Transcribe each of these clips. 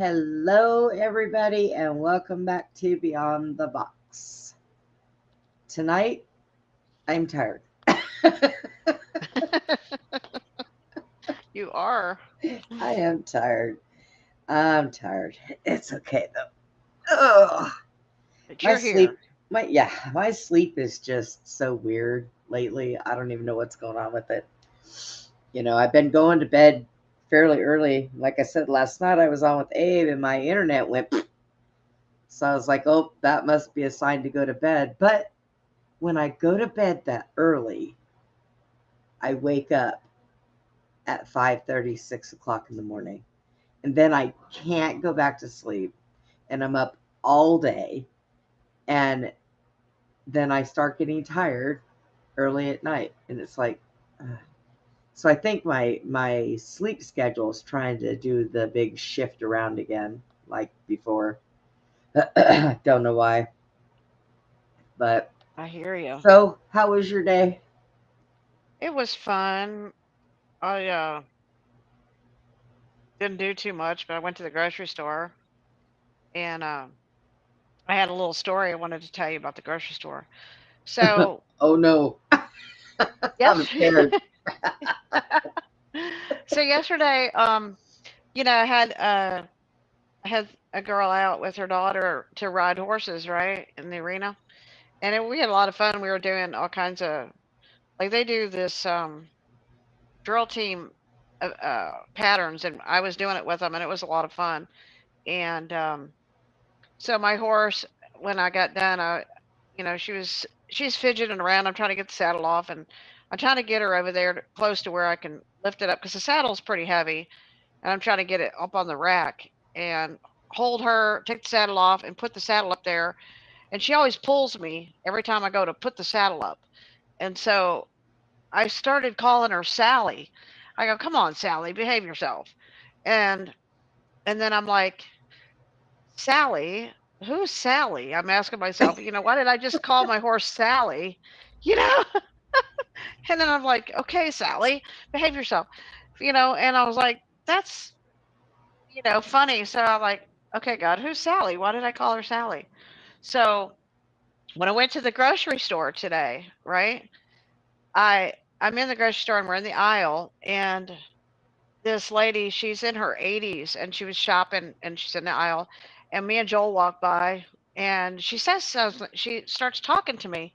Hello, everybody, and welcome back to Beyond the Box. Tonight, I'm tired. You are. I am tired. I'm tired. It's okay though. Ugh. But My you're sleep, here. my sleep is just so weird lately. I don't even know what's going on with it. I've been going to bed fairly early. Like I said last night, I was on with Abe, and my internet went. So I was like, "Oh, that must be a sign to go to bed." But when I go to bed that early, I wake up at 5:30, 6 o'clock in the morning. And then I can't go back to sleep. And I'm up all day. And then I start getting tired early at night. And it's like, ugh. So I think my sleep schedule is trying to do the big shift around again, like before. Don't know why. But I hear you. so, how was your day? It was fun. I didn't do too much, but I went to the grocery store and I had a little story I wanted to tell you about the grocery store. So, Oh no, I'm yes. scared. So yesterday, I had a girl out with her daughter to ride horses, right, in the arena. And we had a lot of fun. We were doing all kinds of like they do this drill team patterns, and I was doing it with them, and it was a lot of fun. And so my horse, when I got done, she's fidgeting around. I'm trying to get the saddle off, and I'm trying to get her over there close to where I can lift it up because the saddle's pretty heavy, and I'm trying to get it up on the rack and hold her, take the saddle off, and put the saddle up there. And she always pulls me every time I go to put the saddle up. And so I started calling her Sally. I go, "Come on, Sally, behave yourself." And and then I'm like, "Sally? Who's Sally?" I'm asking myself, why did I just call my horse Sally? You know? And then I'm like, "Okay, Sally, behave yourself." And I was like, "That's, funny." So I'm like, "Okay, God, who's Sally? Why did I call her Sally?" So when I went to the grocery store today, right? I I'm in the grocery store and we're in the aisle, and this lady, she's in her 80s, and she was shopping and she's in the aisle, and me and Joel walked by, and she says something. She starts talking to me,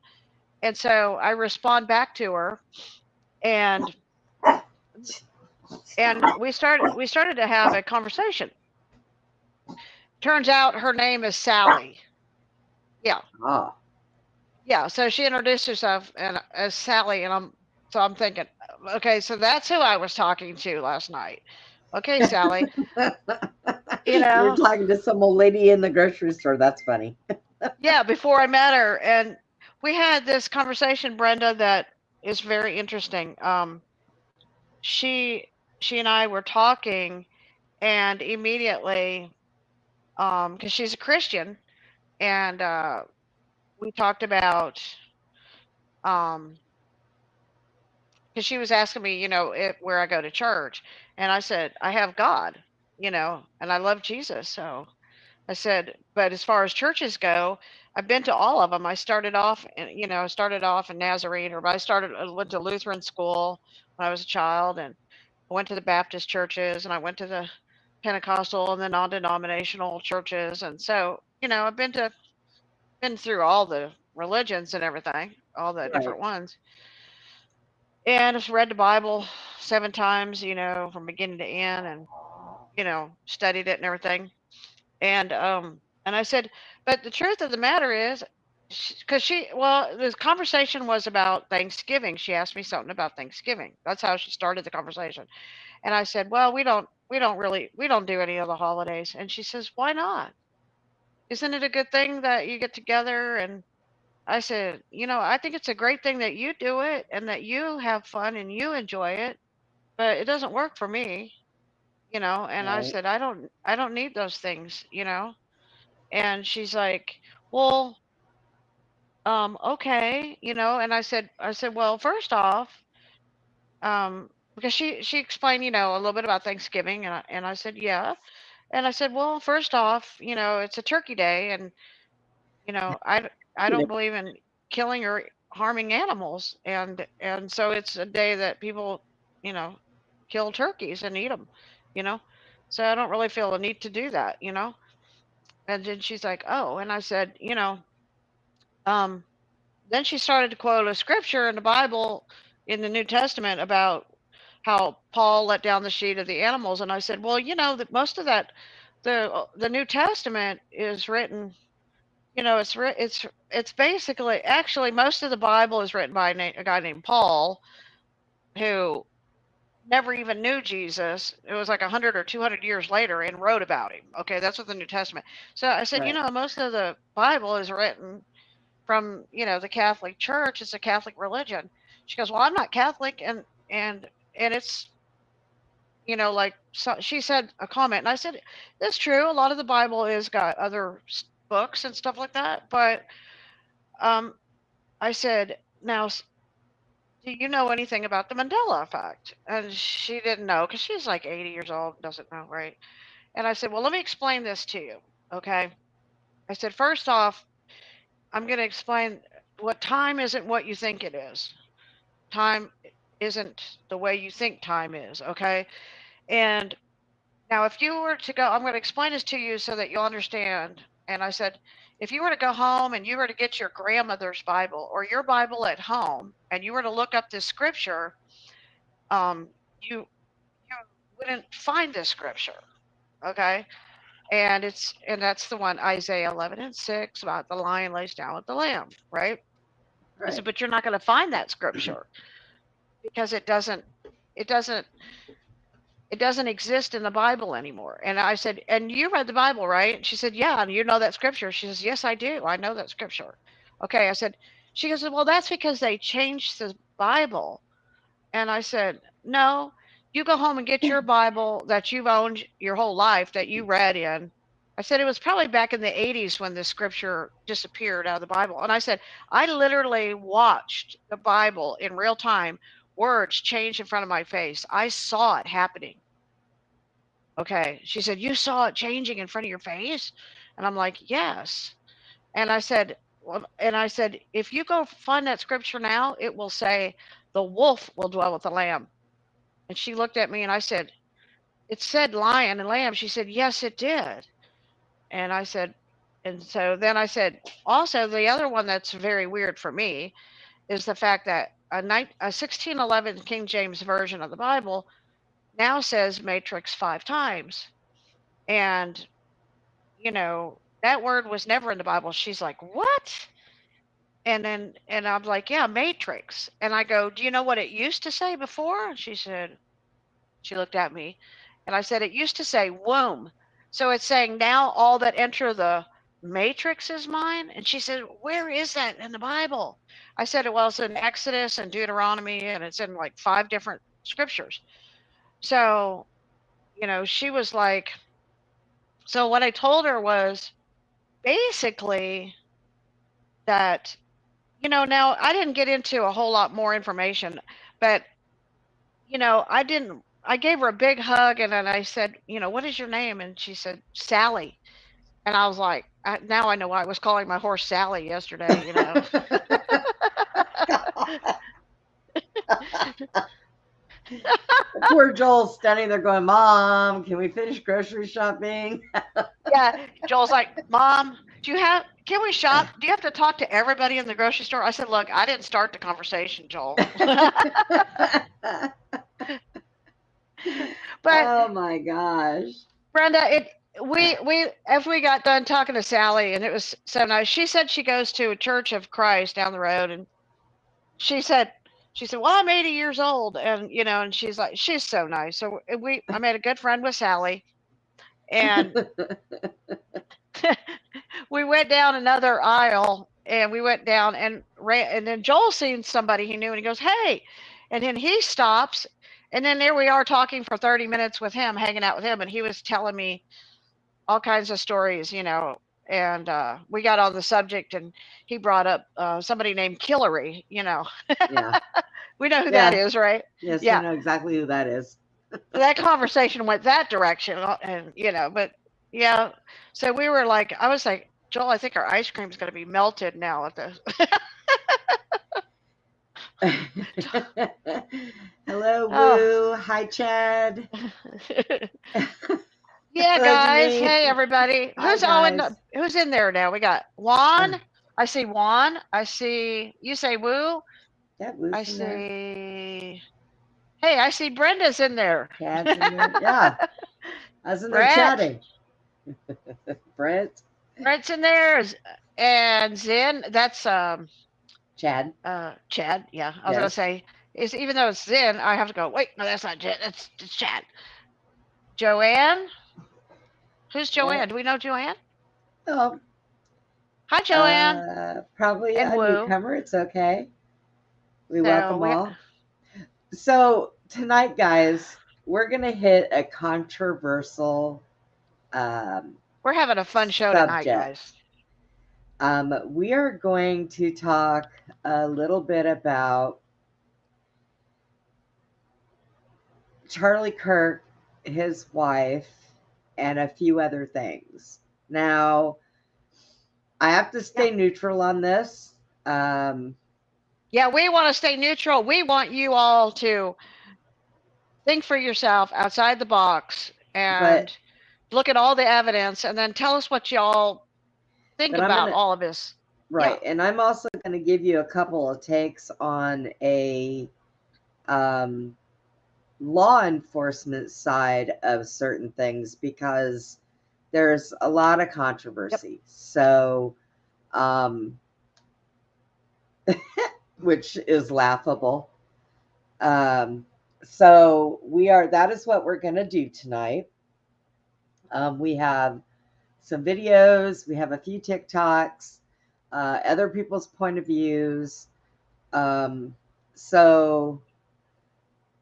and so I respond back to her, and we started to have a conversation. Turns out her name is Sally. Yeah, Ah, yeah. So she introduced herself and as Sally, and I'm thinking, okay, so that's who I was talking to last night. Okay, Sally. You you're know, talking to some old lady in the grocery store. That's funny. Yeah, before I met her, and we had this conversation, Brenda, that is very interesting. She she and I were talking, and immediately, because she's a Christian, and we talked about, um, because she was asking me, where I go to church, and I said I have God, and I love Jesus, so I said, but as far as churches go, I've been to all of them. I started off in Nazarene, or I went to Lutheran school when I was a child, and I went to the Baptist churches, and I went to the Pentecostal and the non-denominational churches, and so I've been through all the religions and everything, all the Right. different ones, and I've read the Bible 7 times, from beginning to end, and studied it and everything. And I said, but the truth of the matter is, because well, the conversation was about Thanksgiving. She asked me something about Thanksgiving. That's how she started the conversation. And I said, well, we don't do any of the holidays. And she says, why not? Isn't it a good thing that you get together? And I said, I think it's a great thing that you do it and that you have fun and you enjoy it, but it doesn't work for me. And I Right. said, I don't need those things. And she's like, well, okay, and I said, well, first off, because she explained, a little bit about Thanksgiving, and I said, yeah. And I said, well, first off, it's a turkey day, and I You know, don't believe in killing or harming animals, and so it's a day that people, you know, kill turkeys and eat them, you know. So I don't really feel a need to do that. And then she's like, oh, and I said, um, then she started to quote a scripture in the Bible in the New Testament about how Paul let down the sheet of the animals, and I said, well, that most of that, the New Testament is written. It's basically, actually, most of the Bible is written by a guy named Paul, who never even knew Jesus. It was like 100 or 200 years later, and wrote about him. Okay, that's what the New Testament. So I said, right, most of the Bible is written from the Catholic Church. It's a Catholic religion. She goes, well, I'm not Catholic, and it's like, so she said a comment, and I said, that's true. A lot of the Bible is got other books and stuff like that, but um, I said, now, do you know anything about the Mandela effect? And she didn't know because she's like 80 years old, doesn't know, right? And I said, well, let me explain this to you. Okay. I said, first off, I'm going to explain what time isn't what you think it is. Time isn't the way you think time is. Okay. And now, if you were to go, I'm going to explain this to you so that you'll understand. And I said, if you were to go home and you were to get your grandmother's Bible or your Bible at home, and you were to look up this scripture, um, you wouldn't find this scripture. Okay, and that's the one, Isaiah 11:6, about the lion lays down with the lamb, right? I said, right. but you're not going to find that scripture because it doesn't it doesn't exist in the Bible anymore. And I said, and you read the Bible, right? And she said, yeah. And you know that scripture? She says, yes, I do. I know that scripture. Okay. I said, she goes, well, that's because they changed the Bible. And I said, no, you go home and get your Bible that you've owned your whole life that you read in. I said, it was probably back in the 80s when the scripture disappeared out of the Bible. And I said, I literally watched the Bible in real time, words change in front of my face. I saw it happening. Okay. She said, you saw it changing in front of your face? And I'm like, yes. And I said, well, and I said, if you go find that scripture now, it will say, the wolf will dwell with the lamb. And she looked at me and I said, it said lion and lamb. She said, yes, it did. And I said, and so then I said, also, the other one that's very weird for me is the fact that a 1611 King James version of the Bible now says matrix 5 times. And that word was never in the Bible. She's like, what? And I'm like, yeah, matrix. And I go, do you know what it used to say before? And she looked at me, and I said, it used to say womb. So it's saying now all that enter the matrix is mine. And she said, where is that in the Bible? I said, well, it's in Exodus and Deuteronomy, and it's in like 5 different scriptures. So, she was like, so what I told her was basically that, now I didn't get into a whole lot more information, but, I didn't, I gave her a big hug, and then I said, what is your name? And she said, Sally. And I was like, now I know why I was calling my horse Sally yesterday. Poor Joel's standing there going, Mom, can we finish grocery shopping? Yeah. Joel's like, Mom, can we shop? Do you have to talk to everybody in the grocery store? I said, look, I didn't start the conversation, Joel. But Oh my gosh. Brenda, we as we got done talking to Sally, and it was so nice. She said she goes to a Church of Christ down the road, and she said well, I'm 80 years old, and and she's like, she's so nice. So I made a good friend with Sally, and we went down another aisle, and we went down and ran, and then Joel seen somebody he knew, and he goes, hey, and then he stops, and then there we are talking for 30 minutes with him, hanging out with him, and he was telling me all kinds of stories, and we got on the subject, and he brought up somebody named Killary. Yeah. We know who that Yeah. is, right? Yes, we Yeah. know exactly who that is. That conversation went that direction, and but Yeah. So we were like, I was like, Joel, I think our ice cream's going to be melted now at the. Hello, Oh. Woo. Hi, Chad. Yeah, That's guys. me. Hey, everybody. Hi, guys. Who's in there now? We got Juan. Uh, I see Juan. I see you say Woo. yeah, I Woo's in there. see. Hey, I see Brenda's in there. Chad's in there. Yeah, I was in there Brett. chatting. Brett, Brett's in there. And Zen. That's Chad. Chad. Yeah, I was gonna Yes. say is even though it's Zen, I have to go. Wait, no, that's not Chad. It's Chad. Joanne. Who's Yeah. Joanne? Do we know Joanne? Oh, Hi, Joanne probably and a Woo. newcomer. It's okay. We So welcome all. So tonight, guys, we're gonna hit a controversial um, we're having a fun show tonight, guys. subject. We are going to talk a little bit about Charlie Kirk, his wife, and a few other things. Now, I have to Yeah. stay neutral on this, um, Yeah, we want to stay neutral. We want you all to think for yourself outside the box but and look at all the evidence and then tell us what y'all think I'm about gonna all of this. Yeah. right, and I'm also gonna give you a couple of takes on a um, law enforcement side of certain things because there's a lot of Yep. controversy. So, um, which is laughable. Um, so that is what we're going to do tonight. We have some videos, we have a few TikToks, other people's point of views. Um, so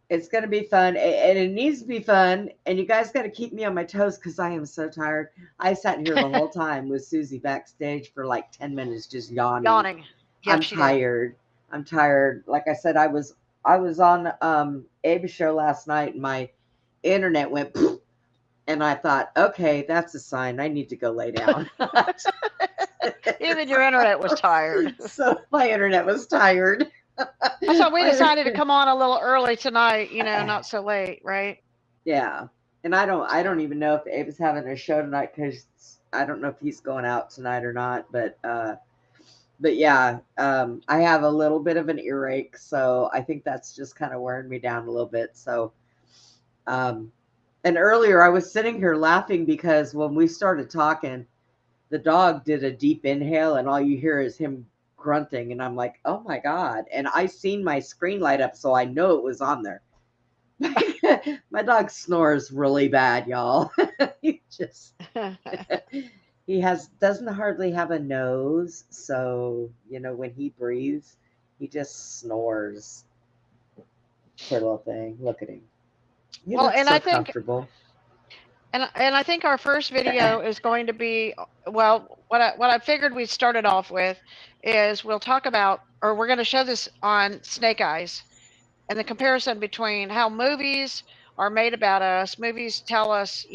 it's going to be fun, and it needs to be fun. And you guys got to keep me on my toes because I am so tired. I sat here the whole time with Suzy backstage for like 10 minutes, just yawning. Yawning. Yep, I'm she did. tired. I'm tired. Like I said, I was on Abe's show last night, and my internet went, and I thought, okay, that's a sign. I need to go lay down. Even your internet was tired. So my internet was tired. That's why we My decided to internet, come on a little early tonight, not so late, right? yeah. And I don't So, even know if Abe's having a show tonight because I don't know if he's going out tonight or not. But yeah, I have a little bit of an earache, so I think that's just kind of wearing me down a little bit. So, um, and earlier I was sitting here laughing because when we started talking, the dog did a deep inhale, and all you hear is him grunting, and I'm like, oh my god! And I seen my screen light up, so I know it was on there. My dog snores really bad, y'all. he just he doesn't hardly have a nose, so when he breathes, he just snores. Poor little thing. Look at him. He well, looks and so I think comfortable. and I think our first video is going to be well. What I figured we started off with is we'll talk about, or we're going to show this on Snake Eyes, and the comparison between how movies are made about us. Movies tell us,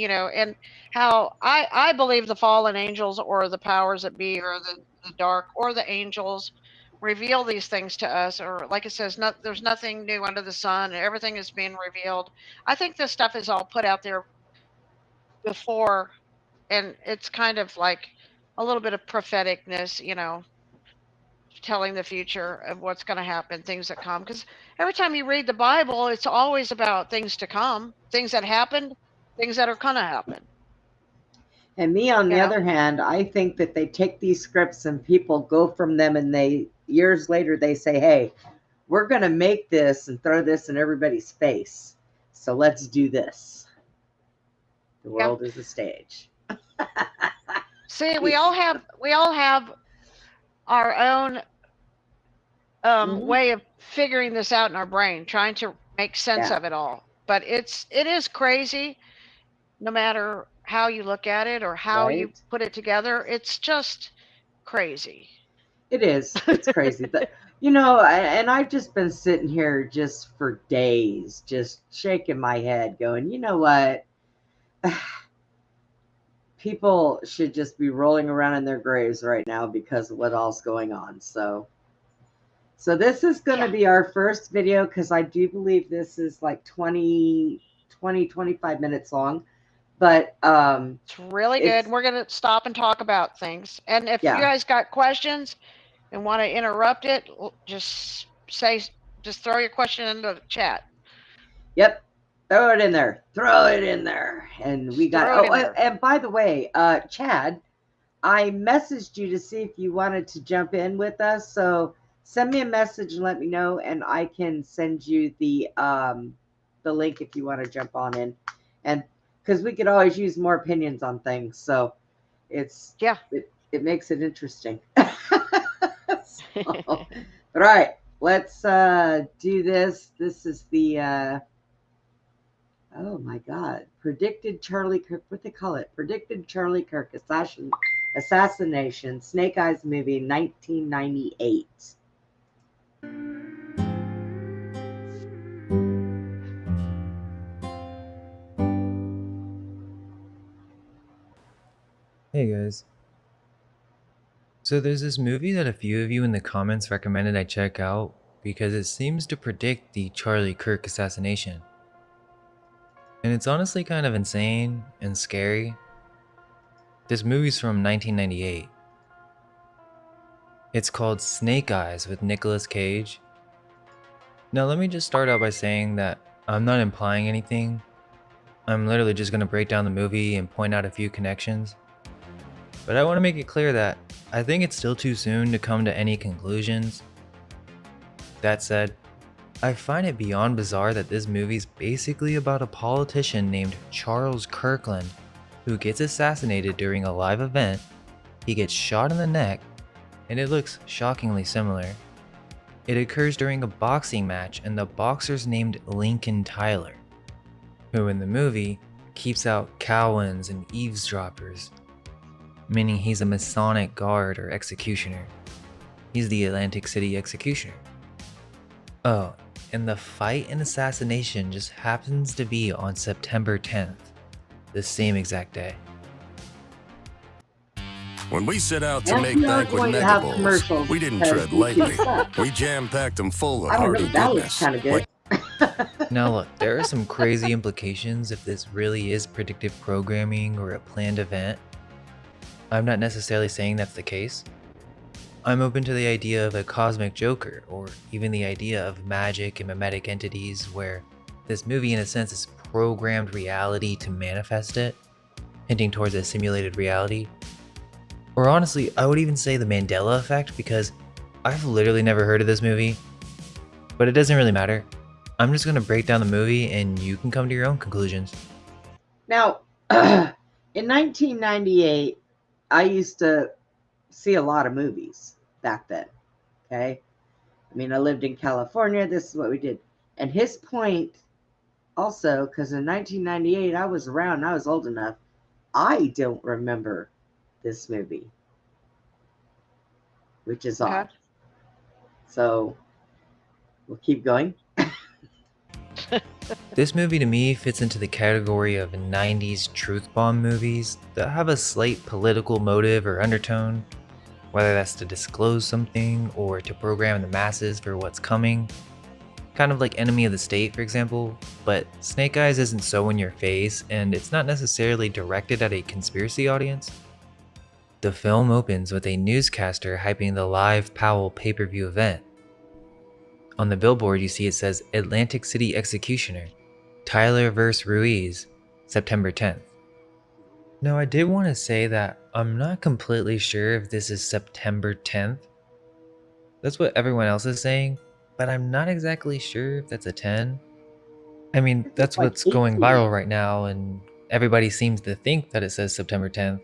and how I believe the fallen angels or the powers that be or the dark or the angels reveal these things to us, or like it says, there's nothing new under the sun, and everything is being revealed. I think this stuff is all put out there before, and it's kind of like a little bit of propheticness, telling the future of what's going to happen, things that come. Because every time you read the Bible, it's always about things to come, things that happened, things that are going to happen. And me, on You the know, other hand, I think that they take these scripts and people go from them, and they years later they say, "Hey, we're going to make this and throw this in everybody's face. So let's do this. The yeah. world is a stage." See, we all have our own Mm-hmm. way of figuring this out in our brain, trying to make sense Yeah, of it all. But it is crazy, no matter how you look at it or how you right. put it together. It's just crazy. It is. It's crazy. And I've just been sitting here just for days, just shaking my head, going, you know what? people should just be rolling around in their graves right now because of what all's going on. So this is going to be our first video because I do believe this is like 25 minutes long. But it's really good. We're going to stop and talk about things. And if you guys got questions and want to interrupt it, just throw your question into the chat. Yep. Throw it in there. Throw it in there. And we got, and by the way, Chad, I messaged you to see if you wanted to jump in with us. So send me a message and let me know, and I can send you the link if you want to jump on in. And because we could always use more opinions on things. So it's, it makes it interesting. All right, let's do this. This is the oh my God, predicted Charlie Kirk. What they call it? Predicted Charlie Kirk assassination. Snake Eyes movie, 1998. Hey guys. So there's this movie that a few of you in the comments recommended I check out because it seems to predict the Charlie Kirk assassination. And it's honestly kind of insane and scary. This movie's from 1998. It's called Snake Eyes with Nicolas Cage. Now let me just start out by saying that I'm not implying anything. I'm literally just going to break down the movie and point out a few connections. But I want to make it clear that I think it's still too soon to come to any conclusions. That said, I find it beyond bizarre that this movie's basically about a politician named Charles Kirkland who gets assassinated during a live event, he gets shot in the neck, and it looks shockingly similar. It occurs during a boxing match and the boxer's named Lincoln Tyler, who in the movie keeps out Cowans and eavesdroppers, meaning he's a Masonic guard or executioner. He's the Atlantic City executioner. Oh, and the fight and assassination just happens to be on September 10th, the same exact day. When we set out to make back with Mega Bowls, we didn't tread lightly. We jam-packed them full of hearty goodness. Now look, there are some crazy implications if this really is predictive programming or a planned event. I'm not necessarily saying that's the case. I'm open to the idea of a cosmic joker, or even the idea of magic and mimetic entities where this movie in a sense is programmed reality to manifest it, hinting towards a simulated reality. Or honestly, I would even say the Mandela effect because I've literally never heard of this movie. But it doesn't really matter. I'm just going to break down the movie and you can come to your own conclusions. Now, in 1998, I used to see a lot of movies back then, okay? I mean, I lived in California. This is what we did. And his point also, because in 1998, I was around, I was old enough, I don't remember this movie, which is odd. So, we'll keep going. This movie to me fits into the category of 90s truth bomb movies that have a slight political motive or undertone, whether that's to disclose something or to program the masses for what's coming. Kind of like Enemy of the State, for example, but Snake Eyes isn't so in your face and it's not necessarily directed at a conspiracy audience. The film opens with a newscaster hyping the live Powell pay-per-view event. On the billboard you see it says Atlantic City Executioner, Tyler vs. Ruiz, September 10th. Now I did want to say that I'm not completely sure if this is September 10th. That's what everyone else is saying, but I'm not exactly sure if that's a 10. I mean, that's what's going viral right now and everybody seems to think that it says September 10th.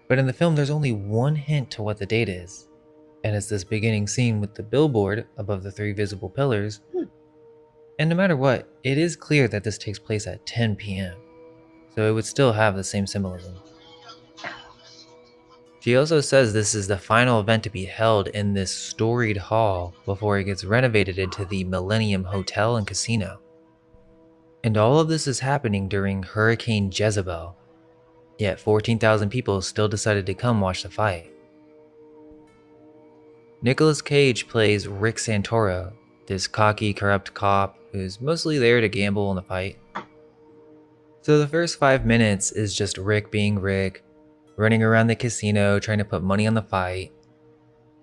But in the film there's only one hint to what the date is. And it's this beginning scene with the billboard above the 3 visible pillars. And no matter what, it is clear that this takes place at 10 p.m. So it would still have the same symbolism. She also says this is the final event to be held in this storied hall before it gets renovated into the Millennium Hotel and Casino. And all of this is happening during Hurricane Jezebel. Yet 14,000 people still decided to come watch the fight. Nicolas Cage plays Rick Santoro, this cocky, corrupt cop who's mostly there to gamble in the fight. So the first 5 minutes is just Rick being Rick, running around the casino trying to put money on the fight.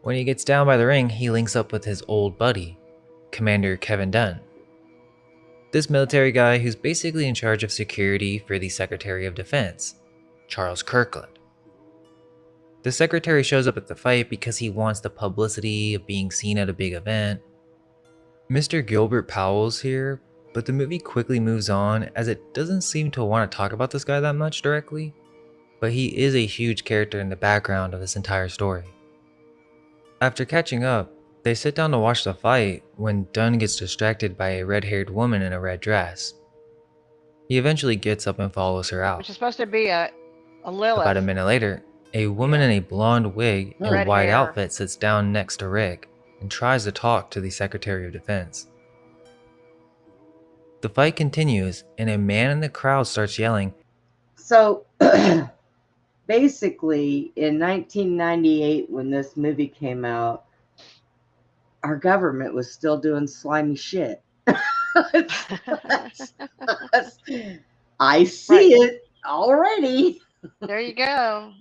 When he gets down by the ring, he links up with his old buddy, Commander Kevin Dunn. This military guy who's basically in charge of security for the Secretary of Defense, Charles Kirkland. The secretary shows up at the fight because he wants the publicity of being seen at a big event. Mr. Gilbert Powell's here, but the movie quickly moves on as it doesn't seem to want to talk about this guy that much directly, but he is a huge character in the background of this entire story. After catching up, they sit down to watch the fight when Dunn gets distracted by a red-haired woman in a red dress. He eventually gets up and follows her out. Which is supposed to be a Lilith. About a minute later, a woman in a blonde wig and Red white hair. outfit sits down next to Rick and tries to talk to the Secretary of Defense. The fight continues, and a man in the crowd starts yelling. So, basically, in 1998, when this movie came out, our government was still doing slimy shit. I see it already. There you go.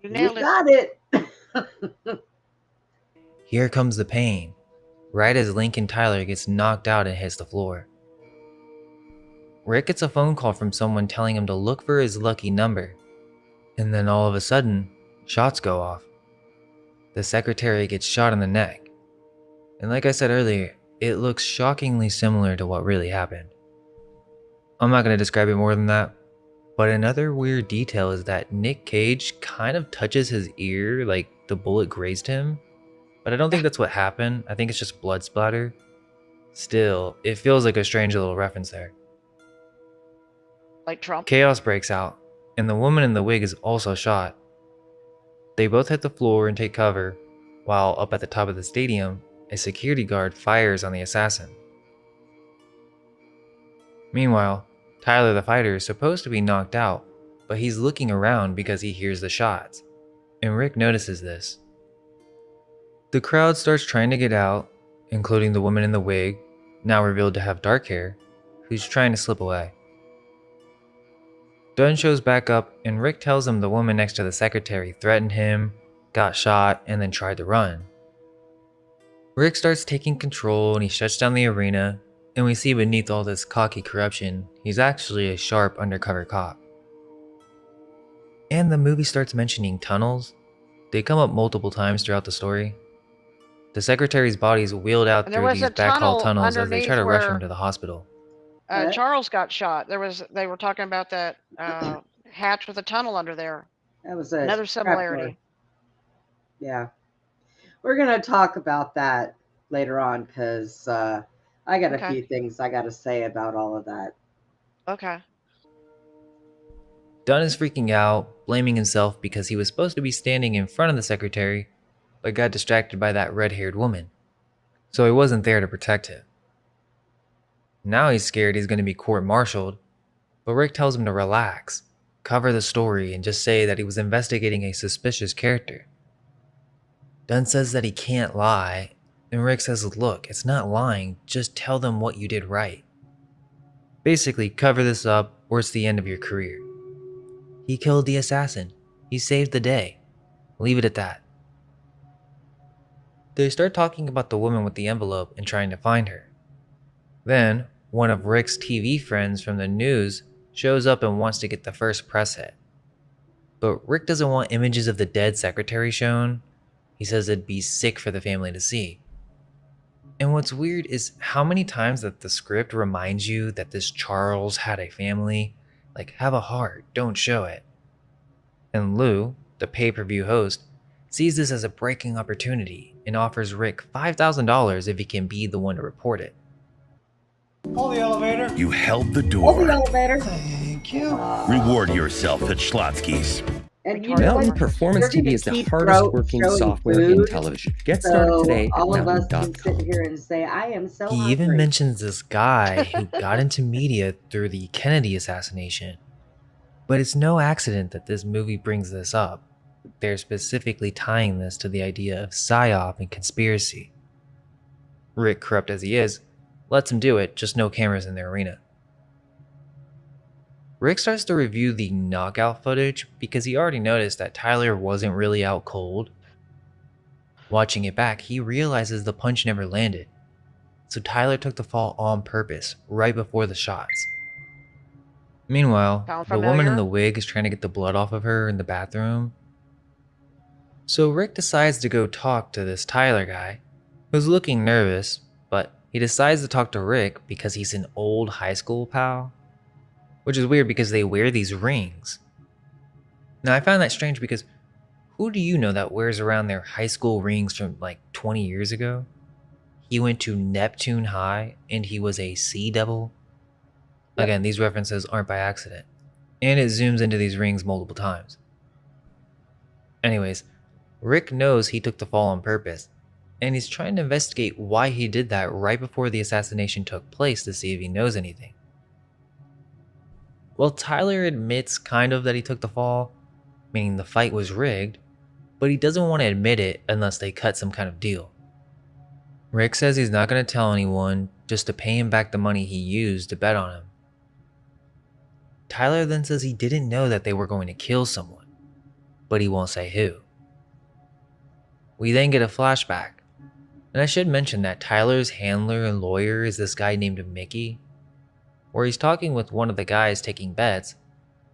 You You nailed it. got it. Here comes the pain, right as Lincoln Tyler gets knocked out and hits the floor. Rick gets a phone call from someone telling him to look for his lucky number, and then all of a sudden, shots go off. The secretary gets shot in the neck, and like I said earlier, it looks shockingly similar to what really happened. I'm not going to describe it more than that, but another weird detail is that Nick Cage kind of touches his ear like the bullet grazed him, but I don't think that's what happened. I think it's just blood splatter. Still, it feels like a strange little reference there. Like Trump. Chaos breaks out, and the woman in the wig is also shot. They both hit the floor and take cover, while up at the top of the stadium, a security guard fires on the assassin. Meanwhile, Tyler the fighter is supposed to be knocked out, but he's looking around because he hears the shots, and Rick notices this. The crowd starts trying to get out, including the woman in the wig, now revealed to have dark hair, who's trying to slip away. Dunn shows back up, and Rick tells him the woman next to the secretary threatened him, got shot, and then tried to run. Rick starts taking control and he shuts down the arena, and we see beneath all this cocky corruption, he's actually a sharp undercover cop. And the movie starts mentioning tunnels. They come up multiple times throughout the story. The secretary's body is wheeled out And there through was these a back hall tunnel tunnels as they try to rush underneath him to the hospital. What? Charles got shot. They were talking about that hatch with a tunnel under there. That was Another trapdoor. similarity. Yeah. We're going to talk about that later on because I got a few things I got to say about all of that. Okay. Dunn is freaking out, blaming himself because he was supposed to be standing in front of the secretary, but got distracted by that red-haired woman, so he wasn't there to protect him. Now he's scared he's going to be court-martialed, but Rick tells him to relax, cover the story, and just say that he was investigating a suspicious character. Dunn says that he can't lie, and Rick says, look, it's not lying, just tell them what you did right. Basically, cover this up or it's the end of your career. He killed the assassin. He saved the day. Leave it at that. They start talking about the woman with the envelope and trying to find her. Then, one of Rick's TV friends from the news shows up and wants to get the first press hit. But Rick doesn't want images of the dead secretary shown. He says it'd be sick for the family to see. And what's weird is how many times that the script reminds you that this Charles had a family. Like, have a heart, don't show it. And Lou, the pay-per-view host, sees this as a breaking opportunity and offers Rick $5,000 if he can be the one to report it. Hold the elevator. You held the door. Hold the elevator. Thank you. Reward yourself at Schlotsky's. And you Mountain what? Performance They're TV gonna is the keep hardest working showing software in food, television. Get started today at all of us can sit mountain.com. here and say, I am so He hungry. even mentions this guy who got into media through the Kennedy assassination. But it's no accident that this movie brings this up. They're specifically tying this to the idea of psyop and conspiracy. Rick, corrupt as he is, lets him do it, just no cameras in their arena. Rick starts to review the knockout footage because he already noticed that Tyler wasn't really out cold. Watching it back, he realizes the punch never landed, so Tyler took the fall on purpose right before the shots. Meanwhile, the woman in the wig is trying to get the blood off of her in the bathroom. So Rick decides to go talk to this Tyler guy, who's looking nervous, but he decides to talk to Rick because he's an old high school pal. Which is weird because they wear these rings. Now I find that strange because who do you know that wears around their high school rings from like 20 years ago? He went to Neptune High and he was a sea devil. Yep. Again, these references aren't by accident. And it zooms into these rings multiple times. Anyways, Rick knows he took the fall on purpose, and he's trying to investigate why he did that right before the assassination took place to see if he knows anything. Well, Tyler admits kind of that he took the fall, meaning the fight was rigged, but he doesn't want to admit it unless they cut some kind of deal. Rick says he's not going to tell anyone, just to pay him back the money he used to bet on him. Tyler then says he didn't know that they were going to kill someone, but he won't say who. We then get a flashback, and I should mention that Tyler's handler and lawyer is this guy named Mickey, where he's talking with one of the guys taking bets.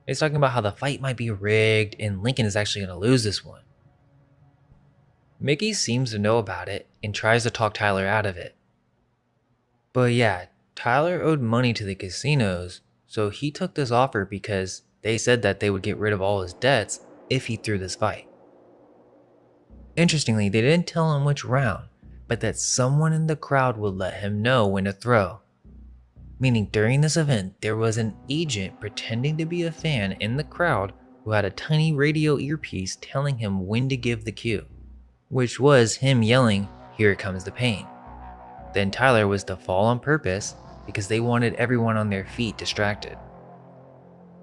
He's talking about how the fight might be rigged and Lincoln is actually going to lose this one. Mickey seems to know about it and tries to talk Tyler out of it. But yeah, Tyler owed money to the casinos, so he took this offer because they said that they would get rid of all his debts if he threw this fight. Interestingly, they didn't tell him which round, but that someone in the crowd would let him know when to throw. Meaning during this event, there was an agent pretending to be a fan in the crowd who had a tiny radio earpiece telling him when to give the cue, which was him yelling, "Here comes the pain." Then Tyler was to fall on purpose because they wanted everyone on their feet distracted.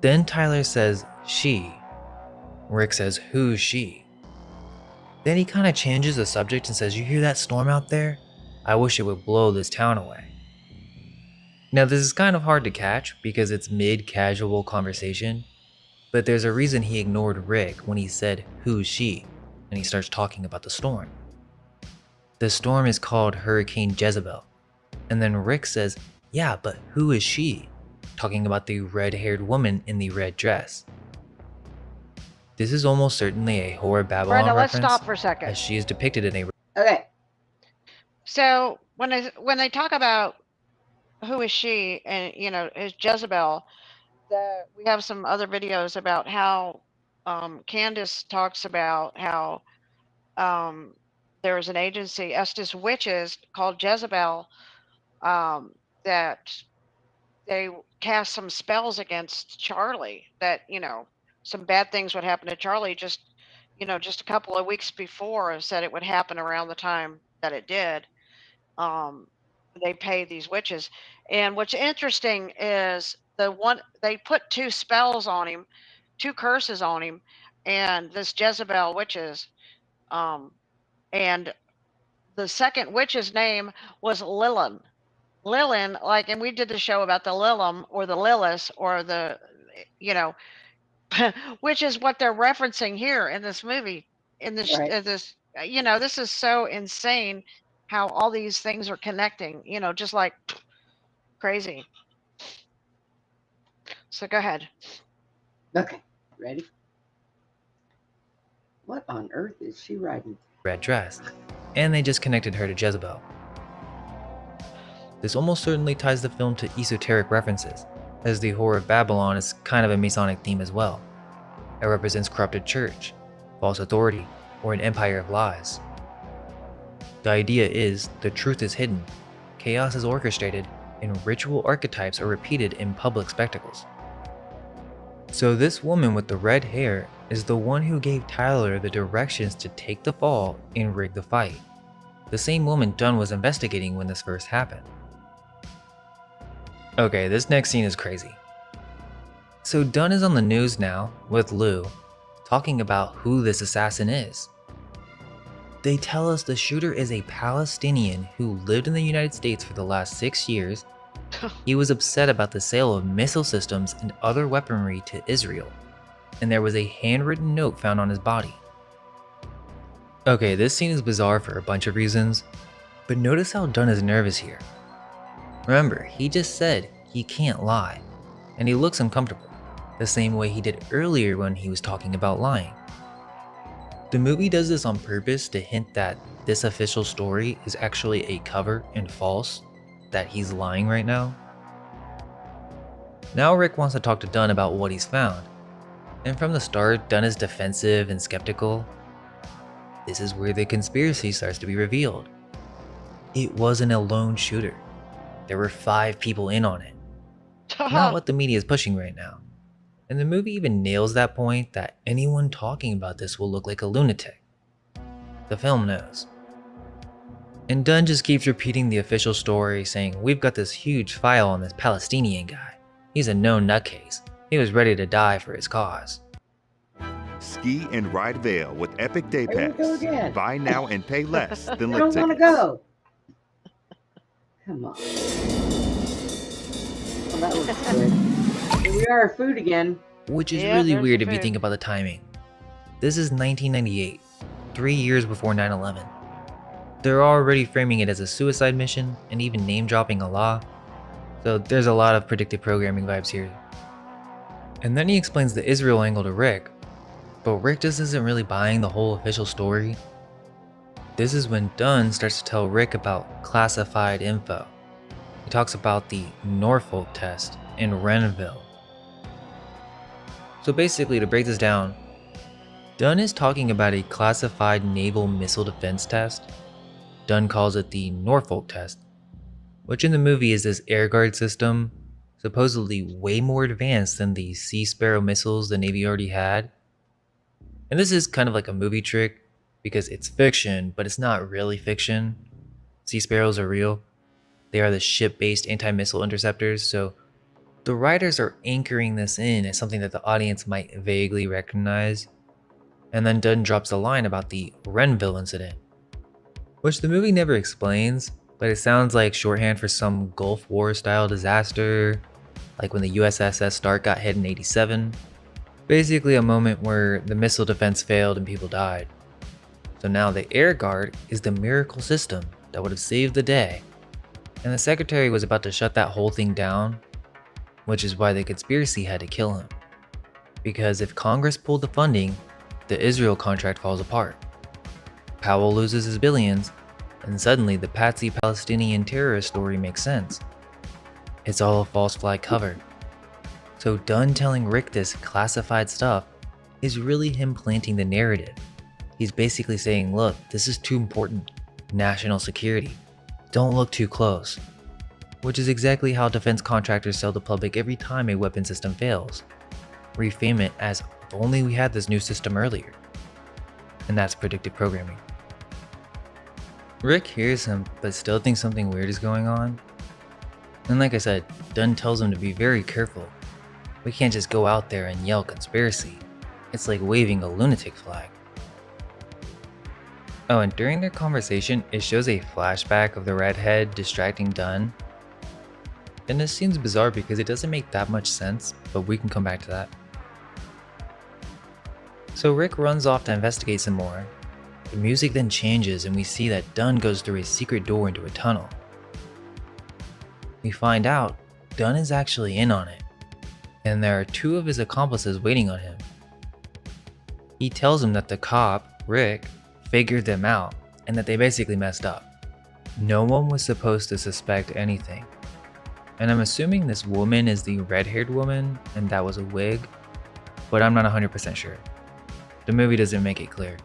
Then Tyler says, "she." Rick says, "Who's she?" Then he kind of changes the subject and says, "You hear that storm out there? I wish it would blow this town away." Now this is kind of hard to catch because it's mid-casual conversation, but there's a reason he ignored Rick when he said, "Who's she?" and he starts talking about the storm. The storm is called Hurricane Jezebel, and then Rick says, "Yeah, but who is she?" talking about the red-haired woman in the red dress. This is almost certainly a Horror Babylon Brenda, reference, let's stop for a second. as she is depicted in a... Okay. So when they talk about who is she and, is Jezebel, we have some other videos about how Candace talks about how there was an agency, Estes Witches, called Jezebel, that they cast some spells against Charlie, that, some bad things would happen to Charlie just a couple of weeks before, said it would happen around the time that it did. They pay these witches. And what's interesting is they put two spells on him, two curses on him, and this Jezebel witches. And the second witch's name was Lilin. Lilin, and we did the show about the Lilim or the Lilith or the, which is what they're referencing here in this movie. In this, Right. This is so insane how all these things are connecting, just like crazy. So go ahead. Okay, ready? What on earth is she riding? Red dress, and they just connected her to Jezebel. This almost certainly ties the film to esoteric references, as the Horror of Babylon is kind of a Masonic theme as well. It represents corrupted church, false authority, or an empire of lies. The idea is the truth is hidden, chaos is orchestrated, and ritual archetypes are repeated in public spectacles. So this woman with the red hair is the one who gave Tyler the directions to take the fall and rig the fight. The same woman Dunn was investigating when this first happened. Okay, this next scene is crazy. So Dunn is on the news now with Lou, talking about who this assassin is. They tell us the shooter is a Palestinian who lived in the United States for the last 6 years. He was upset about the sale of missile systems and other weaponry to Israel, and there was a handwritten note found on his body. Okay, this scene is bizarre for a bunch of reasons, but notice how Dunn is nervous here. Remember, he just said he can't lie, and he looks uncomfortable, the same way he did earlier when he was talking about lying. The movie does this on purpose to hint that this official story is actually a cover and false, that he's lying right now. Now Rick wants to talk to Dunn about what he's found, and from the start, Dunn is defensive and skeptical. This is where the conspiracy starts to be revealed. It wasn't a lone shooter. There were 5 people in on it. Not what the media is pushing right now. And the movie even nails that point that anyone talking about this will look like a lunatic. The film knows. And Dunn just keeps repeating the official story, saying we've got this huge file on this Palestinian guy. He's a known nutcase. He was ready to die for his cause. Ski and ride Vail with Epic Day There we go Pass. again. Buy now and pay less than I lip don't want to tickets. go. Come on. Well, that looks good. Here we are, food again. Which is Yeah, really there's weird the if you food. think about the timing. This is 1998, 3 years before 9/11. They're already framing it as a suicide mission and even name dropping Allah. So there's a lot of predictive programming vibes here. And then he explains the Israel angle to Rick, but Rick just isn't really buying the whole official story. This is when Dunn starts to tell Rick about classified info. He talks about the Norfolk test in Renville. So basically, to break this down, Dunn is talking about a classified naval missile defense test. Dunn calls it the Norfolk test, which in the movie is this air guard system, supposedly way more advanced than the Sea Sparrow missiles the Navy already had. And this is kind of like a movie trick, because it's fiction, but it's not really fiction. Sea Sparrows are real. They are the ship-based anti-missile interceptors, so the writers are anchoring this in as something that the audience might vaguely recognize. And then Dunn drops a line about the Renville incident, which the movie never explains, but it sounds like shorthand for some Gulf War style disaster, like when the USS Stark got hit in '87. Basically a moment where the missile defense failed and people died. So now the Air Guard is the miracle system that would have saved the day. And the secretary was about to shut that whole thing down, which is why the conspiracy had to kill him. Because if Congress pulled the funding, the Israel contract falls apart. Powell loses his billions, and suddenly the patsy Palestinian terrorist story makes sense. It's all a false flag cover. So Dunn telling Rick this classified stuff is really him planting the narrative. He's basically saying, look, this is too important. National security. Don't look too close. Which is exactly how defense contractors sell the public every time a weapon system fails. Reframe it as, if only we had this new system earlier. And that's predictive programming. Rick hears him, but still thinks something weird is going on. And like I said, Dunn tells him to be very careful. We can't just go out there and yell conspiracy. It's like waving a lunatic flag. Oh, and during their conversation, it shows a flashback of the redhead distracting Dunn. And this seems bizarre because it doesn't make that much sense, but we can come back to that. So Rick runs off to investigate some more. The music then changes and we see that Dunn goes through a secret door into a tunnel. We find out Dunn is actually in on it, and there are 2 of his accomplices waiting on him. He tells him that the cop, Rick, figured them out and that they basically messed up. No one was supposed to suspect anything. And I'm assuming this woman is the red-haired woman and that was a wig, but I'm not 100% sure. The movie doesn't make it clear.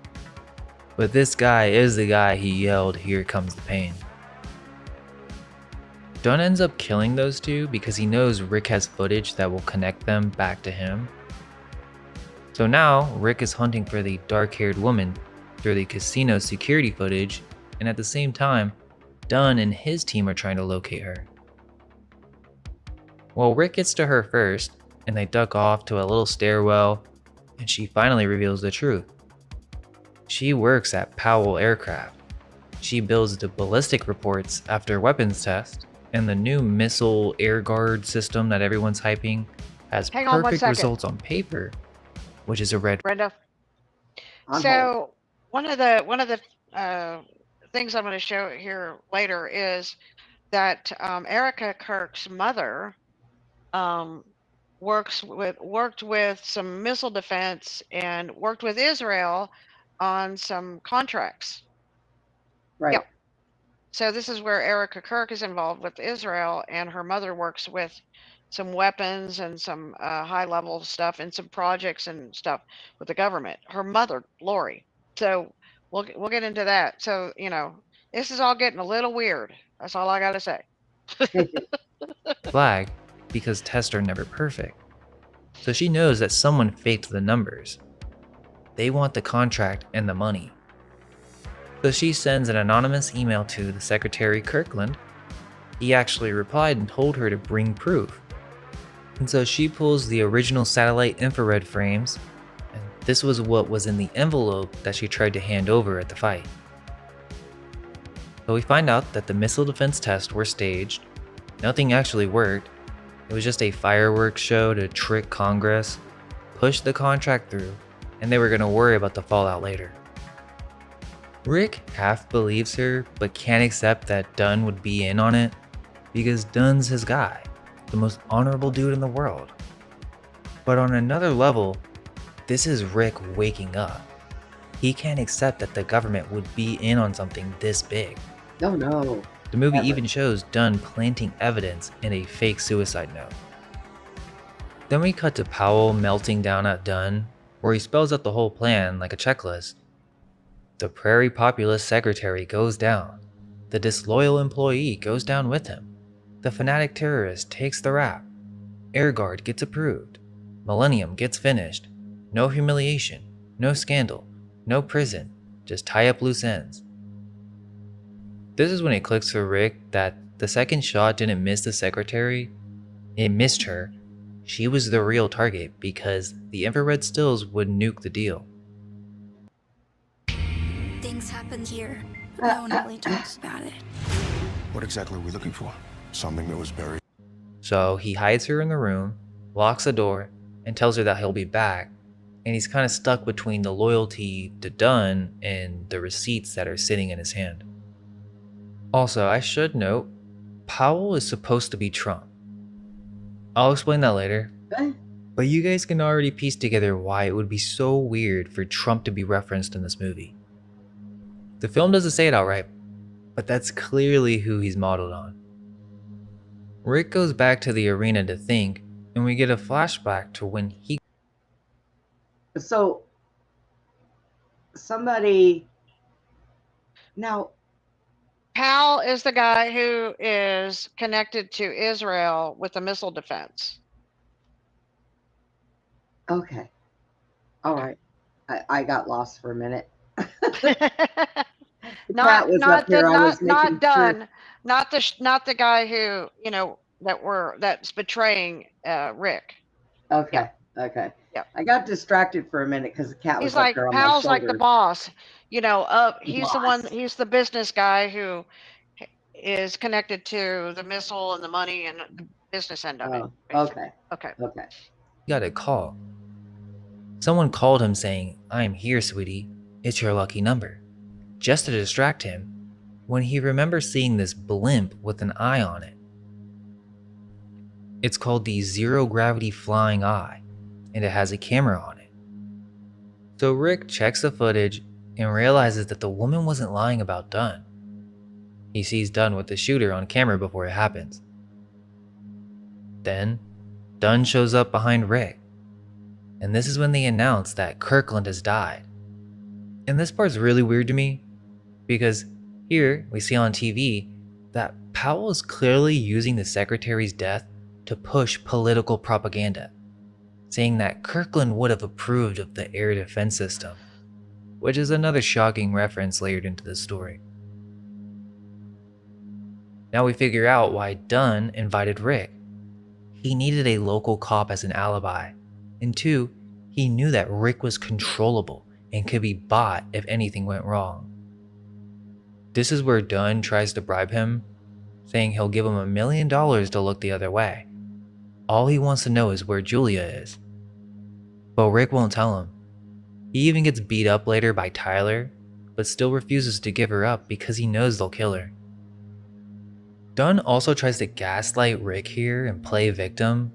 But this guy is the guy he yelled, "Here comes the pain." Dunn ends up killing those 2 because he knows Rick has footage that will connect them back to him. So now Rick is hunting for the dark-haired woman through the casino security footage, and at the same time, Dunn and his team are trying to locate her. Well, Rick gets to her first, and they duck off to a little stairwell, and she finally reveals the truth. She works at Powell Aircraft. She builds the ballistic reports after weapons test, and the new missile air guard system that everyone's hyping has Hang on 1 perfect second. results on paper, which is a red. Brenda. On hold. So one of the things I'm going to show here later is that Erica Kirk's mother worked with some missile defense and worked with Israel on some contracts. Right. Yeah. So this is where Erica Kirk is involved with Israel, and her mother works with some weapons and some high-level stuff and some projects and stuff with the government. Her mother, Lori. So we'll get into that. So this is all getting a little weird. That's all I gotta say. Flag because tests are never perfect. So she knows that someone faked the numbers. They want the contract and the money. So she sends an anonymous email to the Secretary Kirkland. He actually replied and told her to bring proof. And so she pulls the original satellite infrared frames, and this was what was in the envelope that she tried to hand over at the fight. So we find out that the missile defense tests were staged. Nothing actually worked. It was just a fireworks show to trick Congress, push the contract through, and they were going to worry about the fallout later. Rick half believes her, but can't accept that Dunn would be in on it, because Dunn's his guy, the most honorable dude in the world. But on another level, this is Rick waking up. He can't accept that the government would be in on something this big. No. The movie even shows Dunn planting evidence in a fake suicide note. Then we cut to Powell melting down at Dunn, where he spells out the whole plan like a checklist. The prairie populist secretary goes down. The disloyal employee goes down with him. The fanatic terrorist takes the rap. Air Guard gets approved. Millennium gets finished. No humiliation, no scandal, no prison, just tie up loose ends. This is when it clicks for Rick that the second shot didn't miss the secretary, it missed her. She was the real target because the infrared stills would nuke the deal. Things happen here, but no one really talks about it. What exactly are we looking for? Something that was buried? So he hides her in the room, locks the door, and tells her that he'll be back, and he's kind of stuck between the loyalty to Dunn and the receipts that are sitting in his hand. Also, I should note, Powell is supposed to be Trump. I'll explain that later, but you guys can already piece together why it would be so weird for Trump to be referenced in this movie. The film doesn't say it outright, but that's clearly who he's modeled on. Rick goes back to the arena to think, and we get a flashback to when he... So, somebody... Now... Powell is the guy who is connected to Israel with the missile defense. Okay. All right. I got lost for a minute. Not Dunn, not the guy who that's betraying Rick. Okay. Okay. Yeah. I got distracted for a minute because the cat was He's like up there on my Powell's shoulder. like the boss. He's the one. He's the business guy who is connected to the missile and the money and the business end of it. Okay. Okay. He got a call. Someone called him saying, "I'm here, sweetie. It's your lucky number." Just to distract him, when he remembers seeing this blimp with an eye on it. It's called the Zero Gravity Flying Eye, and it has a camera on it. So Rick checks the footage and realizes that the woman wasn't lying about Dunn. He sees Dunn with the shooter on camera before it happens. Then, Dunn shows up behind Rick, and this is when they announce that Kirkland has died. And this part's really weird to me, because here we see on TV that Powell is clearly using the secretary's death to push political propaganda, saying that Kirkland would have approved of the air defense system, which is another shocking reference layered into the story. Now we figure out why Dunn invited Rick. he needed a local cop as an alibi, and 2, he knew that Rick was controllable and could be bought if anything went wrong. This is where Dunn tries to bribe him, saying he'll give him $1 million to look the other way. All he wants to know is where Julia is. But Rick won't tell him. He even gets beat up later by Tyler, but still refuses to give her up because he knows they'll kill her. Dunn also tries to gaslight Rick here and play victim,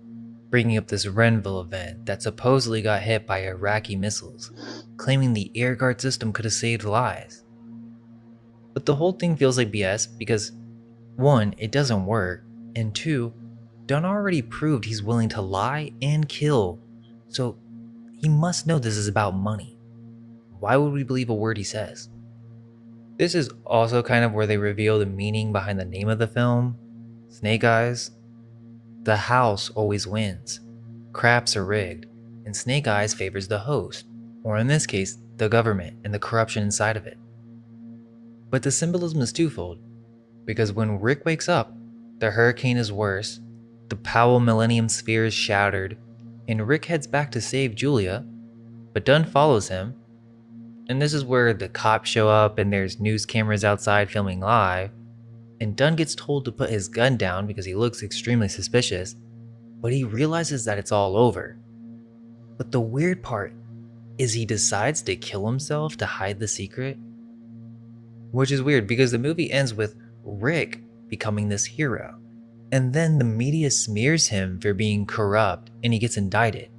bringing up this Renville event that supposedly got hit by Iraqi missiles, claiming the air guard system could have saved lives. But the whole thing feels like BS because 1, it doesn't work, and 2, Dunn already proved he's willing to lie and kill, so he must know this is about money. Why would we believe a word he says? This is also kind of where they reveal the meaning behind the name of the film, Snake Eyes. The house always wins. Craps are rigged, and Snake Eyes favors the host, or in this case, the government and the corruption inside of it. But the symbolism is twofold, because when Rick wakes up, the hurricane is worse, the Powell Millennium Sphere is shattered, and Rick heads back to save Julia, but Dunn follows him. And this is where the cops show up and there's news cameras outside filming live, and Dunn gets told to put his gun down because he looks extremely suspicious, but he realizes that it's all over. But the weird part is he decides to kill himself to hide the secret. Which is weird because the movie ends with Rick becoming this hero, and then the media smears him for being corrupt and he gets indicted.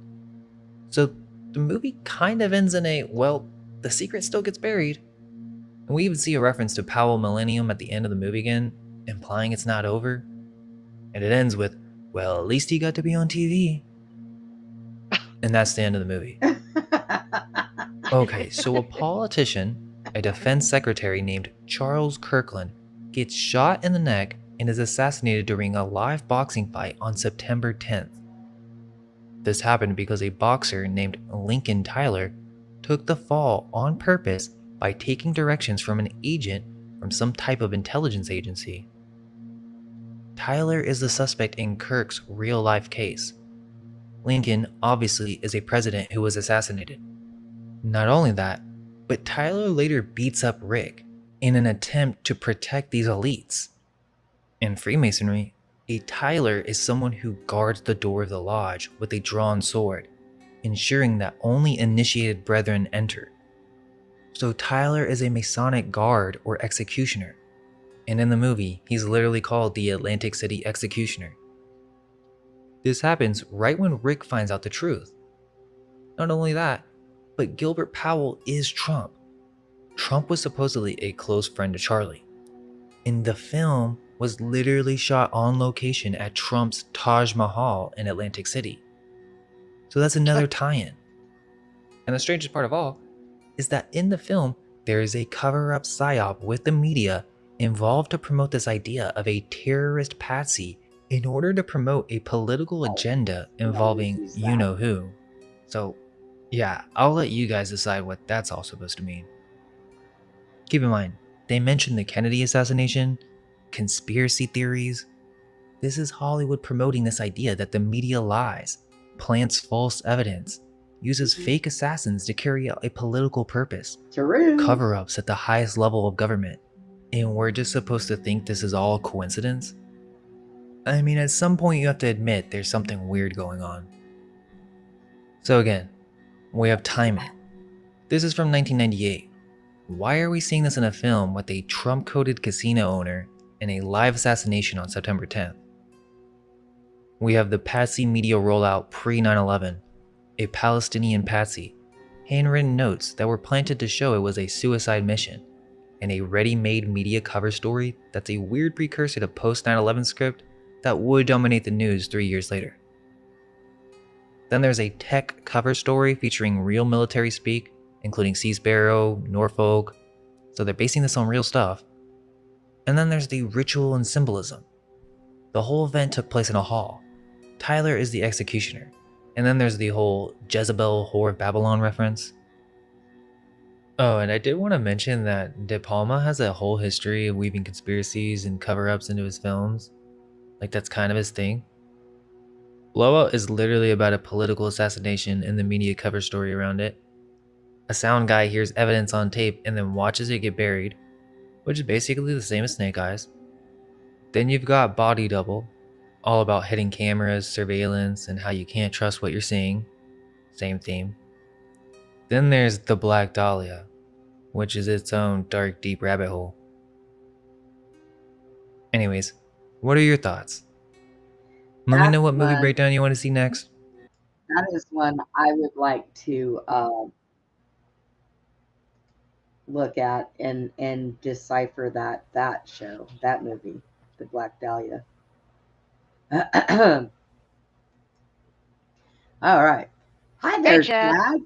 So the movie kind of ends in a, well, the secret still gets buried. And we even see a reference to Powell Millennium at the end of the movie again, implying it's not over. And it ends with, well, at least he got to be on TV. And that's the end of the movie. Okay, so a politician, a defense secretary named Charles Kirkland, gets shot in the neck and is assassinated during a live boxing fight on September 10th. This happened because a boxer named Lincoln Tyler took the fall on purpose by taking directions from an agent from some type of intelligence agency. Tyler is the suspect in Kirk's real-life case. Lincoln obviously is a president who was assassinated. Not only that, but Tyler later beats up Rick in an attempt to protect these elites. In Freemasonry, a Tyler is someone who guards the door of the lodge with a drawn sword, ensuring that only initiated brethren enter. So Tyler is a Masonic guard or executioner, and in the movie, he's literally called the Atlantic City Executioner. This happens right when Rick finds out the truth. Not only that, but Gilbert Powell is Trump. Trump was supposedly a close friend to Charlie, and the film was literally shot on location at Trump's Taj Mahal in Atlantic City. So that's another tie-in. And the strangest part of all is that in the film, there is a cover-up psyop with the media involved to promote this idea of a terrorist patsy in order to promote a political agenda involving you-know-who. So yeah, I'll let you guys decide what that's all supposed to mean. Keep in mind, they mentioned the Kennedy assassination, conspiracy theories. This is Hollywood promoting this idea that the media lies, plants false evidence, uses fake assassins to carry out a political purpose, cover-ups at the highest level of government, and we're just supposed to think this is all coincidence? I mean, at some point you have to admit there's something weird going on. So again, we have timing. This is from 1998. Why are we seeing this in a film with a Trump-coded casino owner and a live assassination on September 10th? We have the Patsy media rollout pre-9/11, a Palestinian Patsy, handwritten notes that were planted to show it was a suicide mission, and a ready-made media cover story that's a weird precursor to post-9/11 script that would dominate the news 3 years later. Then there's a tech cover story featuring real military speak, including Sea Sparrow, Norfolk, so they're basing this on real stuff. And then there's the ritual and symbolism. The whole event took place in a hall. Tyler is the executioner. And then there's the whole Jezebel Whore of Babylon reference. Oh, and I did want to mention that De Palma has a whole history of weaving conspiracies and cover-ups into his films. Like, that's kind of his thing. Blowout is literally about a political assassination and the media cover story around it. A sound guy hears evidence on tape and then watches it get buried, which is basically the same as Snake Eyes. Then you've got Body Double, all about hidden cameras, surveillance, and how you can't trust what you're seeing. Same theme. Then there's The Black Dahlia, which is its own dark, deep rabbit hole. Anyways, what are your thoughts? Let me know what movie breakdown you want to see next. That is one I would like to look at and decipher that show, that movie, The Black Dahlia. All right. Hi there, Chad.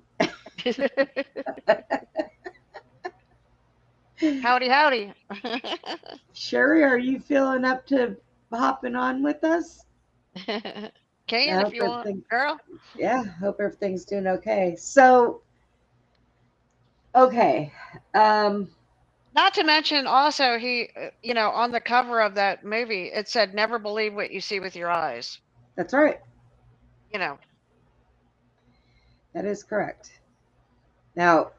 Howdy, howdy. Sherry, are you feeling up to hopping on with us? Can if you want, girl. Yeah, hope everything's doing okay. So, okay. Not to mention also he, on the cover of that movie, it said, "Never believe what you see with your eyes." That's right. That is correct. Now,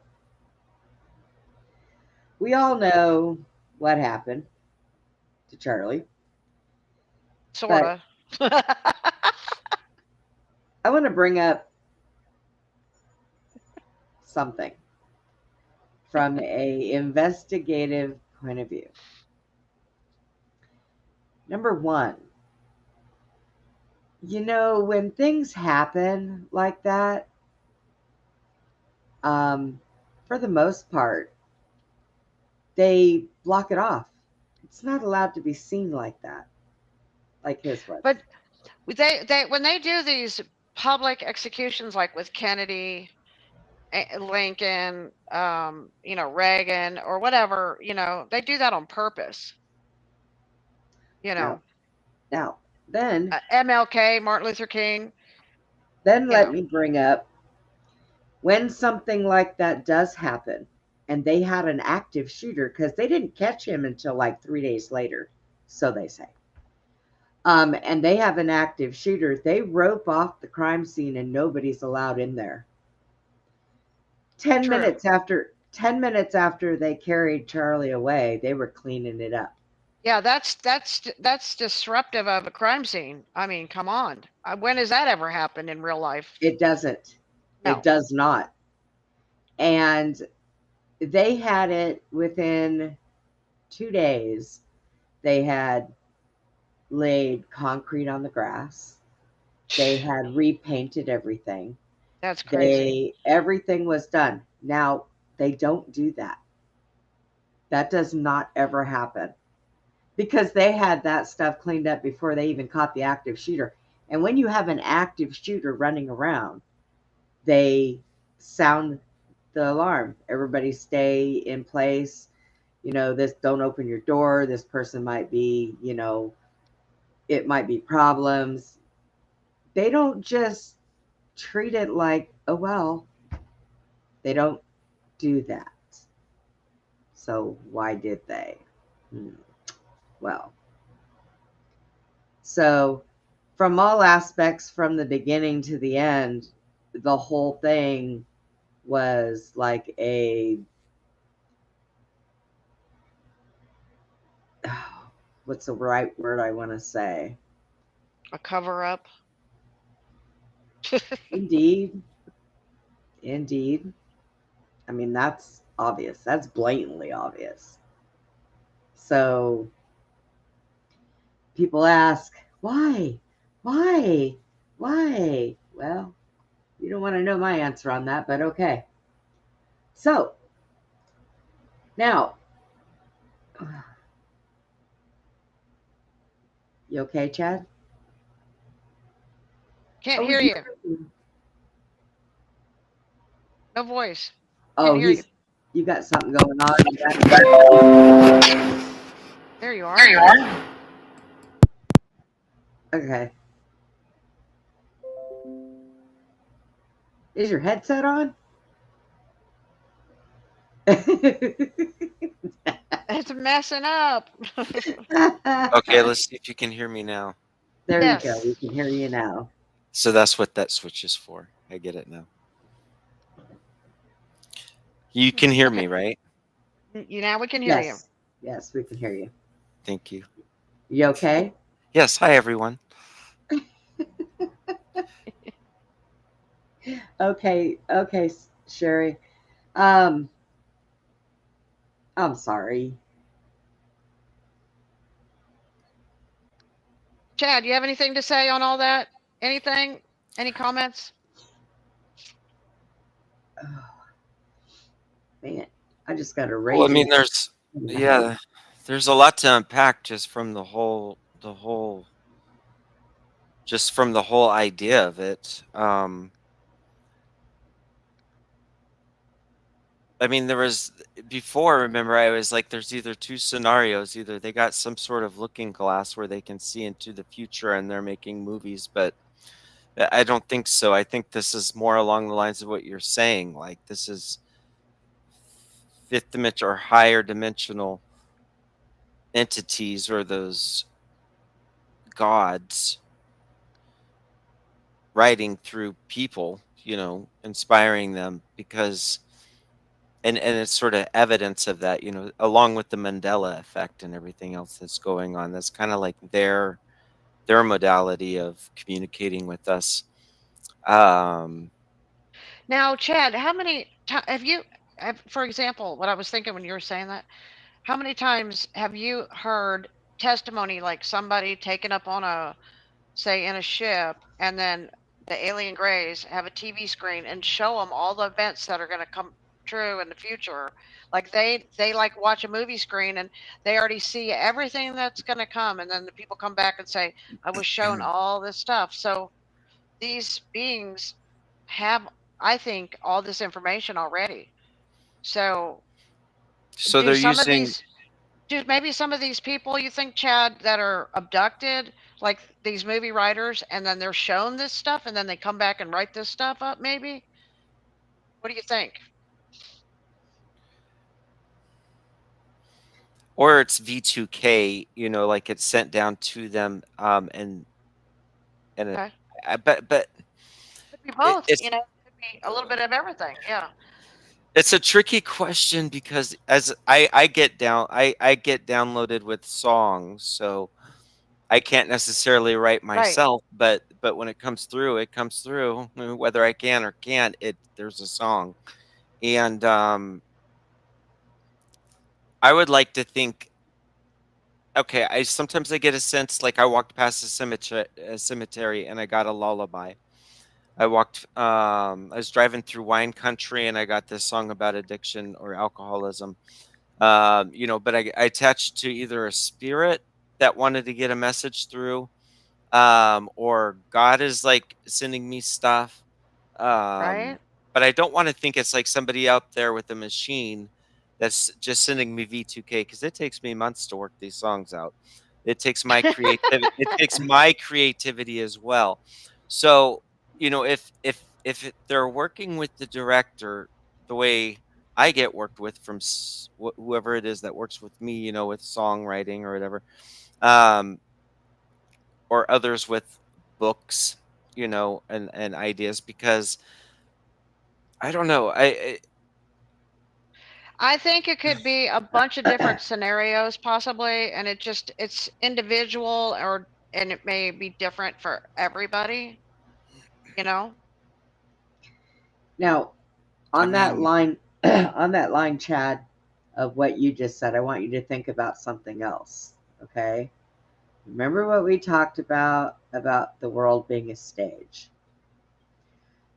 we all know what happened to Charlie. Sorta. I want to bring up something from a investigative point of view. Number one, when things happen like that, for the most part, they block it off. It's not allowed to be seen like that, like his was. But they when they do these public executions, like with Kennedy, Lincoln, Reagan, or whatever, they do that on purpose. Now, then MLK, Martin Luther King. Then let me bring up when something like that does happen, and they had an active shooter, because they didn't catch him until like 3 days later, so they say. And they have an active shooter. They rope off the crime scene, and nobody's allowed in there. 10 minutes after they carried Charlie away, they were cleaning it up. Yeah, that's disruptive of a crime scene. I mean, come on. When has that ever happened in real life? It doesn't. No. It does not. And they had it within 2 days. They had laid concrete on the grass. They had repainted everything. That's crazy. Everything was done. Now, they don't do that. That does not ever happen, because they had that stuff cleaned up before they even caught the active shooter. And when you have an active shooter running around, they sound the alarm. Everybody stay in place. Don't open your door. This person might be, it might be problems. They don't just treat it like, oh, well. They don't do that. So why did they? Well, so from all aspects, from the beginning to the end, the whole thing was like what's the right word I want to say? A cover up. Indeed. I mean, that's obvious. That's blatantly obvious. So people ask, why? Well, you don't want to know my answer on that, but okay. So now, you okay, Chad? Can't hear you. No voice. Oh, you got something going on. There you are. Okay. Is your headset on? It's messing up. Okay, let's see if you can hear me now. There you go. We can hear you now. So that's what that switch is for. I get it now. You can hear me, right? Now we can hear you. Yes, we can hear you. Thank you. You okay? Yes. Hi, everyone. Okay, Sherry. I'm sorry. Chad, you have anything to say on all that? Anything? Any comments? Oh, man, I just got a Well, I raging. mean, there's a lot to unpack just from the whole just from the whole idea of it. I mean, there was before, remember, I was like, there's either two scenarios. Either they got some sort of looking glass where they can see into the future and they're making movies, but I don't think so. I think this is more along the lines of what you're saying. Like, this is fifth dimension or higher dimensional entities, or those gods writing through people, inspiring them, because and it's sort of evidence of that, along with the Mandela effect and everything else that's going on. That's kind of like their modality of communicating with us. Now, Chad, how many have you, for example, what I was thinking when you were saying that, how many times have you heard testimony like somebody taken up on a, say, in a ship, and then the alien grays have a TV screen and show them all the events that are going to come true in the future? Like they like watch a movie screen and they already see everything that's going to come, and then the people come back and say, I was shown all this stuff. So these beings have, I think, all this information already. So So do they're some of using these do maybe some of these people, you think, Chad, that are abducted, like these movie writers, and then they're shown this stuff and then they come back and write this stuff up, maybe? What do you think? or it's V2K, like it's sent down to them, and Okay. but Could be both, it's could be a little bit of everything. Yeah. it's a tricky question, because as I get downloaded with songs, so I can't necessarily write Right. myself, but when it comes through, it comes through. Whether I can or can't, there's a song. And I would like to think, okay, I sometimes I get a sense like I walked past a cemetery and I got a lullaby. I was driving through wine country and I got this song about addiction or alcoholism. But I attached to either a spirit that wanted to get a message through, or God is like sending me stuff. Um, Right. but I don't want to think it's like somebody out there with a machine that's just sending me V2K, because it takes me months to work these songs out. It takes my creativity. It takes my creativity as well. So, if they're working with the director the way I get worked with from whoever it is that works with me, with songwriting or whatever, um, or others with books, and ideas, because I don't know. I think it could be a bunch of different scenarios possibly, and it's individual, and it may be different for everybody, you know? Now, I on that mean, line, on that line, Chad, of what you just said, I want you to think about something else. Okay. Remember what we talked about the world being a stage.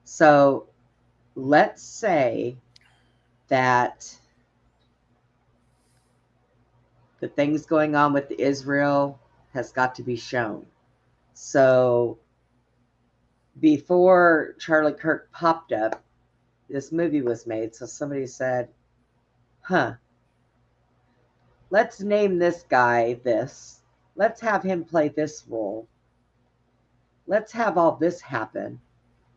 So let's say that the things going on with Israel has got to be shown. So before Charlie Kirk popped up, this movie was made. So somebody said, huh, let's name this guy this. Let's have him play this role. Let's have all this happen.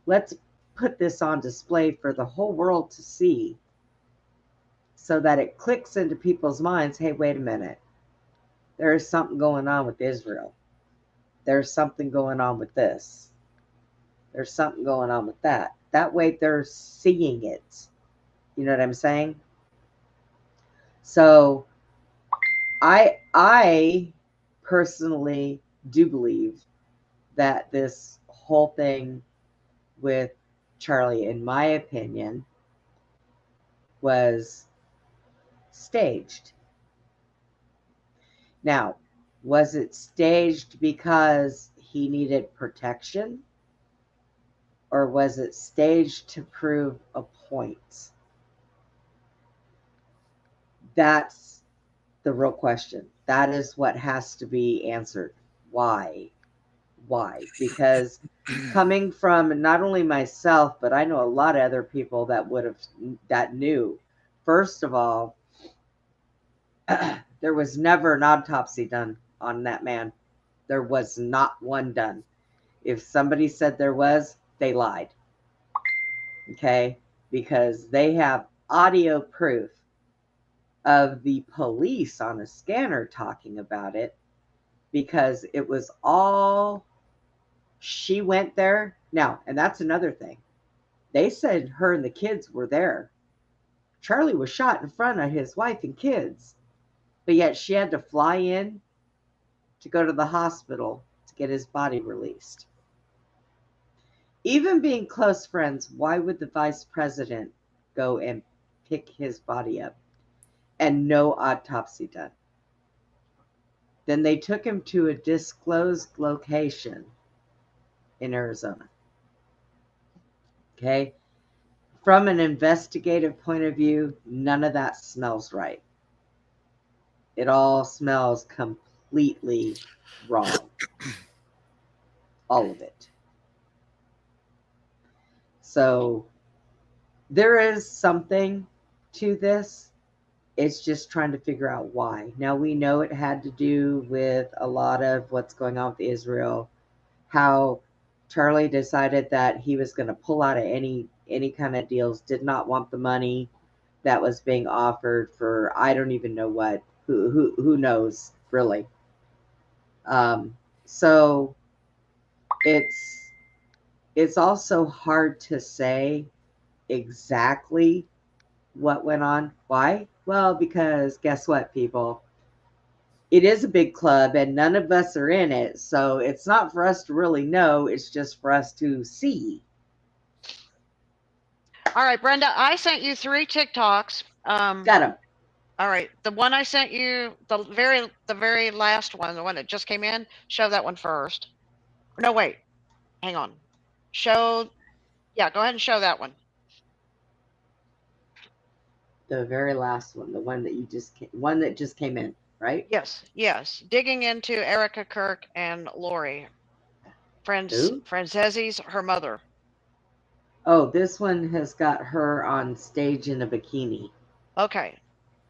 Let's put this on display for the whole world to see so that it clicks into people's minds. Hey, wait a minute. There is something going on with Israel. There's something going on with this. There's something going on with that. That way they're seeing it. You know what I'm saying? So I personally do believe that this whole thing with Charlie, in my opinion, was staged. Now, was it staged because he needed protection? Or was it staged to prove a point? That's the real question. That is what has to be answered. Why? Why? Because coming from not only myself, but I know a lot of other people that knew. First of all, there was never an autopsy done on that man. There was not one done. If somebody said there was, they lied. Okay? Because they have audio proof of the police on a scanner talking about it, because it was all, she went there. Now, and that's another thing. They said her and the kids were there. Charlie was shot in front of his wife and kids, but yet she had to fly in to go to the hospital to get his body released. Even being close friends, why would the vice president go and pick his body up and no autopsy done? Then they took him to a disclosed location in Arizona. Okay? From an investigative point of view, none of that smells right. It all smells completely wrong. All of it. So there is something to this. It's just trying to figure out why. Now, we know it had to do with a lot of what's going on with Israel, how Charlie decided that he was going to pull out of any kind of deals, did not want the money that was being offered for I don't even know what. Who knows, really. So it's also hard to say exactly what went on. Why? Well, because guess what, people? It is a big club and none of us are in it. So it's not for us to really know. It's just for us to see. All right, Brenda, I sent you 3 TikToks. Got them. All right, the one I sent you, the very last one, the one that just came in, show that one first. No, wait, hang on. Go ahead and show that one. The very last one, the one that just came in, right? Yes. Digging into Erica Kirk and Lori. Francese's her mother. Oh, this one has got her on stage in a bikini. Okay.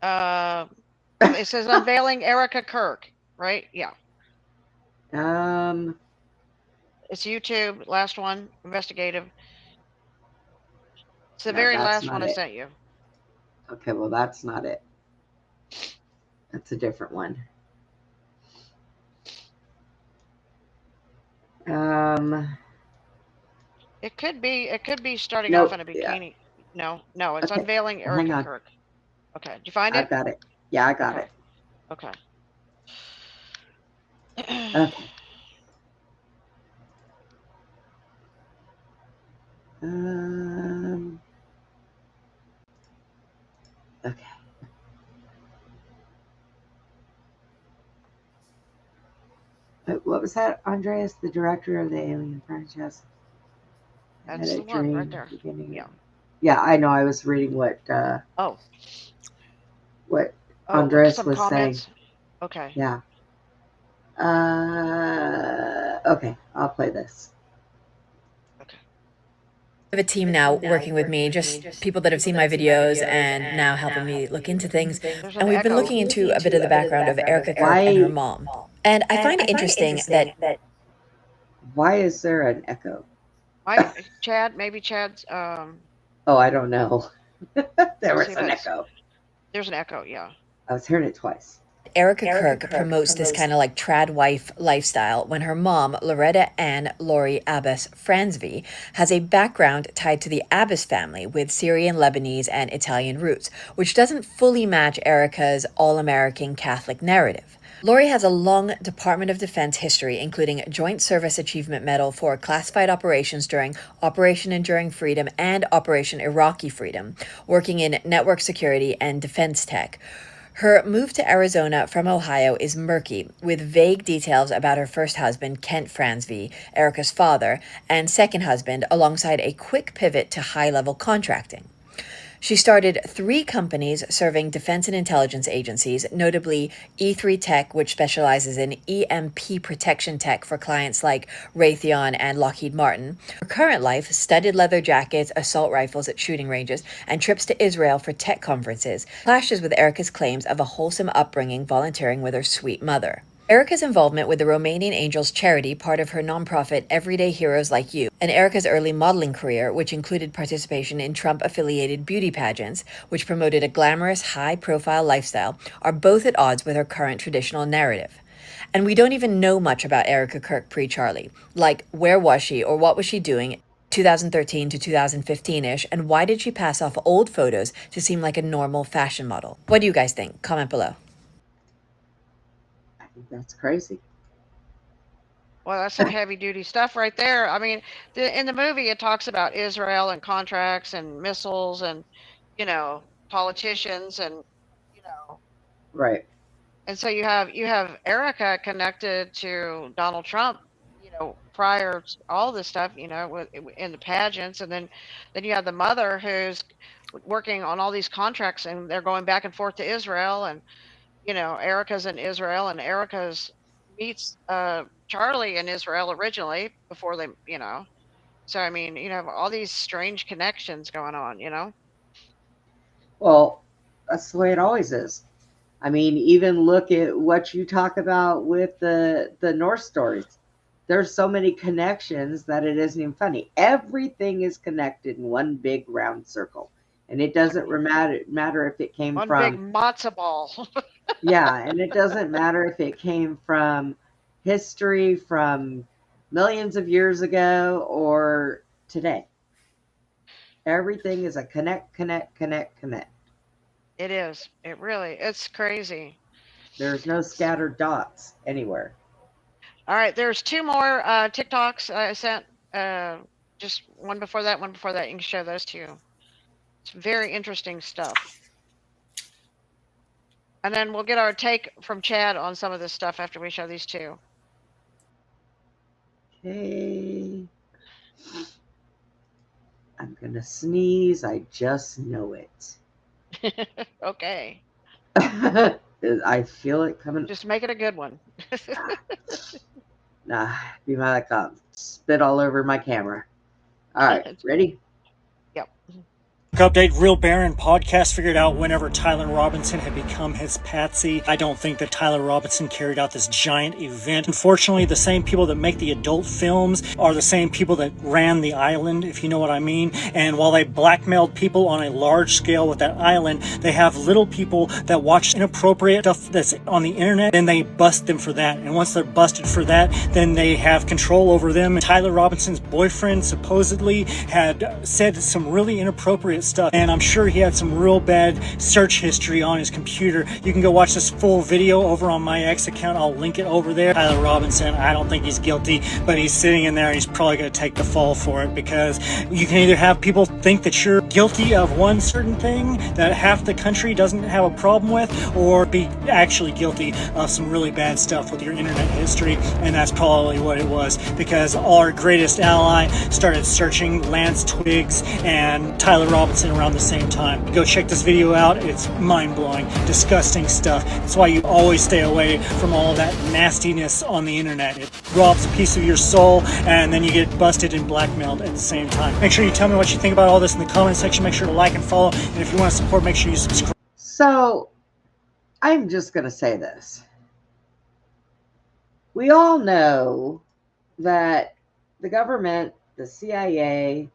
It says unveiling Erica Kirk, right? Yeah. It's YouTube, last one, investigative. It's the very last one I sent you. Okay, well, that's not it. That's a different one. It could be starting off in a bikini. Yeah. No, it's unveiling Erica Kirk. Okay, did you find it? I've got it. Yeah, I got it. Okay. Okay. Okay. What was that, Andreas, the director of the Alien franchise? That's the one right there. Yeah. Yeah, I know. I was reading what Andreas was comments. Saying. Okay. Yeah. Okay, I'll play this. I have a team now working with me, just people that have seen my videos and now helping me look into things. And we've been looking into a bit of the background of Erica Kirk and her mom. And I find it interesting that... Why is there an echo? Maybe Chad's... Oh, I don't know. There was an echo. There's an echo, yeah. I was hearing it twice. Erica Kirk promotes this kind of like trad wife lifestyle when her mom, Loretta Ann Laurie Abbas Fransby, has a background tied to the Abbas family with Syrian, Lebanese, and Italian roots, which doesn't fully match Erica's all-American Catholic narrative. Laurie has a long Department of Defense history, including Joint Service Achievement Medal for classified operations during Operation Enduring Freedom and Operation Iraqi Freedom, working in network security and defense tech. Her move to Arizona from Ohio is murky, with vague details about her first husband, Kent Fransby, Erica's father, and second husband, alongside a quick pivot to high-level contracting. She started 3 companies serving defense and intelligence agencies, notably E3 Tech, which specializes in EMP protection tech for clients like Raytheon and Lockheed Martin. Her current life, studded leather jackets, assault rifles at shooting ranges, and trips to Israel for tech conferences, clashes with Erica's claims of a wholesome upbringing volunteering with her sweet mother. Erica's involvement with the Romanian Angels charity, part of her nonprofit Everyday Heroes Like You, and Erica's early modeling career, which included participation in Trump-affiliated beauty pageants, which promoted a glamorous, high-profile lifestyle, are both at odds with her current traditional narrative. And we don't even know much about Erica Kirk pre-Charlie. Like, where was she or what was she doing 2013 to 2015-ish, and why did she pass off old photos to seem like a normal fashion model? What do you guys think? Comment below. That's crazy. Well, that's some heavy duty stuff right there. I mean, in the movie, it talks about Israel and contracts and missiles and, politicians and, Right. And so you have Erica connected to Donald Trump, prior to all this stuff, in the pageants, and then you have the mother who's working on all these contracts, and they're going back and forth to Israel, and Erica's in Israel, and Erica's meets Charlie in Israel originally before they, So I mean, all these strange connections going on. Well, that's the way it always is. I mean, even look at what you talk about with the North stories. There's so many connections that it isn't even funny. Everything is connected in one big round circle, and it doesn't matter if it came One from big matzo ball. yeah, and it doesn't matter if it came from history from millions of years ago or today. Everything is a connect, connect, connect, connect. It is. It's crazy. There's no scattered dots anywhere. All right, there's 2 more TikToks I sent. Just one before that, one before that. You can show those 2. It's very interesting stuff. And then we'll get our take from Chad on some of this stuff after we show these 2. Okay. I'm gonna sneeze. I just know it. Okay. I feel it coming. Just make it a good one. Nah, be my like spit all over my camera. All right, ready? Yep. Update, Real Baron podcast figured out whenever Tyler Robinson had become his patsy. I don't think that Tyler Robinson carried out this giant event. Unfortunately, the same people that make the adult films are the same people that ran the island, if you know what I mean. And while they blackmailed people on a large scale with that island, they have little people that watch inappropriate stuff that's on the internet, and they bust them for that. And once they're busted for that, then they have control over them. Tyler Robinson's boyfriend supposedly had said some really inappropriate stuff, and I'm sure he had some real bad search history on his computer. You can go watch this full video over on my X account. I'll link it over there. Tyler Robinson, I don't think he's guilty, but he's sitting in there and he's probably going to take the fall for it, because you can either have people think that you're guilty of one certain thing that half the country doesn't have a problem with, or be actually guilty of some really bad stuff with your internet history, and that's probably what it was, because our greatest ally started searching Lance Twiggs and Tyler Robinson around the same time. Go check this video out. It's mind-blowing, disgusting stuff. That's why you always stay away from all that nastiness on the internet. It robs a piece of your soul, and then you get busted and blackmailed at the same time. Make sure you tell me what you think about all this in the comment section. Make sure to like and follow, and if you want to support, make sure you subscribe. So, I'm just going to say this. We all know that the government, the CIA,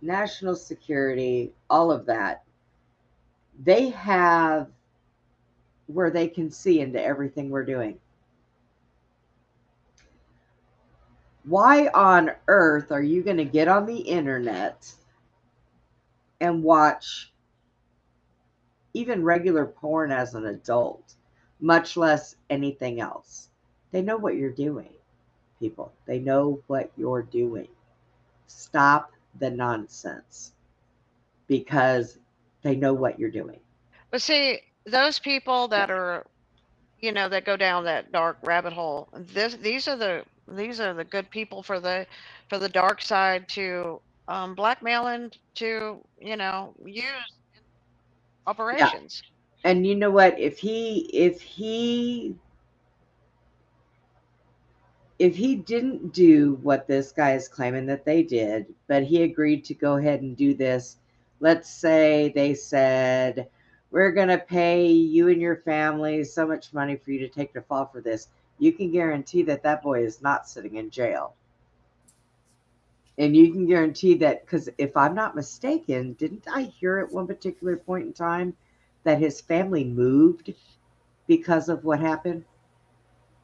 national security, all of that, they have where they can see into everything we're doing. Why on earth are you going to get on the internet and watch even regular porn as an adult, much less anything else? They know what you're doing, people. They know what you're doing. Stop the nonsense because they know what you're doing. But see, those people that are, that go down that dark rabbit hole. These are the good people for the dark side to blackmail and to use Yeah. operations. And you know what? If he didn't do what this guy is claiming that they did, but he agreed to go ahead and do this, let's say they said, we're going to pay you and your family so much money for you to take the fall for this, you can guarantee that that boy is not sitting in jail. And you can guarantee that, because if I'm not mistaken, didn't I hear at one particular point in time that his family moved because of what happened?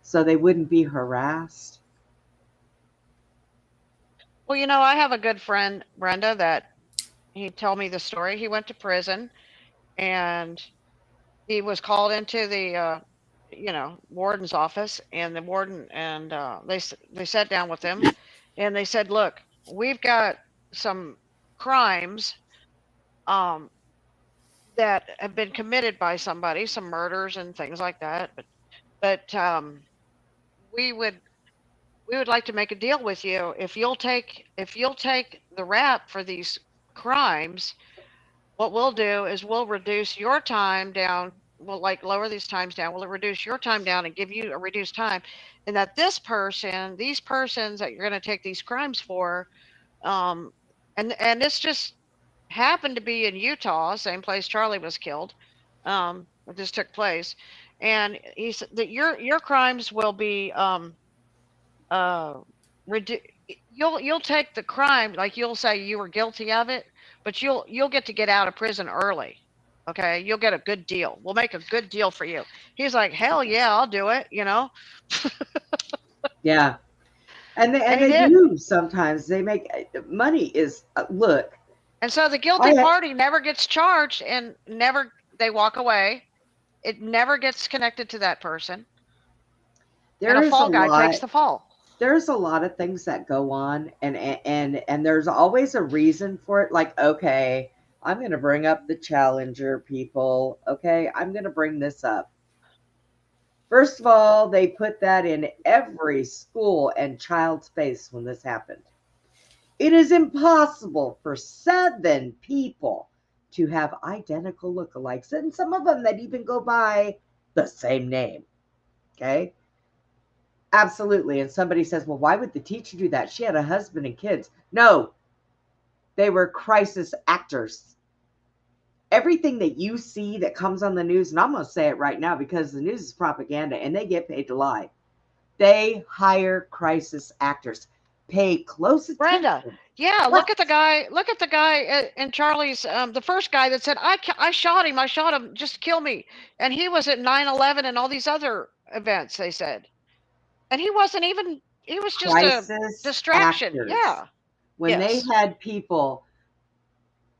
So they wouldn't be harassed? Well, I have a good friend, Brenda, that he told me the story. He went to prison and he was called into the warden's office, and the warden and they sat down with him and they said, look, we've got some crimes that have been committed by somebody, some murders and things like that, but we would like to make a deal with you. If you'll take the rap for these crimes, what we'll do is we'll reduce your time down. We'll lower these times down. We'll reduce your time down and give you a reduced time. And that these persons that you're going to take these crimes for, and this just happened to be in Utah, same place Charlie was killed. This took place, and he said that your crimes will be redu- you'll take the crime, like you'll say you were guilty of it, but you'll get to get out of prison early. Okay, you'll get a good deal. We'll make a good deal for you. He's like, hell yeah, I'll do it. Yeah. And And he they did. do sometimes. They make money is look. And so the guilty party never gets charged, and never they walk away. It never gets connected to that person. And a fall guy takes the fall. There's a lot of things that go on, and there's always a reason for it. Like, okay, I'm going to bring up the Challenger people. Okay, I'm going to bring this up. First of all, they put that in every school and child's face when this happened. It is impossible for 7 people to have identical lookalikes, and some of them that even go by the same name. Okay? Absolutely. And somebody says, well, why would the teacher do that? She had a husband and kids. No, they were crisis actors. Everything that you see that comes on the news, and I'm going to say it right now because the news is propaganda and they get paid to lie. They hire crisis actors. Pay close attention. Brenda, yeah, look at the guy in Charlie's, the first guy that said, I shot him, just kill me. And he was at 9/11 and all these other events, they said. And he wasn't even, he was just crisis a distraction. Actors. Yeah. When they had people,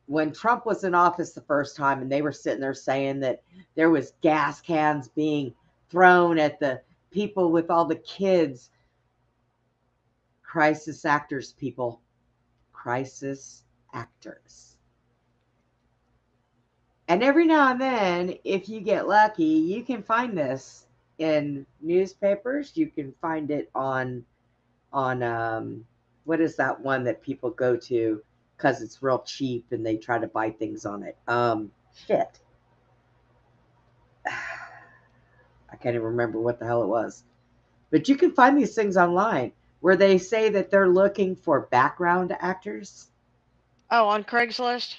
when Trump was in office the first time, and they were sitting there saying that there was gas cans being thrown at the people with all the kids. Crisis actors, people. Crisis actors. And every now and then, if you get lucky, you can find this in newspapers. You can find it on what is that one that people go to because it's real cheap and they try to buy things on it? Shit. I can't even remember what the hell it was. But you can find these things online where they say that they're looking for background actors. Oh, on Craigslist?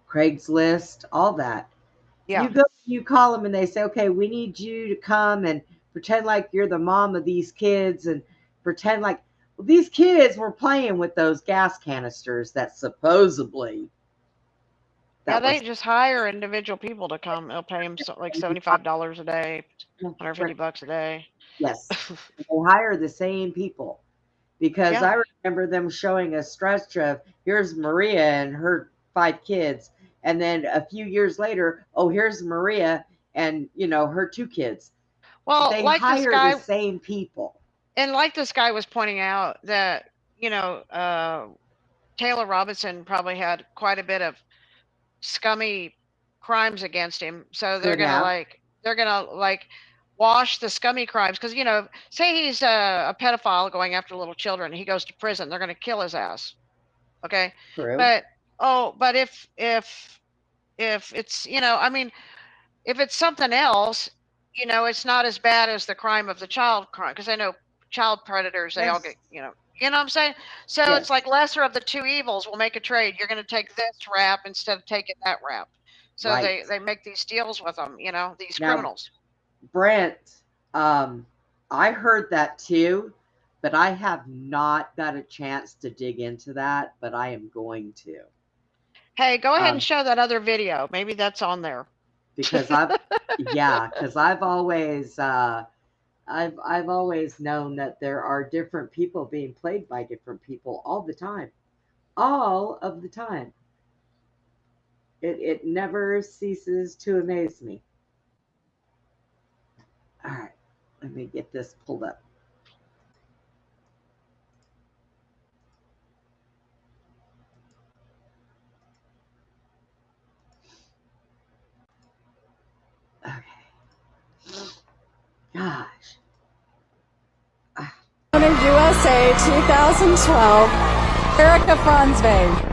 Craigslist, all that. Yeah. You call them and they say, okay, we need you to come and pretend like you're the mom of these kids and pretend like, well, these kids were playing with those gas canisters that supposedly Yeah, they just hire individual people to come. They'll pay them like $75 a day, $150 a day. Yes, they hire the same people because I remember them showing a stretch of here's Maria and her 5 kids, and then a few years later, oh, here's Maria and her 2 kids. Well, they like hire this guy, the same people, and like this guy was pointing out that Taylor Robinson probably had quite a bit of scummy crimes against him, so they're gonna wash the scummy crimes because say he's a pedophile going after little children, he goes to prison, they're gonna kill his ass. Okay. True. But if it's if it's something else, it's not as bad as the crime of the child crime, because I know child predators, they all get what I'm saying? So it's like lesser of the two evils. We'll make a trade. You're going to take this rap instead of taking that rap. So they make these deals with them, these criminals. Brent, I heard that too, but I have not got a chance to dig into that, but I am going to. Hey, go ahead and show that other video. Maybe that's on there. Because I've always I've always known that there are different people being played by different people all the time. All of the time. It never ceases to amaze me. All right, let me get this pulled up. Okay. Gosh. USA 2012, Erica Franzweg.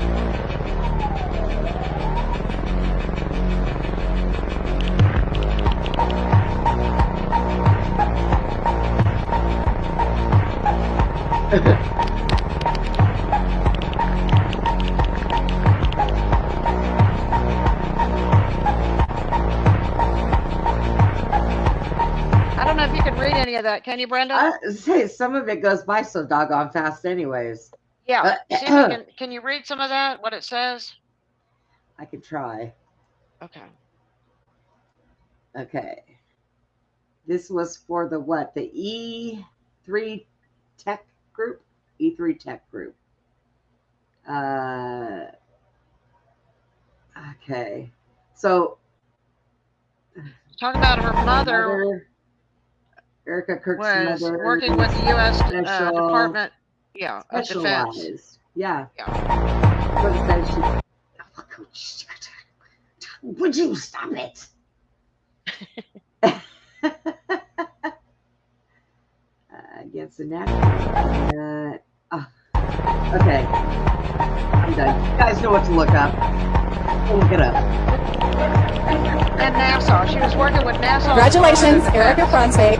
I don't know if you can read any of that. Can you, Brenda? Say some of it goes by so doggone fast anyways. Yeah. See if you can you read some of that, what it says? I could try. Okay. Okay. This was for the what? The E3 Tech Group? E3 Tech Group. Okay. So talk about her mother. Erica Kirk's was mother working with the U.S. Department of Defense. Yeah. What it says would you stop it? Against the national. Okay. I'm done. You guys know what to look up. Look it up. And NASA. She was working with NASA. Congratulations, Erica Franzweg.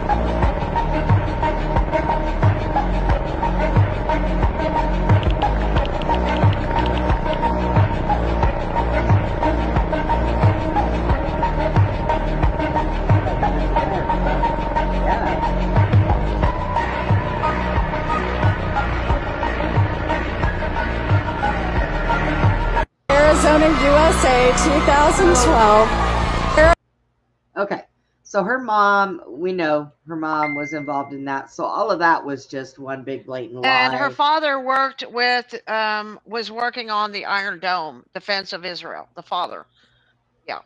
Arizona, USA 2012. Okay. So her mom, we know her mom was involved in that. So all of that was just one big blatant lie. And her father worked with, was working on the Iron Dome, defense of Israel, the father. Yeah.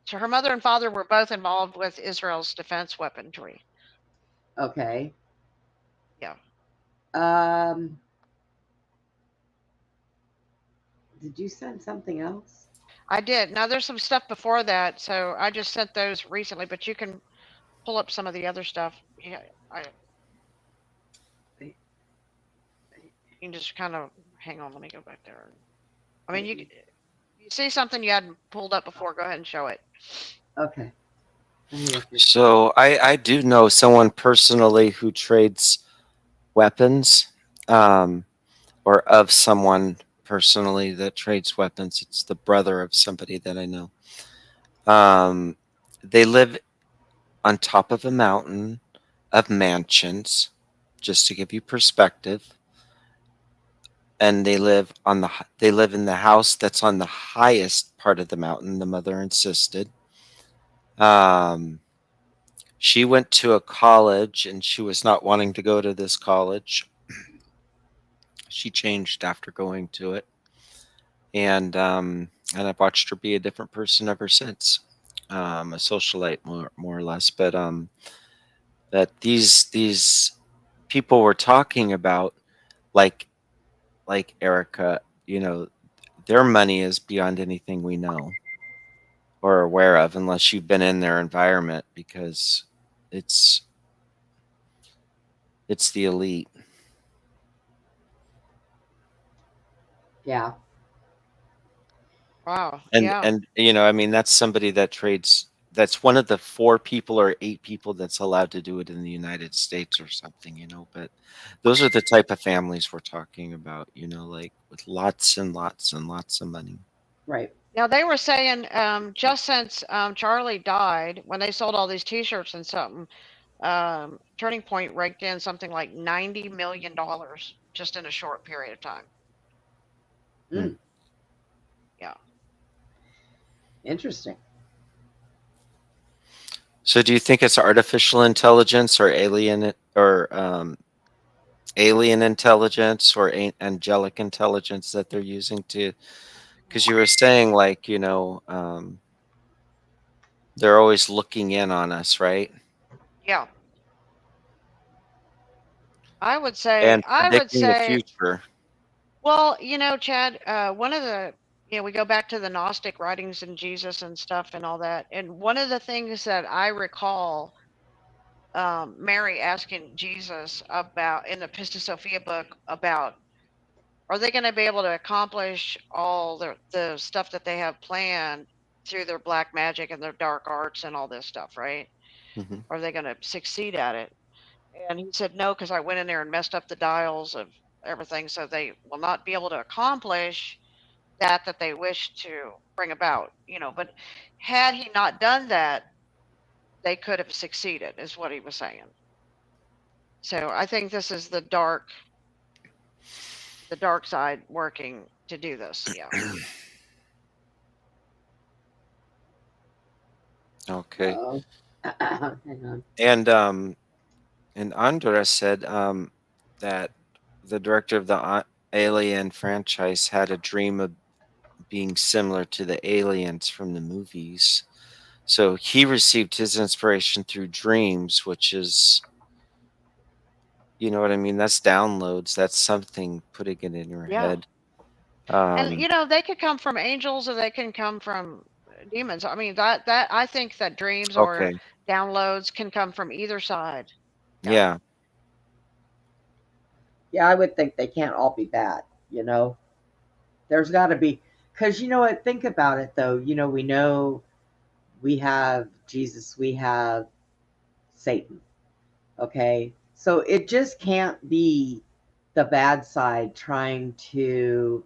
So her mother and father were both involved with Israel's defense weaponry. Okay. Yeah. Did you send something else? I did. Now there's some stuff before that, so I just sent those recently, but you can pull up some of the other stuff. Yeah, you can just kind of hang on. Let me go back there. I mean, you see something you hadn't pulled up before. Go ahead and show it. Okay. So I do know someone personally who trades weapons, or of someone personally that trades weapons. It's the brother of somebody that I know. They live on top of a mountain of mansions, just to give you perspective. and they live in the house that's on the highest part of the mountain. The mother insisted. Um, she went to a college, and she was not wanting to go to this college. She changed after going to it, and I've watched her be a different person ever since. A socialite, more or less, but that these people were talking about, like Erica, their money is beyond anything we know or aware of, unless you've been in their environment, because it's the elite. Yeah. Wow. And Yeah. I mean, that's somebody that trades. That's one of the 4 people or 8 people that's allowed to do it in the United States or something, but those are the type of families we're talking about, like with lots and lots and lots of money. Right. Now they were saying just since Charlie died, when they sold all these T-shirts and something, Turning Point raked in something like $90 million just in a short period of time. Mm. Yeah. Interesting. So do you think it's artificial intelligence or alien intelligence or angelic intelligence that they're using to? Because you were saying, like, they're always looking in on us, right? Yeah. I would And predicting the say, future. well, Chad, one of the, we go back to the Gnostic writings and Jesus and stuff and all that. And one of the things that I recall Mary asking Jesus about in the Pistis Sophia book about, are they going to be able to accomplish all the stuff that they have planned through their black magic and their dark arts and all this stuff, right? Mm-hmm. Are they going to succeed at it? And he said, no, because I went in there and messed up the dials of everything, so they will not be able to accomplish that they wish to bring about, But had he not done that, they could have succeeded, is what he was saying. So I think this is the dark side working to do this. Yeah. Okay. Hang on. And Andres said that the director of the Alien franchise had a dream of being similar to the aliens from the movies. So he received his inspiration through dreams, which is, you know what I mean? That's downloads. That's something putting it in your Yeah. head. And they could come from angels or they can come from demons. I mean, that I think that dreams or Okay. downloads can come from either side. Yeah. Yeah, I would think they can't all be bad, There's got to be, because you know what? Think about it, though. We know we have Jesus, we have Satan. Okay. So it just can't be the bad side trying to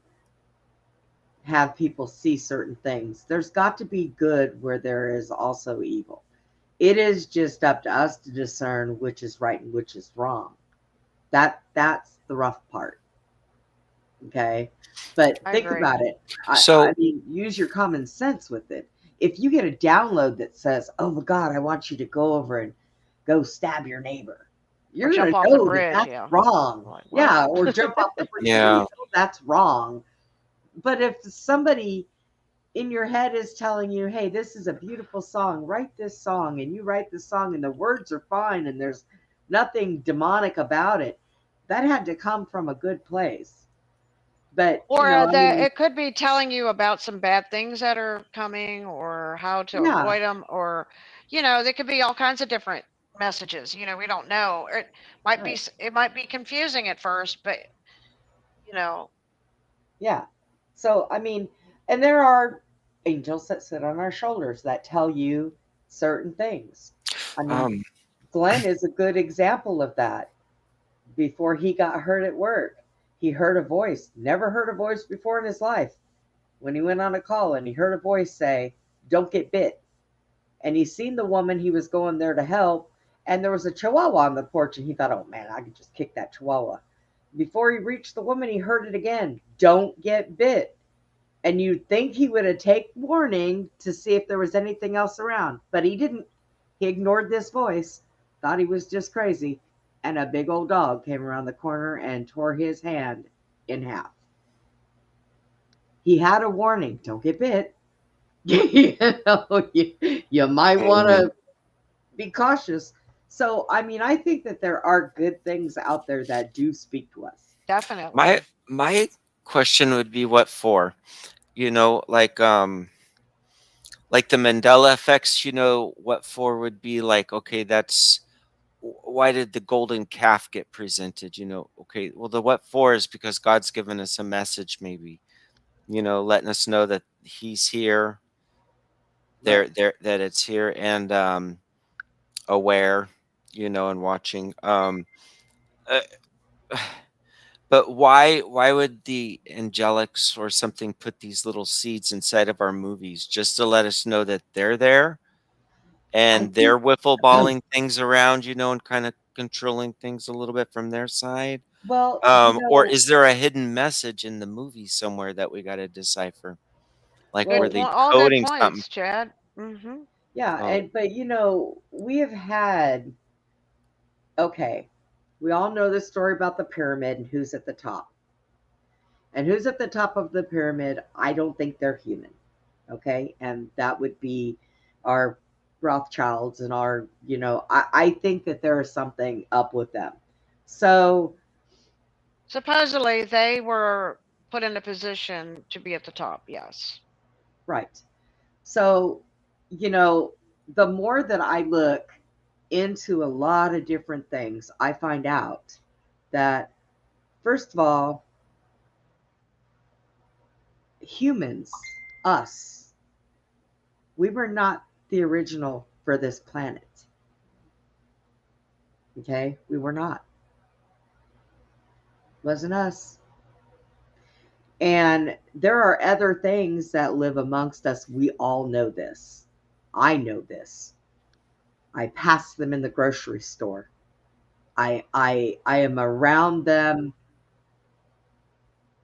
have people see certain things. There's got to be good where there is also evil. It is just up to us to discern which is right and which is wrong. That's the rough part. Okay. But think about it. I mean, use your common sense with it. If you get a download that says, "Oh my God, I want you to go over and go stab your neighbor," you're going to know that that's wrong. Like, yeah, or jump off the bridge. Yeah. You know that's wrong. But if somebody in your head is telling you, "Hey, this is a beautiful song. Write this song," and you write the song, and the words are fine, and there's nothing demonic about it, that had to come from a good place. But or it could be telling you about some bad things that are coming or how to avoid them, or there could be all kinds of different messages. We don't know. It might be confusing at first, but yeah. So I mean, and there are angels that sit on our shoulders that tell you certain things. I mean, Glenn is a good example of that. Before he got hurt at work, he heard a voice, never heard a voice before in his life. When he went on a call and he heard a voice say, "Don't get bit." And he seen the woman he was going there to help, and there was a chihuahua on the porch, and he thought, "Oh man, I could just kick that chihuahua." Before he reached the woman, he heard it again. Don't get bit. And you'd think he would have taken warning to see if there was anything else around, but he didn't. He ignored this voice, thought he was just crazy, and a big old dog came around the corner and tore his hand in half. He had a warning, don't get bit. You might want to be cautious. So, I mean, I think that there are good things out there that do speak to us. Definitely. My question would be what for? Like the Mandela effects, what for would be like, okay, that's why did the golden calf get presented? Okay, well, the what for is because God's given us a message, maybe, letting us know that He's here, there that it's here, and aware, and watching. Uh, but why would the angelics or something put these little seeds inside of our movies just to let us know that they're there? And they're wiffle balling things around, and kind of controlling things a little bit from their side. Well, Or is there a hidden message in the movie somewhere that we got to decipher? Like, were they All good coding something? points, Chad. Mm-hmm. Yeah, Oh. but we have had, okay, we all know the story about the pyramid and who's at the top. And who's at the top of the pyramid, I don't think they're human. Okay? And that would be our Rothschilds and our, I think that there is something up with them. So supposedly they were put in a position to be at the top, yes. right. So, the more that I look into a lot of different things, I find out that, first of all, humans, us, we were not the original for this planet. Okay? We were not. Wasn't us. And there are other things that live amongst us. We all know this. I know this. I pass them in the grocery store. I am around them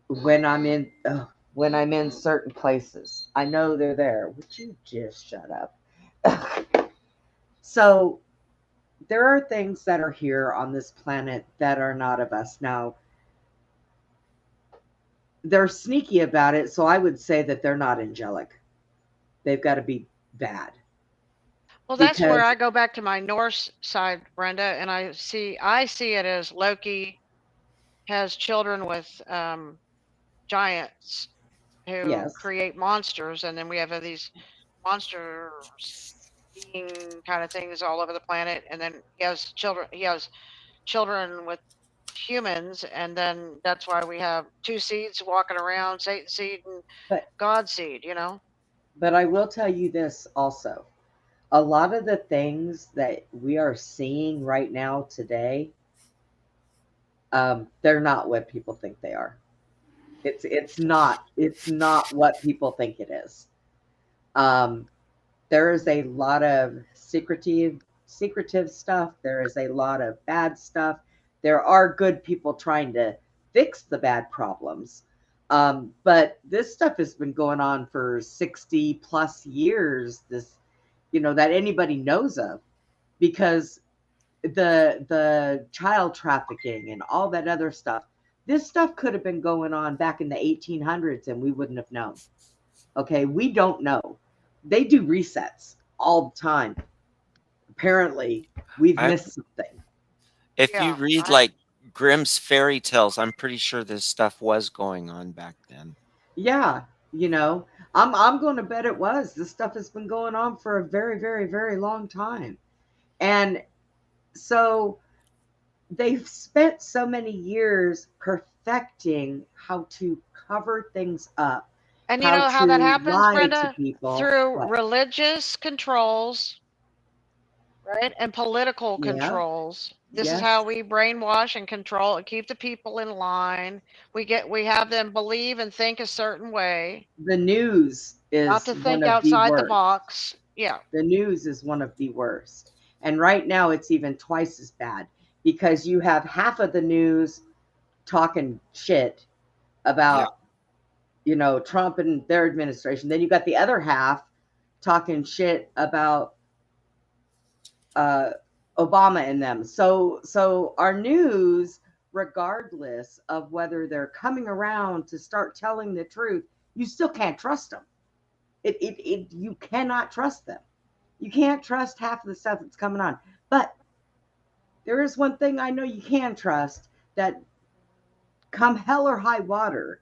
when I'm in certain places. I know they're there. Would you just shut up? So there are things that are here on this planet that are not of us. Now, they're sneaky about it, so I would say that they're not angelic. They've got to be bad. Well, that's where I go back to my Norse side, Brenda, and I see it as Loki has children with giants who create monsters, and then we have these monsters being kind of things all over the planet, and then he has children with humans, and then that's why we have two seeds walking around, Satan's seed and God's seed, But I will tell you this also. A lot of the things that we are seeing right now today, they're not what people think they are. It's not what people think it is. There is a lot of secretive stuff. There is a lot of bad stuff. There are good people trying to fix the bad problems. But this stuff has been going on for 60 plus years, that anybody knows of, because the child trafficking and all that other stuff, this stuff could have been going on back in the 1800s and we wouldn't have known. Okay, we don't know. They do resets all the time. Apparently, we've missed something. If you read like Grimm's fairy tales, I'm pretty sure this stuff was going on back then. Yeah, I'm going to bet it was. This stuff has been going on for a very, very, very long time. And so they've spent so many years perfecting how to cover things up. And you know how that happens, Brenda? Through what? Religious controls, right? And political controls. This is how we brainwash and control and keep the people in line. We have them believe and think a certain way. The news is not to think outside the box. Yeah. The news is one of the worst. And right now it's even twice as bad because you have half of the news talking shit about, Trump and their administration. Then you got the other half talking shit about Obama and them. So our news, regardless of whether they're coming around to start telling the truth, you still can't trust them. You cannot trust them. You can't trust half of the stuff that's coming on. But there is one thing I know you can trust, that come hell or high water,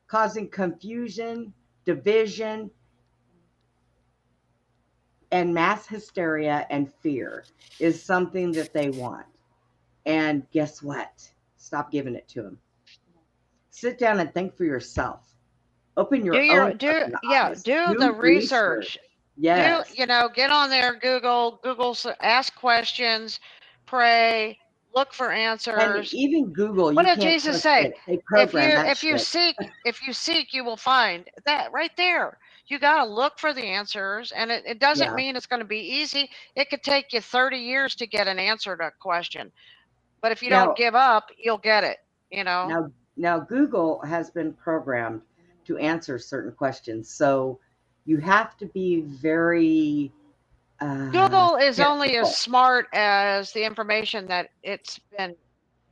causing confusion, division, and mass hysteria and fear is something that they want. And guess what? Stop giving it to them. Sit down and think for yourself. Open your own fucking eyes. Do the research. Yes. Get on there, Google, ask questions, pray, look for answers. And even Google, what you did can't Jesus trust say? it. They program that If you shit. seek, you will find. That right there. You got to look for the answers, and it doesn't mean it's going to be easy. It could take you 30 years to get an answer to a question, but if you don't give up, you'll get it. Now Google has been programmed to answer certain questions, so you have to be very Google is skeptical. only as smart as the information that it's been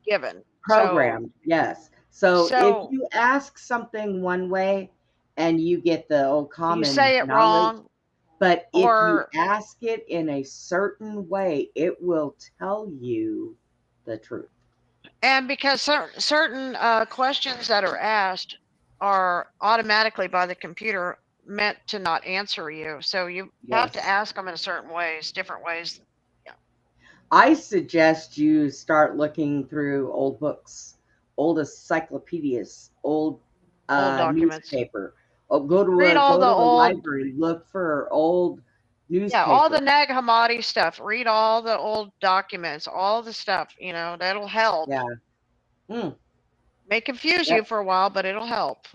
given. Programmed, yes. So if you ask something one way and you get the old common you say it knowledge, wrong, but if you ask it in a certain way, it will tell you the truth. And because certain questions that are asked are automatically by the computer meant to not answer you. So you have to ask them in certain ways, different ways. Yeah. I suggest you start looking through old books, old encyclopedias, old documents. Newspaper. Go to a library, look for old newspaper. Yeah, all the Nag Hammadi stuff. Read all the old documents, all the stuff, that'll help. Yeah. May confuse you for a while, but it'll help.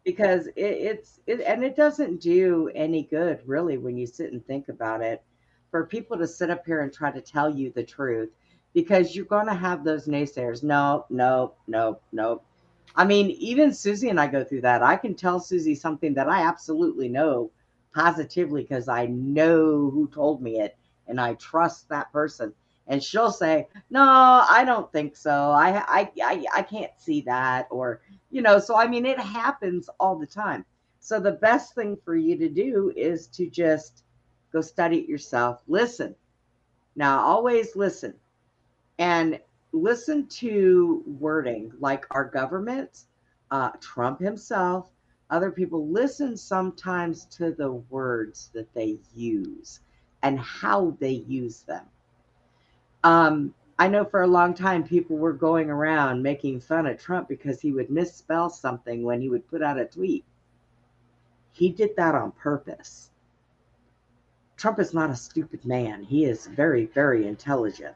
Because it doesn't do any good, really, when you sit and think about it, for people to sit up here and try to tell you the truth, because you're going to have those naysayers. No. I mean, even Suzy and I go through that. I can tell Suzy something that I absolutely know positively because I know who told me it and I trust that person. And she'll say, "No, I don't think so. I can't see that," or so I mean, it happens all the time. So the best thing for you to do is to just go study it yourself. Listen. Now, always listen. And listen to wording like our government, Trump himself, other people. Listen sometimes to the words that they use and how they use them. I know for a long time people were going around making fun of Trump because he would misspell something when he would put out a tweet. He did that on purpose. Trump is not a stupid man. He is very, very intelligent.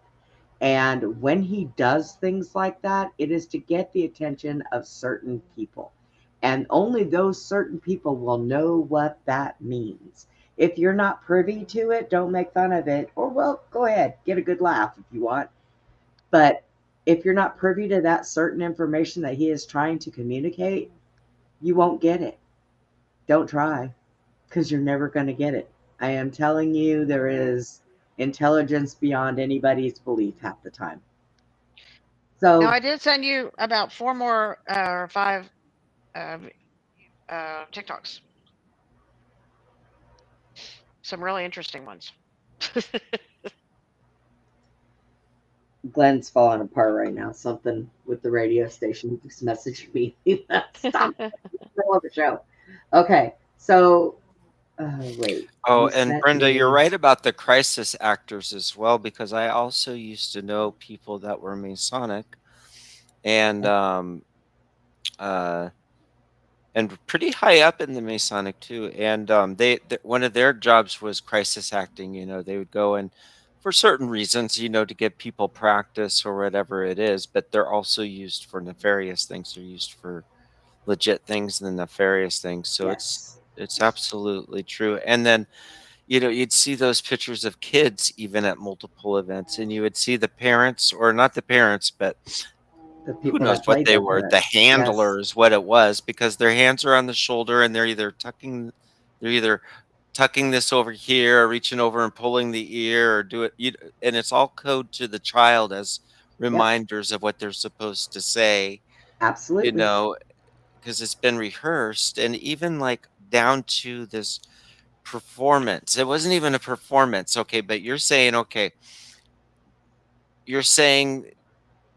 And when he does things like that, it is to get the attention of certain people. And only those certain people will know what that means. If you're not privy to it, don't make fun of it. Or, well, go ahead, get a good laugh if you want. But if you're not privy to that certain information that he is trying to communicate, you won't get it. Don't try, because you're never going to get it. I am telling you, there is intelligence beyond anybody's belief half the time. So now I did send you about 4 more or 5 TikToks. Some really interesting ones. Glenn's falling apart right now. Something with the radio station just messaged me. Stop the show. Okay, so wait. Oh, and Brenda, you're right about the crisis actors as well, because I also used to know people that were Masonic, and pretty high up in the Masonic too. And they one of their jobs was crisis acting. They would go and for certain reasons, to get people practice or whatever it is, but they're also used for nefarious things. They're used for legit things and nefarious things. So it's absolutely true. And then, you'd see those pictures of kids even at multiple events, and you would see the parents, or not the parents, but The Who people knows that what played they their were? The parents. Yes. handlers, what it was, because their hands are on the shoulder and they're either tucking this over here or reaching over and pulling the ear or do it. And it's all code to the child as reminders of what they're supposed to say, Absolutely. because it's been rehearsed, and even like down to this performance. It wasn't even a performance. Okay, but you're saying,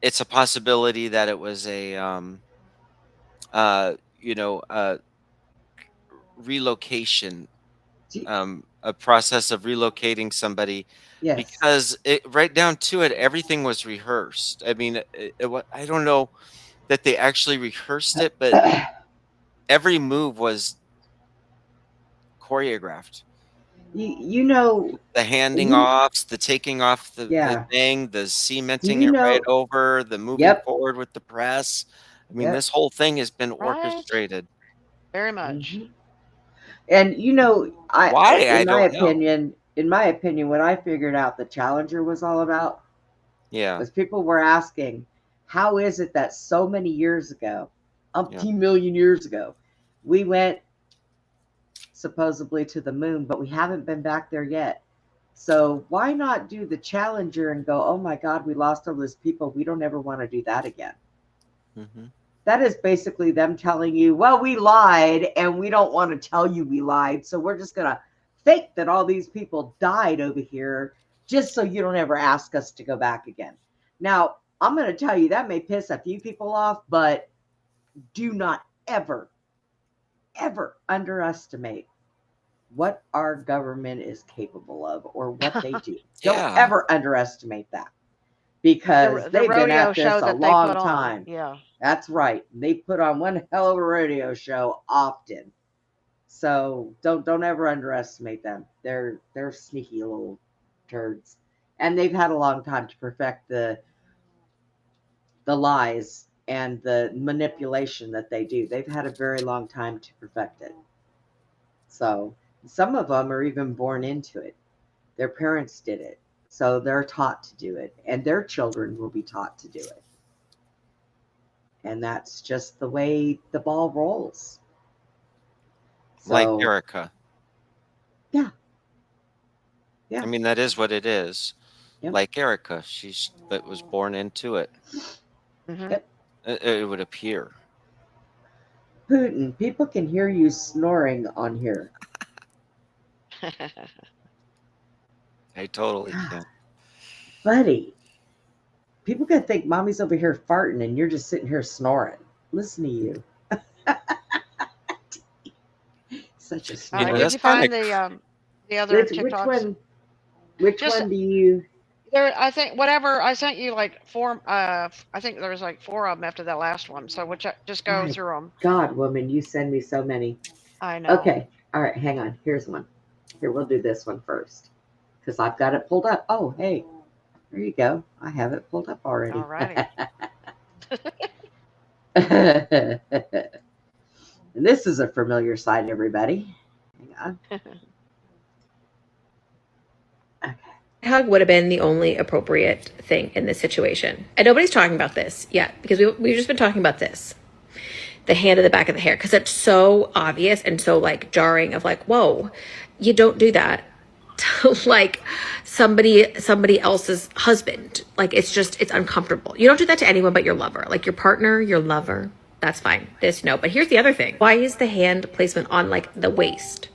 it's a possibility that it was a uh you know uh relocation, a process of relocating somebody, Yes. because right down to it, everything was rehearsed. I mean, I don't know that they actually rehearsed it, but every move was choreographed. You know, The handing you offs, the taking off the yeah. thing, the Do cementing you it right know? over, the moving Yep. forward with the press. I mean, Yep. this whole thing has been Right? orchestrated. Very much. And Why? I in my don't know. opinion, what I figured out the Challenger was all about Yeah. was people were asking, how is it that so many years ago, umpteen million years ago, we went supposedly to the moon, but we haven't been back there yet. So why not do the Challenger and go, oh my God, we lost all those people. We don't ever want to do that again. Mm-hmm. That is basically them telling you, well, we lied and we don't want to tell you we lied. So we're just going to fake that all these people died over here just so you don't ever ask us to go back again. Now, I'm going to tell you that may piss a few people off, but do not ever, ever underestimate what our government is capable of or what they do. Don't ever underestimate that, because The they've been rodeo at this show a that they long put on. time. Yeah. That's right. They put on one hell of a rodeo show often. So don't ever underestimate them. They're sneaky little turds. And they've had a long time to perfect the lies and the manipulation that they do. They've had a very long time to perfect it. So some of them are even born into it. Their parents did it. So they're taught to do it, and their children will be taught to do it. And that's just the way the ball rolls. So, Like Erica. Yeah. Yeah. I mean, that is what it is. Yep. Like Erica, but was born into it. Mm-hmm. Yep. It would appear. Putin, people can hear you snoring on here. I totally can. Buddy, people could think mommy's over here farting and you're just sitting here snoring. Listen to you. Such a snore. Did you find the other TikToks? Which one do you? I think whatever I sent you, like four. I think there was like 4 of them after that last one. So just go through them. God, woman, you send me so many. I know. Okay, all right, hang on. Here's one. Here, we'll do this one first because I've got it pulled up. Oh, hey, there you go. I have it pulled up already. All righty. And this is a familiar sight, everybody. Hang on. Hug would have been the only appropriate thing in this situation. And nobody's talking about this yet because we've just been talking about this. The hand at the back of the hair, because it's so obvious and so like jarring of like, whoa, you don't do that to like somebody else's husband. Like it's uncomfortable. You don't do that to anyone but your lover, like your partner, your lover. That's fine. No. But here's the other thing. Why is the hand placement on like the waist?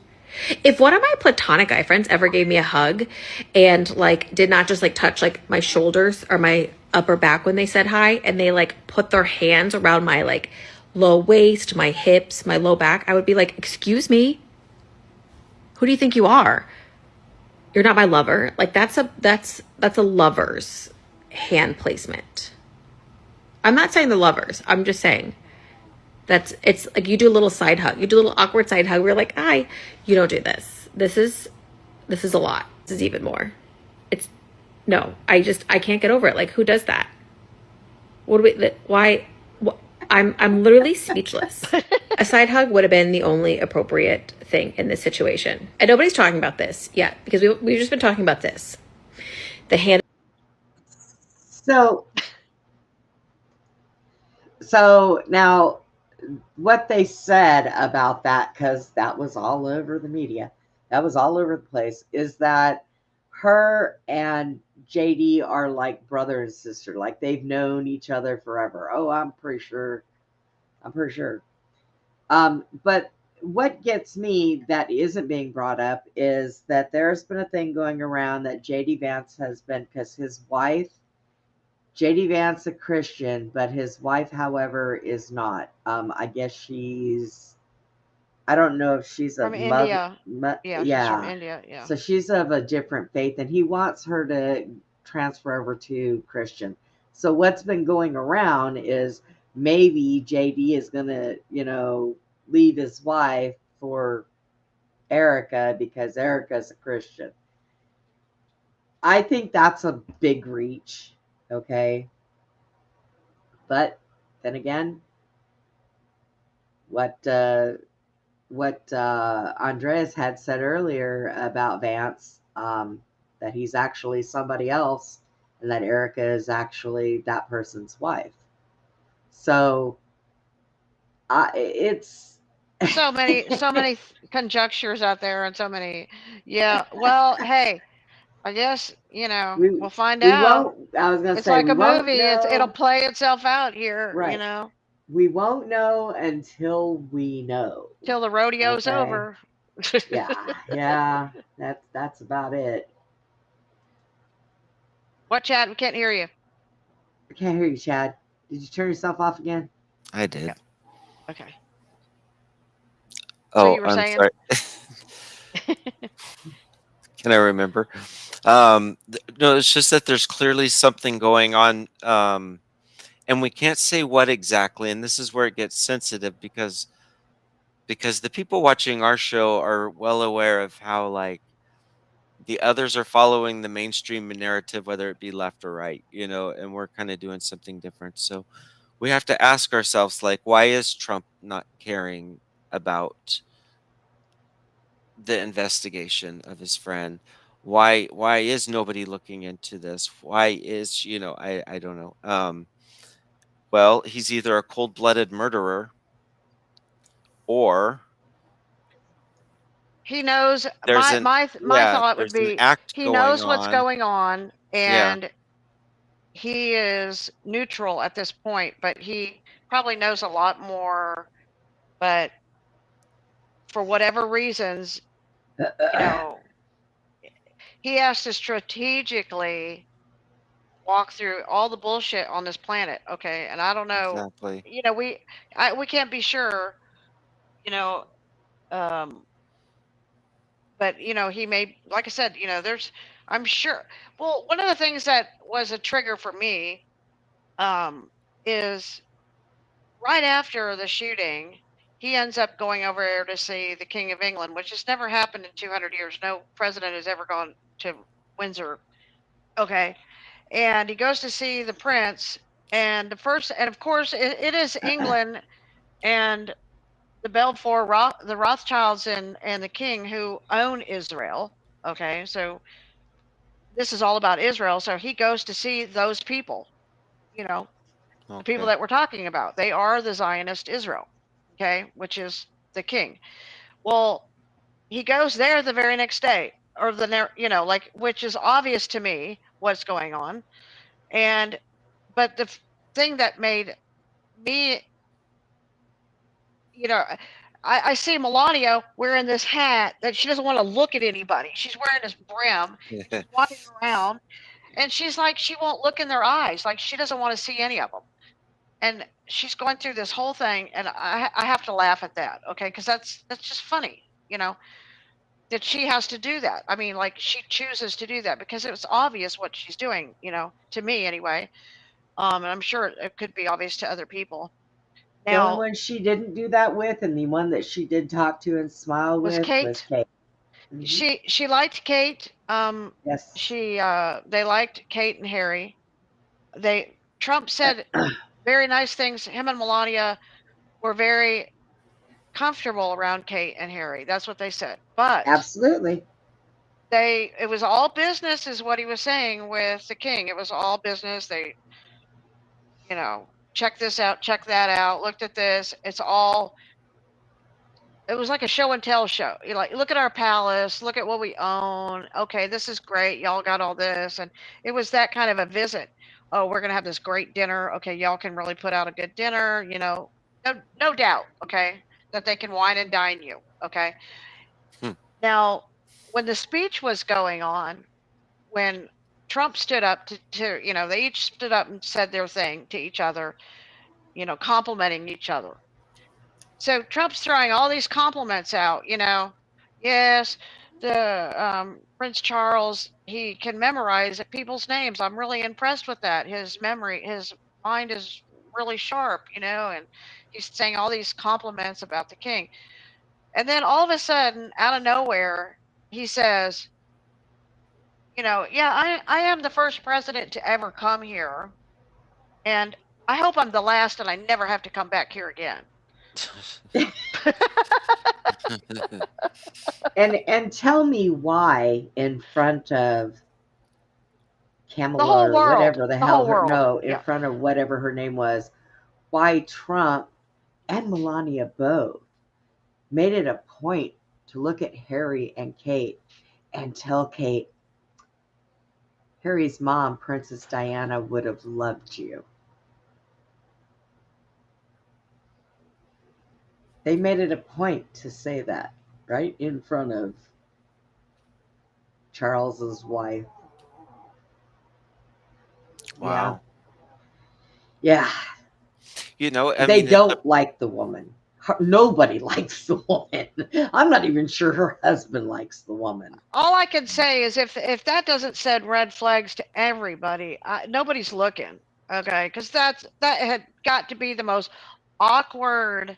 If one of my platonic guy friends ever gave me a hug and like did not just like touch like my shoulders or my upper back when they said hi, and they like put their hands around my like low waist, my hips, my low back, I would be like, excuse me, who do you think you are? You're not my lover. Like that's a lover's hand placement. I'm not saying the lovers. I'm just saying it's like you do a little side hug. You do a little awkward side hug. We're like, hi, you don't do this. This is a lot. This is even more. I can't get over it. Like, who does that? Why? I'm literally speechless. A side hug would have been the only appropriate thing in this situation. And nobody's talking about this yet because we've just been talking about this. The hand. So So now, what they said about that, because that was all over the media, that was all over the place, is that her and JD are like brother and sister, like they've known each other forever. Oh, I'm pretty sure. I'm pretty sure. But what gets me that isn't being brought up is that there's been a thing going around that JD Vance has been, because his wife, JD Vance, a Christian, but his wife, however, is not. I guess she's, I don't know if she's a From India. Yeah, she's from yeah. India. Yeah. So she's of a different faith, and he wants her to transfer over to Christian. So what's been going around is maybe JD is going to, leave his wife for Erica because Erica's a Christian. I think that's a big reach, okay? But then again, what Andreas had said earlier about Vance, that he's actually somebody else, and that Erica is actually that person's wife. So, it's so many conjectures out there, and so many. Yeah. Well, hey, I guess we'll find we out. won't. I was gonna It's say like we a won't movie. It'll know. play itself out here. Right. We won't know until we know. Till the rodeo's over. Yeah. That's about it. What, Chad? We can't hear you. I can't hear you, Chad. Did you turn yourself off again? I did. Yeah. Okay. Oh, so you were I'm saying? sorry. Can I remember? No, it's just that there's clearly something going on, and we can't say what exactly. And this is where it gets sensitive because the people watching our show are well aware of how like the others are following the mainstream narrative, whether it be left or right, and we're kind of doing something different. So we have to ask ourselves, like, why is Trump not caring about the investigation of his friend? Why is nobody looking into this? Why is, I don't know. Well, he's either a cold-blooded murderer or he knows. there's My thought would there's an be act he going knows what's on. going on, Yeah, and he is neutral at this point, but he probably knows a lot more. But for whatever reasons, he has to strategically walk through all the bullshit on this planet. Okay, and I don't know. exactly. We can't be sure. You know, but he may, like I said, I'm sure. Well, one of the things that was a trigger for me is right after the shooting, he ends up going over there to see the King of England, which has never happened in 200 years. No president has ever gone to Windsor. Okay. And he goes to see the prince, and of course, it is England and the Belfour, the Rothschilds, and the king who own Israel. Okay. So this is all about Israel. So he goes to see those people, the people Okay. that we're talking about. They are the Zionist Israel, okay, which is the king. Well, he goes there the very next day, or like, which is obvious to me what's going on. But the thing that made me, I see Melania wearing this hat that she doesn't want to look at anybody. She's wearing this brim. She's walking around, and she's like, she won't look in their eyes. Like, she doesn't want to see any of them. And she's going through this whole thing, and I have to laugh at that, okay? Because that's just funny, that she has to do that. I mean, like, she chooses to do that because it's obvious what she's doing, to me anyway. And I'm sure it could be obvious to other people. The only one she didn't do that with, and the one that she did talk to and smile was with, Kate. was Kate. Mm-hmm. She liked Kate. Yes. They liked Kate and Harry. Trump said very nice things. Him and Melania were very comfortable around Kate and Harry. That's what they said. But absolutely, it was all business, is what he was saying with the king. It was all business. They, check this out, check that out, looked at this. It's all, it was like a show and tell show. You're like, look at our palace, look at what we own. Okay, this is great. Y'all got all this. And it was that kind of a visit. Oh, we're going to have this great dinner. Okay, y'all can really put out a good dinner, you know, no doubt, okay, that they can wine and dine you, okay? Now, when the speech was going on, when Trump stood up to, you know, they each stood up and said their thing to each other, you know, complimenting each other. So Trump's throwing all these compliments out, you know. Yes, the Prince Charles, he can memorize people's names. I'm really impressed with that. His memory, his mind is really sharp, you know, and he's saying all these compliments about the king. And then all of a sudden, out of nowhere, he says, you know, yeah, I am the first president to ever come here. And I hope I'm the last and I never have to come back here again. And tell me why in front of Kamala the whole or world, whatever the hell whole her world. no, in front of whatever her name was, why Trump and Melania both made it a point to look at Harry and Kate and tell Kate, Harry's mom, Princess Diana, would have loved you. They made it a point to say that right in front of Charles's wife. Wow. Yeah. You know, I they mean, don't like the woman. Nobody likes the woman. I'm not even sure her husband likes the woman. All I can say is if that doesn't send red flags to everybody, nobody's looking. Okay, because that had got to be the most awkward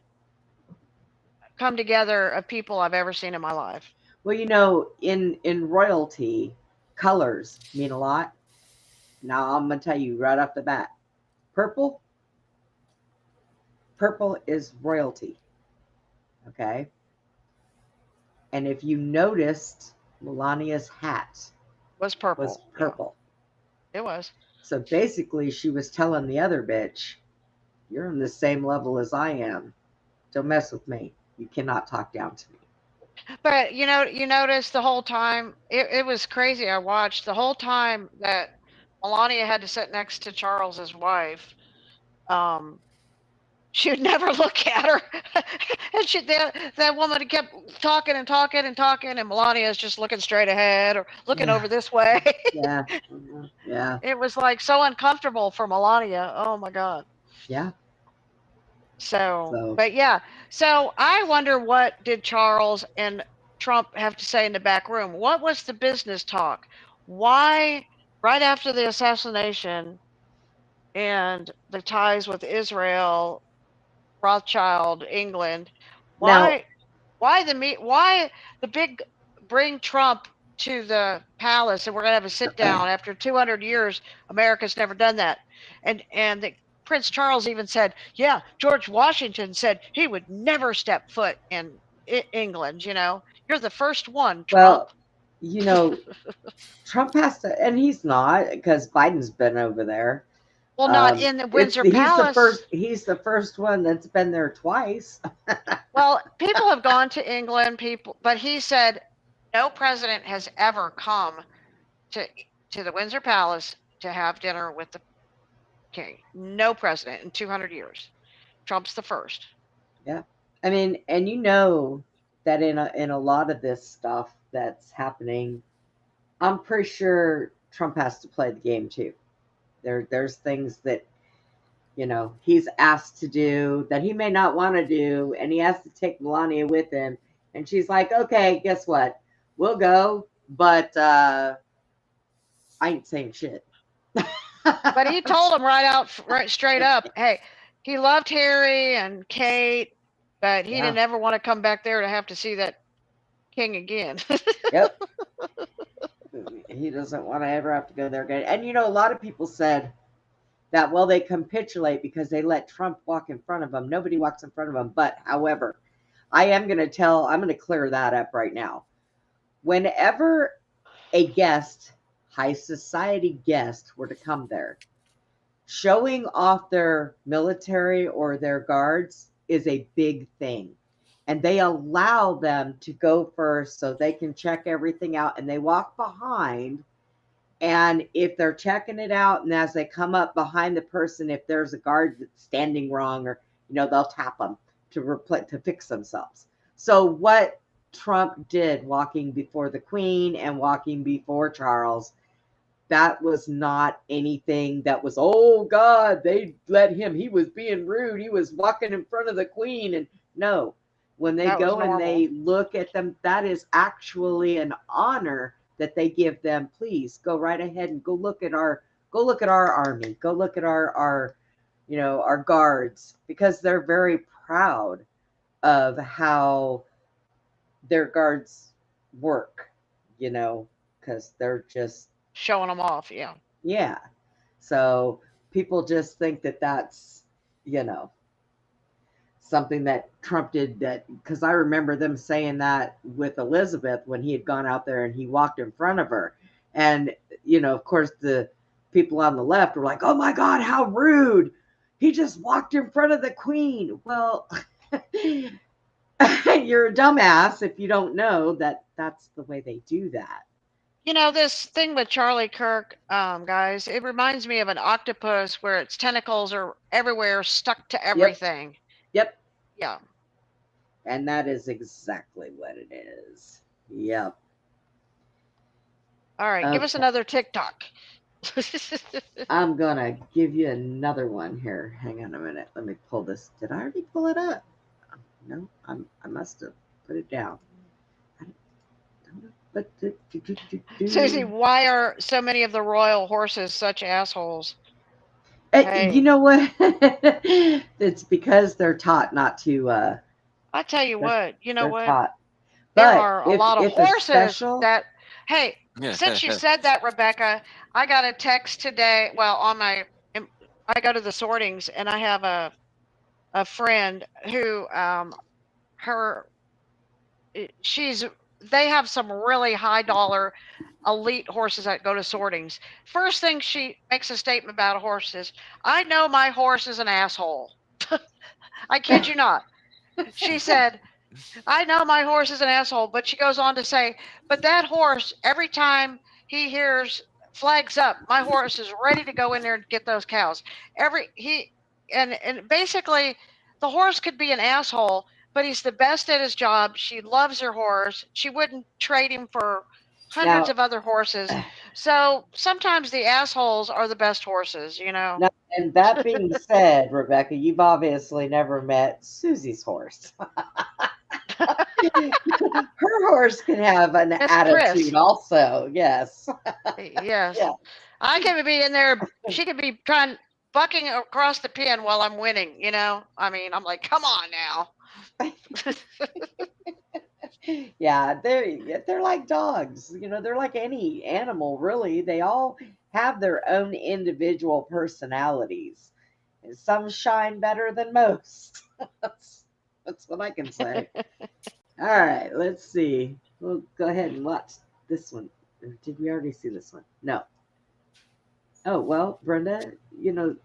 come together of people I've ever seen in my life. Well, you know, in royalty, colors mean a lot. Now I'm gonna tell you right off the bat, purple is royalty. Okay. And if you noticed, Melania's hat was purple. Yeah. It was. So basically, she was telling the other bitch, "You're on the same level as I am. Don't mess with me. You cannot talk down to me." But you know, you notice the whole time it was crazy. I watched the whole time that Melania had to sit next to Charles's wife. She would never look at her, and that woman kept talking and talking and talking, and Melania is just looking straight ahead or looking over this way. Yeah. It was like so uncomfortable for Melania. Oh my god. Yeah. So, but yeah. So I wonder what did Charles and Trump have to say in the back room? What was the business talk? Why, right after the assassination and the ties with Israel, Rothschild, England, why the big bring Trump to the palace and we're gonna have a sit down after 200 years? America's never done that, and Prince Charles even said, yeah, George Washington said he would never step foot in England. You know, you're the first one, Trump. Well, you know, Trump has to, and he's not, because Biden's been over there. Well, not in the Windsor Palace. He's the first one that's been there twice. Well, people have gone to England, but he said no president has ever come to the Windsor Palace to have dinner with the king. No president in 200 years. Trump's the first. Yeah. I mean, and you know that in a lot of this stuff that's happening, I'm pretty sure Trump has to play the game too. There's things that, you know, he's asked to do that he may not want to do, and he has to take Melania with him, and she's like, okay, guess what? We'll go, but I ain't saying shit. But he told him right straight up, hey, he loved Harry and Kate, but he didn't ever want to come back there to have to see that king again. Yep. He doesn't want to ever have to go there again. And you know, a lot of people said that, well, they capitulate because they let Trump walk in front of them. Nobody walks in front of them. But however, I'm going to clear that up right now. Whenever a guest, high society guest, were to come there, showing off their military or their guards is a big thing. And they allow them to go first so they can check everything out, and they walk behind. And if they're checking it out, and as they come up behind the person, if there's a guard that's standing wrong, or they'll tap them to fix themselves. So what Trump did, walking before the Queen and walking before Charles, that was not anything that was, oh God, they let him, he was being rude, he was walking in front of the Queen. And no, when they go and they look at them, that is actually an honor that they give them. Please go right ahead and go look at our army, go look at our guards, because they're very proud of how their guards work, because they're just showing them off. Yeah. So people just think that that's, something that Trump did, that because I remember them saying that with Elizabeth when he had gone out there and he walked in front of her. And, of course, the people on the left were like, oh my God, how rude. He just walked in front of the Queen. Well, you're a dumbass if you don't know that that's the way they do that. This thing with Charlie Kirk, guys, it reminds me of an octopus where its tentacles are everywhere, stuck to everything. Yep. Yeah. And that is exactly what it is. Yep. All right, give us another TikTok. I'm going to give you another one here. Hang on a minute. Let me pull this. Did I already pull it up? No, I must have put it down. Suzy, why are so many of the royal horses such assholes? Hey. You know what? It's because they're taught not to. I tell you what. You know what? Taught. There are a lot of horses that. Hey, since you said that, Rebecca, I got a text today. Well, I go to the sortings, and I have a friend who they have some really high dollar elite horses that go to sortings. First thing she makes a statement about a horse is, I know my horse is an asshole. I kid you not. She said, I know my horse is an asshole, but she goes on to say, but that horse, every time he hears flags up, my horse is ready to go in there and get those cows. And basically the horse could be an asshole, but he's the best at his job. She loves her horse. She wouldn't trade him for hundreds of other horses. So sometimes the assholes are the best horses, Now, and that being said, Rebecca, you've obviously never met Suzy's horse. Her horse can have an attitude Chris. Also. Yes. Yes. Yeah. I could be in there. She could be bucking across the pen while I'm winning. I mean, I'm like, come on now. Yeah, they're like dogs. They're like any animal, really. They all have their own individual personalities. And some shine better than most. That's what I can say. All right, let's see. We'll go ahead and watch this one. Did we already see this one? No. Oh, well, Brenda,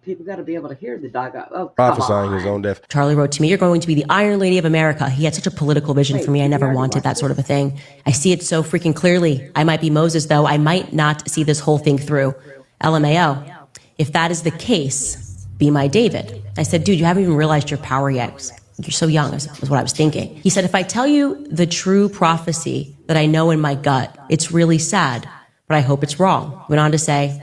people got to be able to hear the dog. Oh, prophesying his own death. Charlie wrote to me, you're going to be the Iron Lady of America. He had such a political vision for me. I never wanted that sort of a thing. I see it so freaking clearly. I might be Moses, though. I might not see this whole thing through. LMAO. If that is the case, be my David. I said, dude, you haven't even realized your power yet. You're so young, is what I was thinking. He said, if I tell you the true prophecy that I know in my gut, it's really sad, but I hope it's wrong. Went on to say,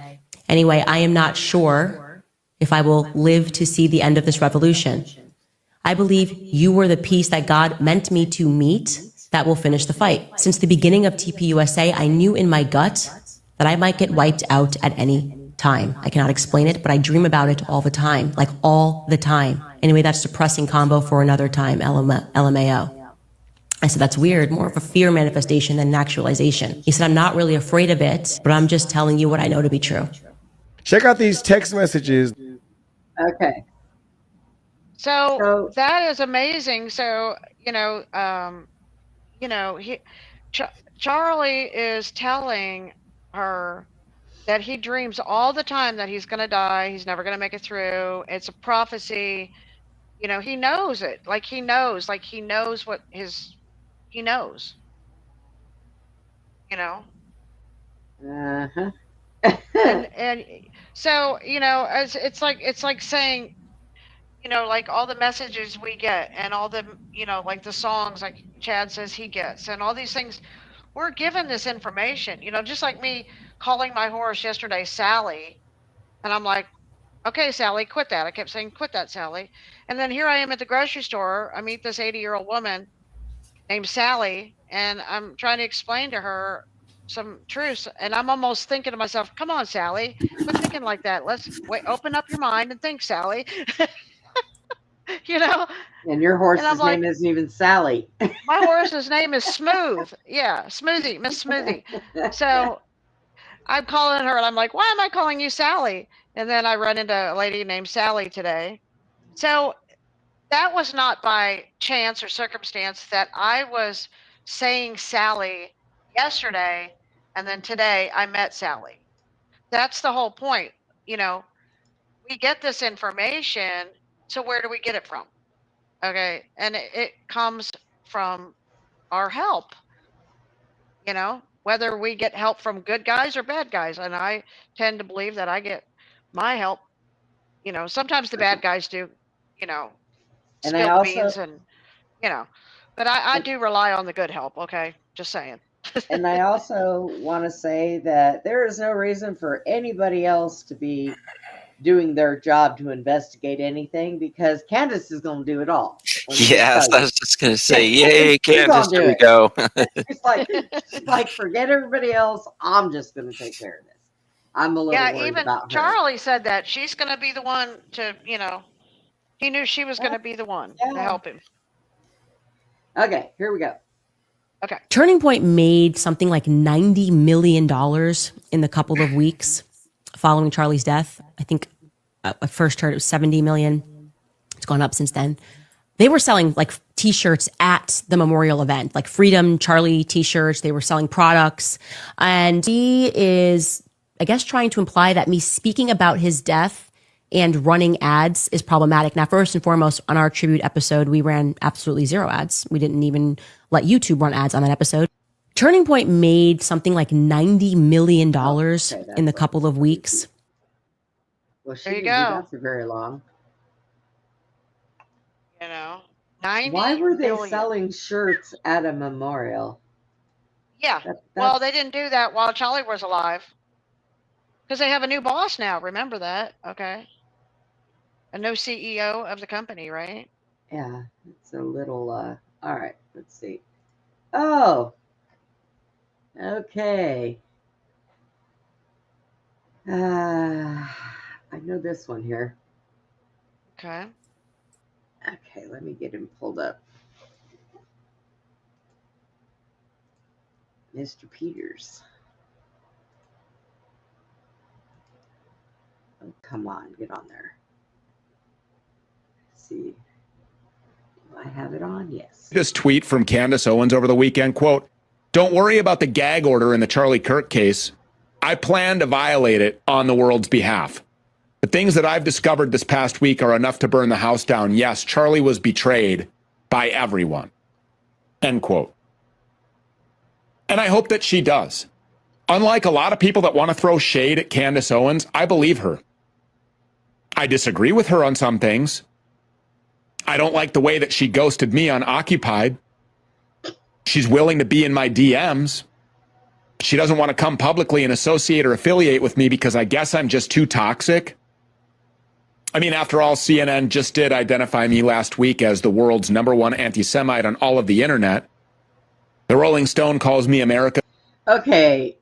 anyway, I am not sure if I will live to see the end of this revolution. I believe you were the piece that God meant me to meet that will finish the fight. Since the beginning of TPUSA, I knew in my gut that I might get wiped out at any time. I cannot explain it, but I dream about it all the time, like all the time. Anyway, that's depressing combo for another time, LMAO. I said, that's weird, more of a fear manifestation than an actualization. He said, I'm not really afraid of it, but I'm just telling you what I know to be true. Check out these text messages. Okay. So that is amazing. So, Charlie is telling her that he dreams all the time that he's going to die. He's never going to make it through. It's a prophecy. You know, he knows it. Like he knows what he knows. You know. Uh-huh. and so, you know, it's like saying, you know, like all the messages we get and all the, you know, like the songs like Chad says he gets and all these things, we're given this information, you know, just like me calling my horse yesterday Sally, and I'm like, okay, Sally, quit that. I kept saying, quit that, Sally. And then here I am at the grocery store. I meet this 80-year-old woman named Sally, and I'm trying to explain to her some truths. And I'm almost thinking to myself, come on, Sally, quit thinking like that. Let's wait, open up your mind and think, Sally. You know? And your horse's name isn't even Sally. My horse's name is Smooth. Yeah, Smoothie, Miss Smoothie. So I'm calling her and I'm like, why am I calling you Sally? And then I run into a lady named Sally today. So that was not by chance or circumstance that I was saying Sally yesterday, and then today I met Sally. That's the whole point. You know, we get this information, so where do we get it from? Okay, and it comes from our help. You know, whether we get help from good guys or bad guys, and I tend to believe that I get my help. You know, sometimes the bad guys do, you know, And spill the beans and, you know, but I do rely on the good help. Okay, just saying. And I also want to say that there is no reason for anybody else to be doing their job to investigate anything, because Candace is going to do it all. Yes, I was just going to say, yay, Candace, here we go. She's like, forget everybody else. I'm just going to take care of this. I'm a little worried even about her. Charlie said that she's going to be the one to, you know, he knew she was going to be the one to help him. Okay, here we go. Okay. Turning Point made something like $90 million in the couple of weeks following Charlie's death. I think I first heard it was 70 million. It's gone up since then. They were selling like t-shirts at the memorial event, like Freedom Charlie t-shirts. They were selling products. And he is, I guess, trying to imply that me speaking about his death and running ads is problematic. Now, first and foremost, on our tribute episode, we ran absolutely zero ads. We didn't even let YouTube run ads on that episode. Turning Point made something like $90 million in the couple of weeks. Well, she didn't do that for very long. You know, 90 Why were they million. selling shirts at a memorial? Yeah, well, they didn't do that while Charlie was alive. Because they have a new boss now, remember that, okay? A new CEO of the company, right? Yeah, it's a little, all right, let's see. Oh, okay. I know this one here. Okay. Okay, let me get him pulled up. Mr. Peters. Oh, come on, get on there. Let's see. Do I have it on? Yes. This tweet from Candace Owens over the weekend, quote, "Don't worry about the gag order in the Charlie Kirk case. I plan to violate it on the world's behalf. The things that I've discovered this past week are enough to burn the house down. Yes, Charlie was betrayed by everyone." End quote. And I hope that she does. Unlike a lot of people that want to throw shade at Candace Owens, I believe her. I disagree with her on some things. I don't like the way that she ghosted me on Occupied. She's willing to be in my DMs. She doesn't want to come publicly and associate or affiliate with me because I guess I'm just too toxic. I mean, after all, CNN just did identify me last week as the world's #1 anti-Semite on all of the internet. The Rolling Stone calls me America. Okay.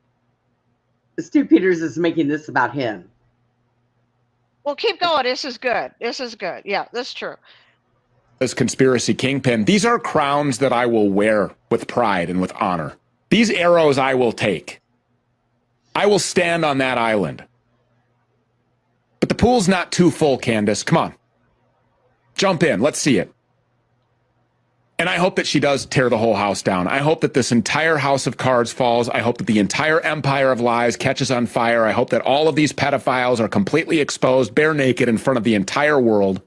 Stu Peters is making this about him. Well, keep going. This is good. This is good. Yeah, that's true. As conspiracy kingpin, these are crowns that I will wear with pride and with honor. These arrows I will take. I will stand on that island. But the pool's not too full, Candace. Come on. Jump in. Let's see it. And I hope that she does tear the whole house down. I hope that this entire house of cards falls. I hope that the entire empire of lies catches on fire. I hope that all of these pedophiles are completely exposed, bare naked in front of the entire world.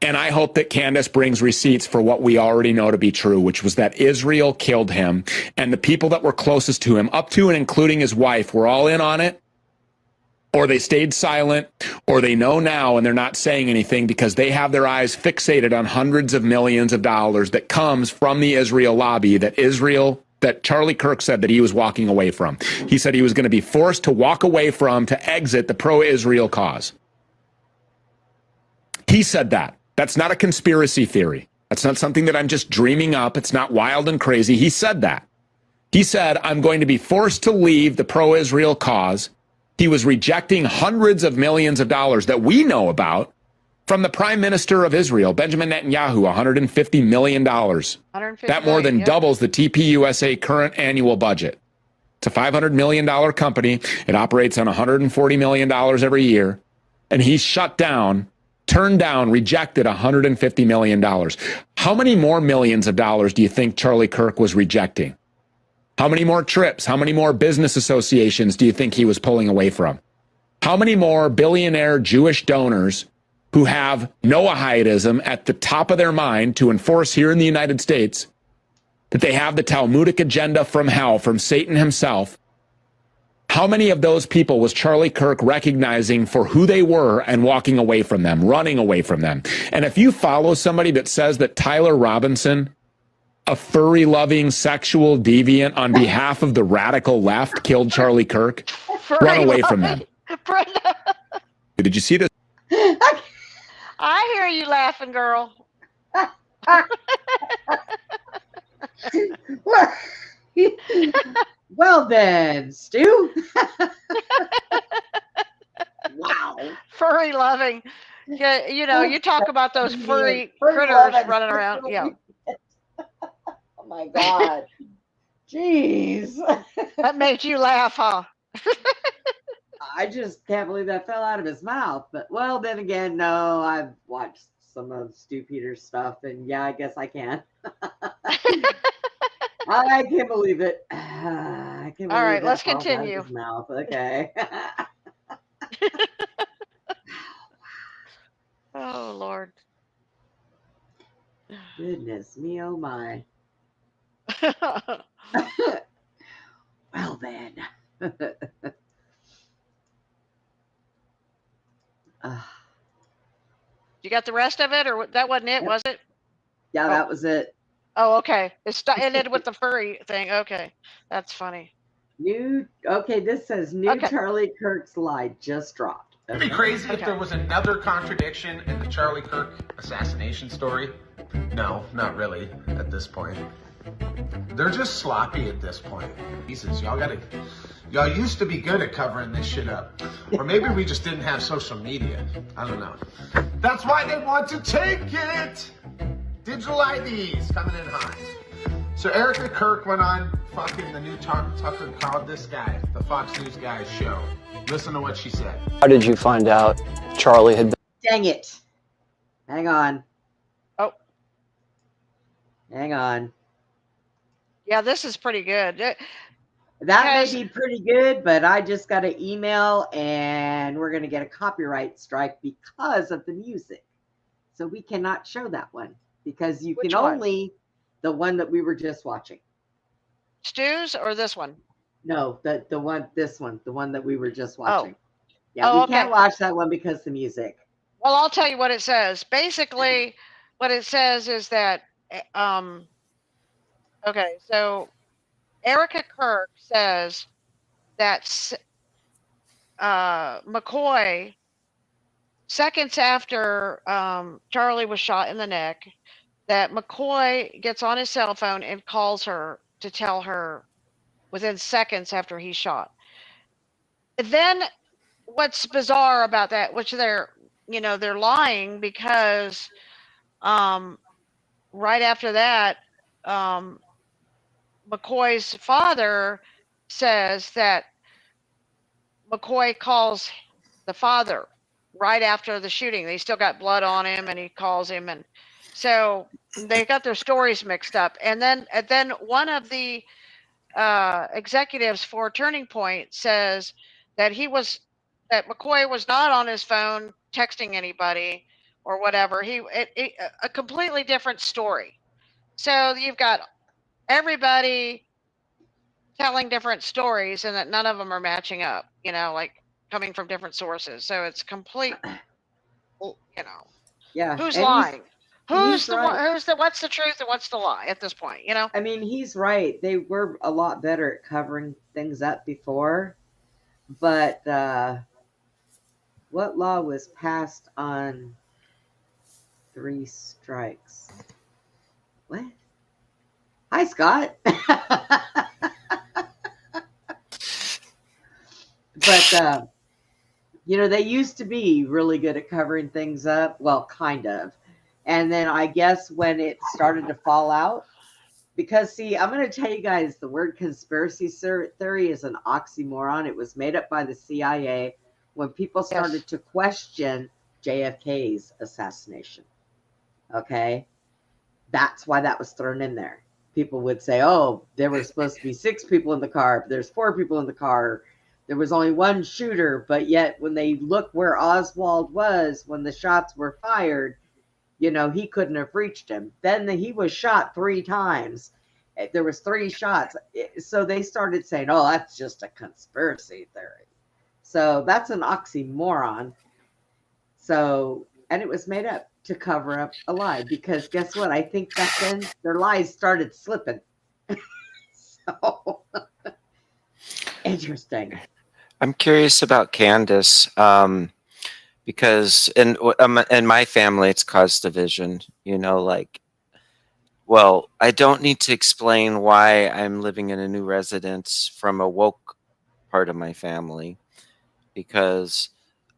And I hope that Candace brings receipts for what we already know to be true, which was that Israel killed him, and the people that were closest to him, up to and including his wife, were all in on it. Or they stayed silent, or they know now and they're not saying anything because they have their eyes fixated on hundreds of millions of dollars that comes from the Israel lobby that Charlie Kirk said that he was walking away from. He said he was going to be forced to walk away from to exit the pro-Israel cause. He said that. That's not a conspiracy theory. That's not something that I'm just dreaming up. It's not wild and crazy. He said that. He said, I'm going to be forced to leave the pro-Israel cause. He was rejecting hundreds of millions of dollars that we know about from the Prime Minister of Israel, Benjamin Netanyahu, $150 million. That more than doubles the TPUSA current annual budget. It's a $500 million company. It operates on $140 million every year. And he shut down, turned down, rejected $150 million. How many more millions of dollars do you think Charlie Kirk was rejecting? How many more trips? How many more business associations do you think he was pulling away from? How many more billionaire Jewish donors who have Noahidism at the top of their mind to enforce here in the United States, that they have the Talmudic agenda from hell, from Satan himself? How many of those people was Charlie Kirk recognizing for who they were and walking away from them, running away from them? And if you follow somebody that says that Tyler Robinson, a furry-loving sexual deviant on behalf of the radical left, killed Charlie Kirk, run away from them. Brenda. Did you see this? I hear you laughing, girl. Well then, Stu. Wow. Furry loving. Yeah, you know, you talk about those furry critters running around. Yeah. Oh my God. Jeez. That made you laugh, huh? I just can't believe that fell out of his mouth. But, well, then again, no, I've watched some of Stu Peters' stuff, and yeah, I guess I can. I can't believe it. I can't believe All right, that let's falls out of continue. his mouth. Okay. Oh, Lord. Goodness me, oh my. Well then. You got the rest of it, or that wasn't it, was it? Yeah, that was it. Oh, okay. It ended with the furry thing. Okay, that's funny. Okay, this says new Charlie Kirk slide just dropped. It'd be crazy if there was another contradiction in the Charlie Kirk assassination story. No, not really at this point. They're just sloppy at this point. Jesus, y'all used to be good at covering this shit up. Or maybe we just didn't have social media. I don't know. That's why they want to take it. Digital IDs coming in hot. So Erica Kirk went on fucking the new Tucker called this guy, the Fox News guy show. Listen to what she said. How did you find out Charlie had been... Dang it. Hang on. Oh. Hang on. Yeah, this is pretty good. That may be pretty good, but I just got an email and we're going to get a copyright strike because of the music. So we cannot show that one because you can only the one that we were just watching. Stu's or this one? No, the one that we were just watching. Oh. Yeah, we can't watch that one because of the music. Well, I'll tell you what it says. Basically, what it says is that okay, so Erica Kirk says that McCoy, seconds after Charlie was shot in the neck, that McCoy gets on his cell phone and calls her to tell her within seconds after he's shot. Then what's bizarre about that, which they're lying because right after that, McCoy's father says that McCoy calls the father right after the shooting. They still got blood on him, and he calls him, and So they got their stories mixed up. And then one of the executives for Turning Point says that McCoy was not on his phone texting anybody or whatever. A completely different story. So you've got everybody telling different stories, and that none of them are matching up. Like coming from different sources. So it's complete. Yeah. Who's And lying? he's right. What's the truth and what's the lie at this point? I mean, he's right. They were a lot better at covering things up before. But what law was passed on 3 strikes? What? Hi, Scott. But they used to be really good at covering things up. Well, kind of. And then I guess when it started to fall out, because see, I'm going to tell you guys, the word conspiracy theory is an oxymoron. It was made up by the CIA when people started to question JFK's assassination. Okay? That's why that was thrown in there. People would say, oh, there were supposed to be 6 people in the car, but there's 4 people in the car. There was only one shooter, but yet when they look where Oswald was when the shots were fired, he couldn't have reached him. Then he was shot 3 times. There was 3 shots. So they started saying, oh, that's just a conspiracy theory. So that's an oxymoron. So, and it was made up to cover up a lie, because guess what? I think back then their lies started slipping. So interesting. I'm curious about Candace, because in my family, it's caused division. Well, I don't need to explain why I'm living in a new residence from a woke part of my family, because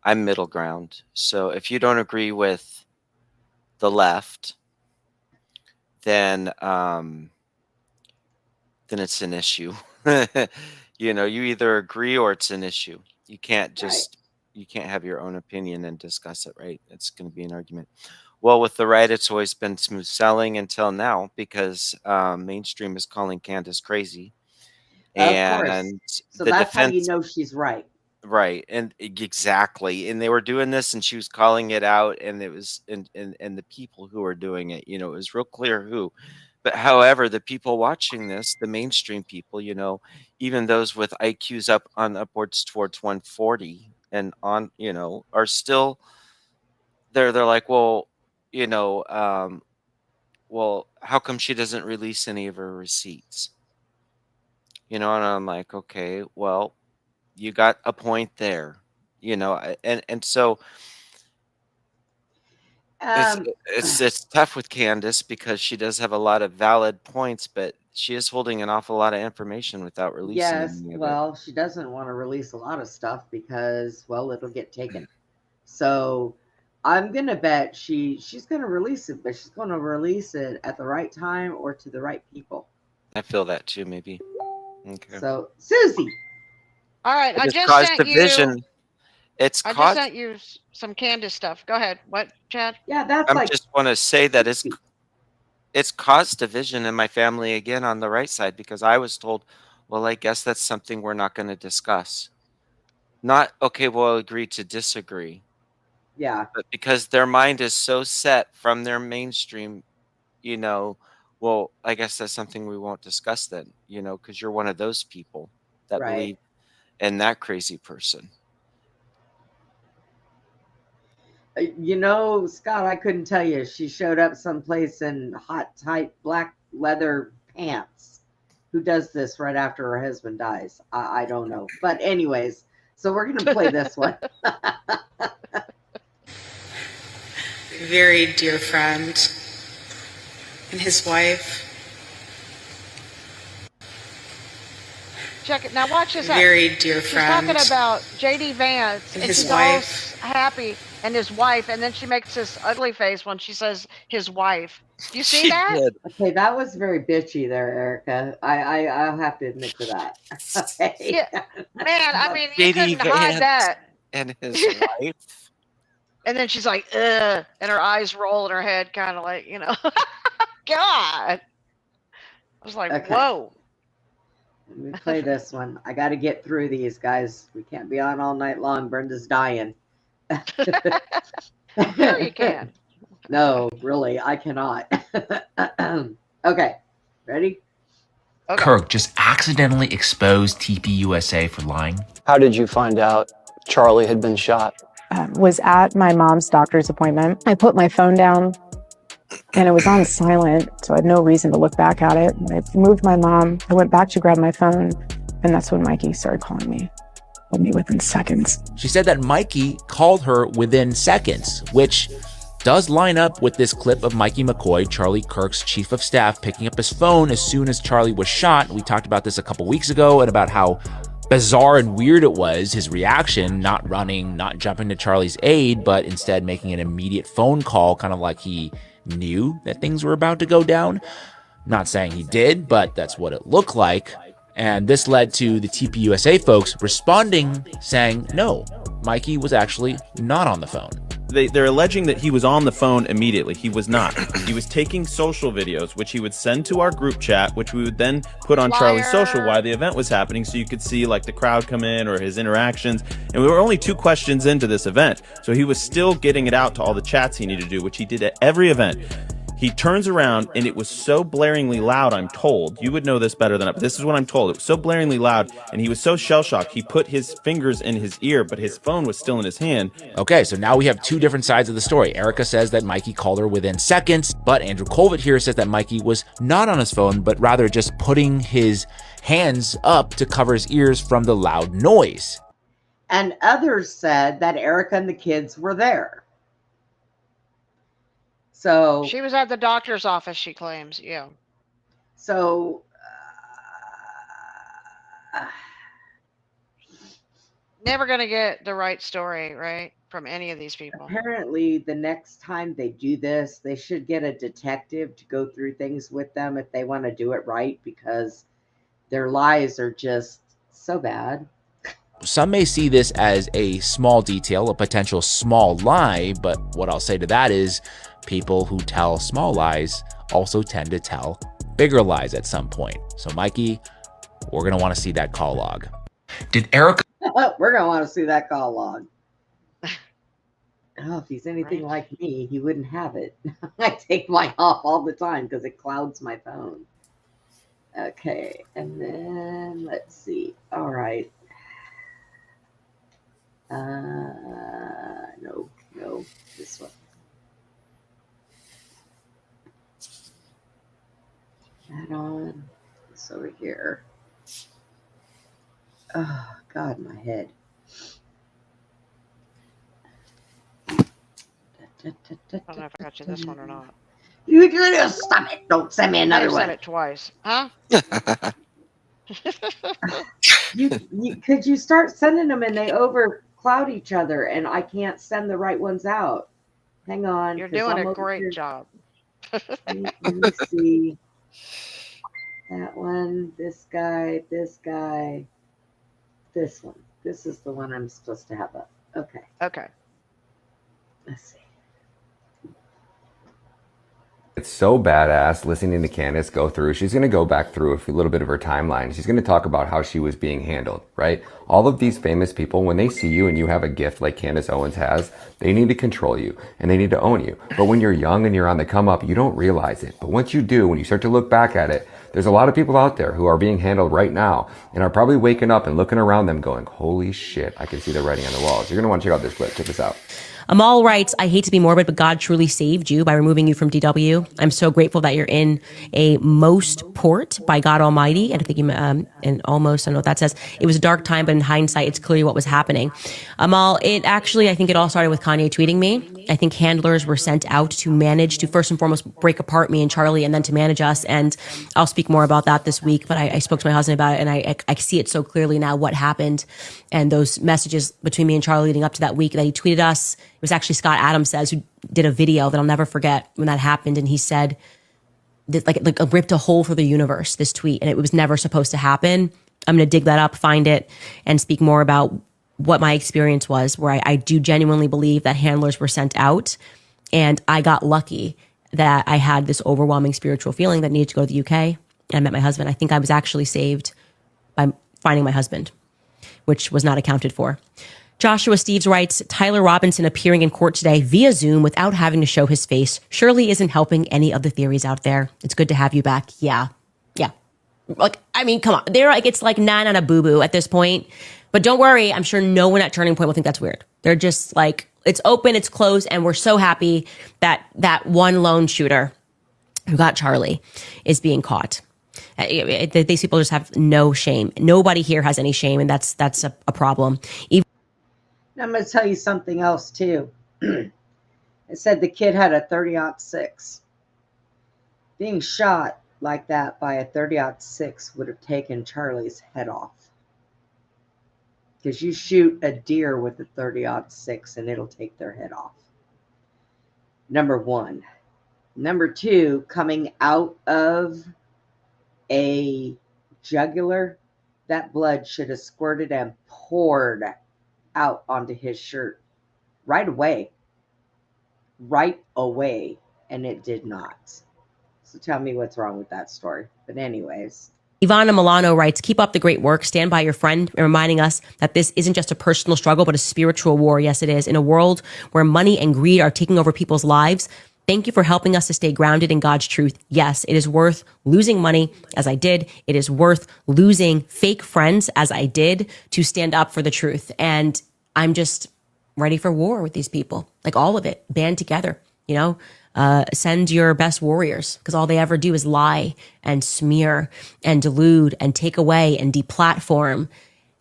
I'm middle ground. So if you don't agree with the left, then it's an issue. You either agree or it's an issue. You can't just you can't have your own opinion and discuss it, right? It's going to be an argument. Well, with the right, it's always been smooth selling until now, because mainstream is calling Candace crazy. Of course. And so that's how you know she's right. Right. And exactly. And they were doing this and she was calling it out, and it was and the people who were doing it, it was real clear who. But however, the people watching this, the mainstream people, even those with IQs up on upwards towards 140 and on, are still they're like, well, well, how come she doesn't release any of her receipts? And I'm like, okay, well, you got a point there, and so it's tough with Candace, because she does have a lot of valid points, but she is holding an awful lot of information without releasing yes, any of well, she doesn't want to release a lot of stuff because, well, it'll get taken. So I'm going to bet she's going to release it, but she's going to release it at the right time or to the right people. I feel that too, maybe. Okay. So, Suzy. All right, I just caused sent division. you. I just sent you some Candace stuff. Go ahead. What, Chad? Yeah, that's I just want to say that it's caused division in my family again on the right side, because I was told, well, I guess that's something we're not going to discuss. Not, okay, we'll agree to disagree. Yeah. But because their mind is so set from their mainstream, well, I guess that's something we won't discuss then, because you're one of those people that believe in that crazy person. Scott, I couldn't tell you. She showed up someplace in hot, tight, black leather pants. Who does this right after her husband dies? I don't know. But anyways, so we're going to play this one. Very dear friend and his wife. Check it. Now watch this. Very dear friend. She's talking about J.D. Vance, and his she's wife. all happy, and his wife, and then she makes this ugly face when she says his wife. You see that? Did. Okay, that was very bitchy there, Erica. I'll have to admit to that. Okay. Yeah. Man, I mean, you couldn't hide that. And his wife. And then she's like, ugh, and her eyes roll in her head, kind of like, God. I was like, Okay. whoa. Let me play this one. I got to get through these, guys. We can't be on all night long. Brenda's dying. Sure you can. No, really, I cannot. Okay, ready? Okay. Kirk just accidentally exposed TPUSA for lying. How did you find out Charlie had been shot? Was at my mom's doctor's appointment. I put my phone down and it was on silent, so I had no reason to look back at it. I moved my mom. I went back to grab my phone, and that's when Mikey started calling me. Called me within seconds. She said that Mikey called her within seconds, which does line up with this clip of Mikey McCoy, Charlie Kirk's chief of staff, picking up his phone as soon as Charlie was shot. We talked about this a couple weeks ago and about how bizarre and weird it was, his reaction, not running, not jumping to Charlie's aid, but instead making an immediate phone call, kind of like he knew that things were about to go down. Not saying he did, but that's what it looked like. And this led to the TPUSA folks responding, saying, no, Mikey was actually not on the phone. They're alleging that he was on the phone immediately. He was not. He was taking social videos, which he would send to our group chat, which we would then put on Charlie's social while the event was happening, so you could see like the crowd come in or his interactions. And we were only 2 questions into this event, so he was still getting it out to all the chats he needed to do, which he did at every event. He turns around, and it was so blaringly loud, I'm told. You would know this better than I, but this is what I'm told. It was so blaringly loud, and he was so shell-shocked, he put his fingers in his ear, but his phone was still in his hand. Okay, so now we have 2 different sides of the story. Erica says that Mikey called her within seconds, but Andrew Colvett here says that Mikey was not on his phone, but rather just putting his hands up to cover his ears from the loud noise. And others said that Erica and the kids were there. So she was at the doctor's office, she claims. Yeah. So never going to get the right story, right, from any of these people. Apparently, the next time they do this, they should get a detective to go through things with them if they want to do it right, because their lies are just so bad. Some may see this as a small detail, a potential small lie, but what I'll say to that is people who tell small lies also tend to tell bigger lies at some point. So Mikey, we're going to want to see that call log. Did Erica... We're going to want to see that call log. Oh, if he's anything like me, he wouldn't have it. I take mine off all the time because it clouds my phone. Okay, and then let's see. All right. No, this one. That on. This over here. Oh, God, my head. I don't know if I got you this one or not. You just stop it. Don't send me another one. I sent it twice. Huh? Could you start sending them and they overcloud each other and I can't send the right ones out? Hang on. You're doing a great job. Let me see. That one, this guy, this one. This is the one I'm supposed to have up. Okay. Okay. Let's see. It's so badass listening to Candace go through. She's going to go back through a little bit of her timeline. She's going to talk about how she was being handled, right? All of these famous people, when they see you and you have a gift like Candace Owens has, they need to control you and they need to own you. But when you're young and you're on the come up, you don't realize it. But once you do, when you start to look back at it, there's a lot of people out there who are being handled right now and are probably waking up and looking around them going, holy shit, I can see the writing on the walls. You're going to want to check out this clip. Check this out. Amal writes, I hate to be morbid, but God truly saved you by removing you from DW. I'm so grateful that you're in a most port by God Almighty. And I think and almost, I don't know what that says. It was a dark time, but in hindsight, it's clearly what was happening. Amal, I think it all started with Kanye tweeting me. I think handlers were sent out to manage, to first and foremost break apart me and Charlie, and then to manage us. And I'll speak more about that this week, but I spoke to my husband about it, and I see it so clearly now what happened. And those messages between me and Charlie leading up to that week that he tweeted us. It was actually Scott Adams says, who did a video that I'll never forget when that happened. And he said that like ripped a hole through the universe, this tweet, and it was never supposed to happen. I'm going to dig that up, find it, and speak more about what my experience was, where I do genuinely believe that handlers were sent out. And I got lucky that I had this overwhelming spiritual feeling that I needed to go to the UK. And I met my husband. I think I was actually saved by finding my husband, which was not accounted for. Joshua Steves writes, Tyler Robinson appearing in court today via Zoom without having to show his face surely isn't helping any of the theories out there. It's good to have you back. Yeah. Yeah. Like, I mean, come on. They're like, it's like 9 on a boo-boo at this point. But don't worry. I'm sure no one at Turning Point will think that's weird. They're just like, it's open, it's closed. And we're so happy that that one lone shooter who got Charlie is being caught. These people just have no shame. Nobody here has any shame. And that's a problem. Even I'm going to tell you something else too. It said the kid had a 30-06. Being shot like that by a 30-06 would have taken Charlie's head off. Because you shoot a deer with a 30-06 and it'll take their head off. Number one. Number two, coming out of a jugular, that blood should have squirted and poured out onto his shirt right away. Right away. And it did not. So tell me what's wrong with that story. But anyways. Ivana Milano writes, keep up the great work. Stand by your friend, reminding us that this isn't just a personal struggle, but a spiritual war. Yes, it is. In a world where money and greed are taking over people's lives, thank you for helping us to stay grounded in God's truth. Yes, it is worth losing money, as I did. It is worth losing fake friends, as I did, to stand up for the truth. And I'm just ready for war with these people. Like all of it, band together, you know? Send your best warriors, because all they ever do is lie and smear and delude and take away and deplatform,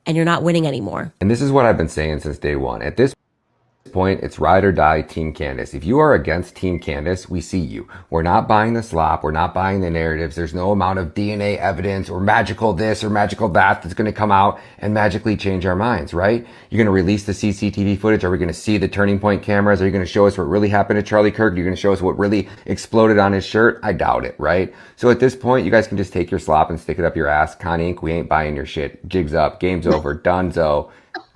and you're not winning anymore. And this is what I've been saying since day one. At this point, it's ride or die Team Candace. If you are against Team Candace, we see you. We're not buying the slop. We're not buying the narratives. There's no amount of DNA evidence or magical this or magical that that's going to come out and magically change our minds, right? You're going to release the CCTV footage. Are we going to see the Turning Point cameras? Are you going to show us what really happened to Charlie Kirk? Are you going to show us what really exploded on his shirt? I doubt it, right? So at this point, you guys can just take your slop and stick it up your ass. Con Inc., we ain't buying your shit. Jig's up. Game's over. Donezo.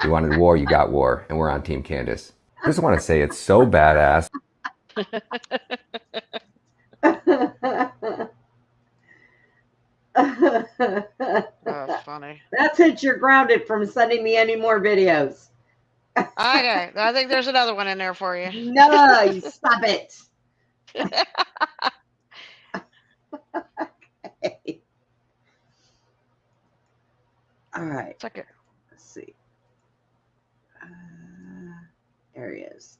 You wanted war, you got war. And we're on Team Candace. I just want to say it's so badass. That's funny. That's it. You're grounded from sending me any more videos. Okay. I think there's another one in there for you. No, you stop it. Okay. All right. Okay. Let's see. There he is.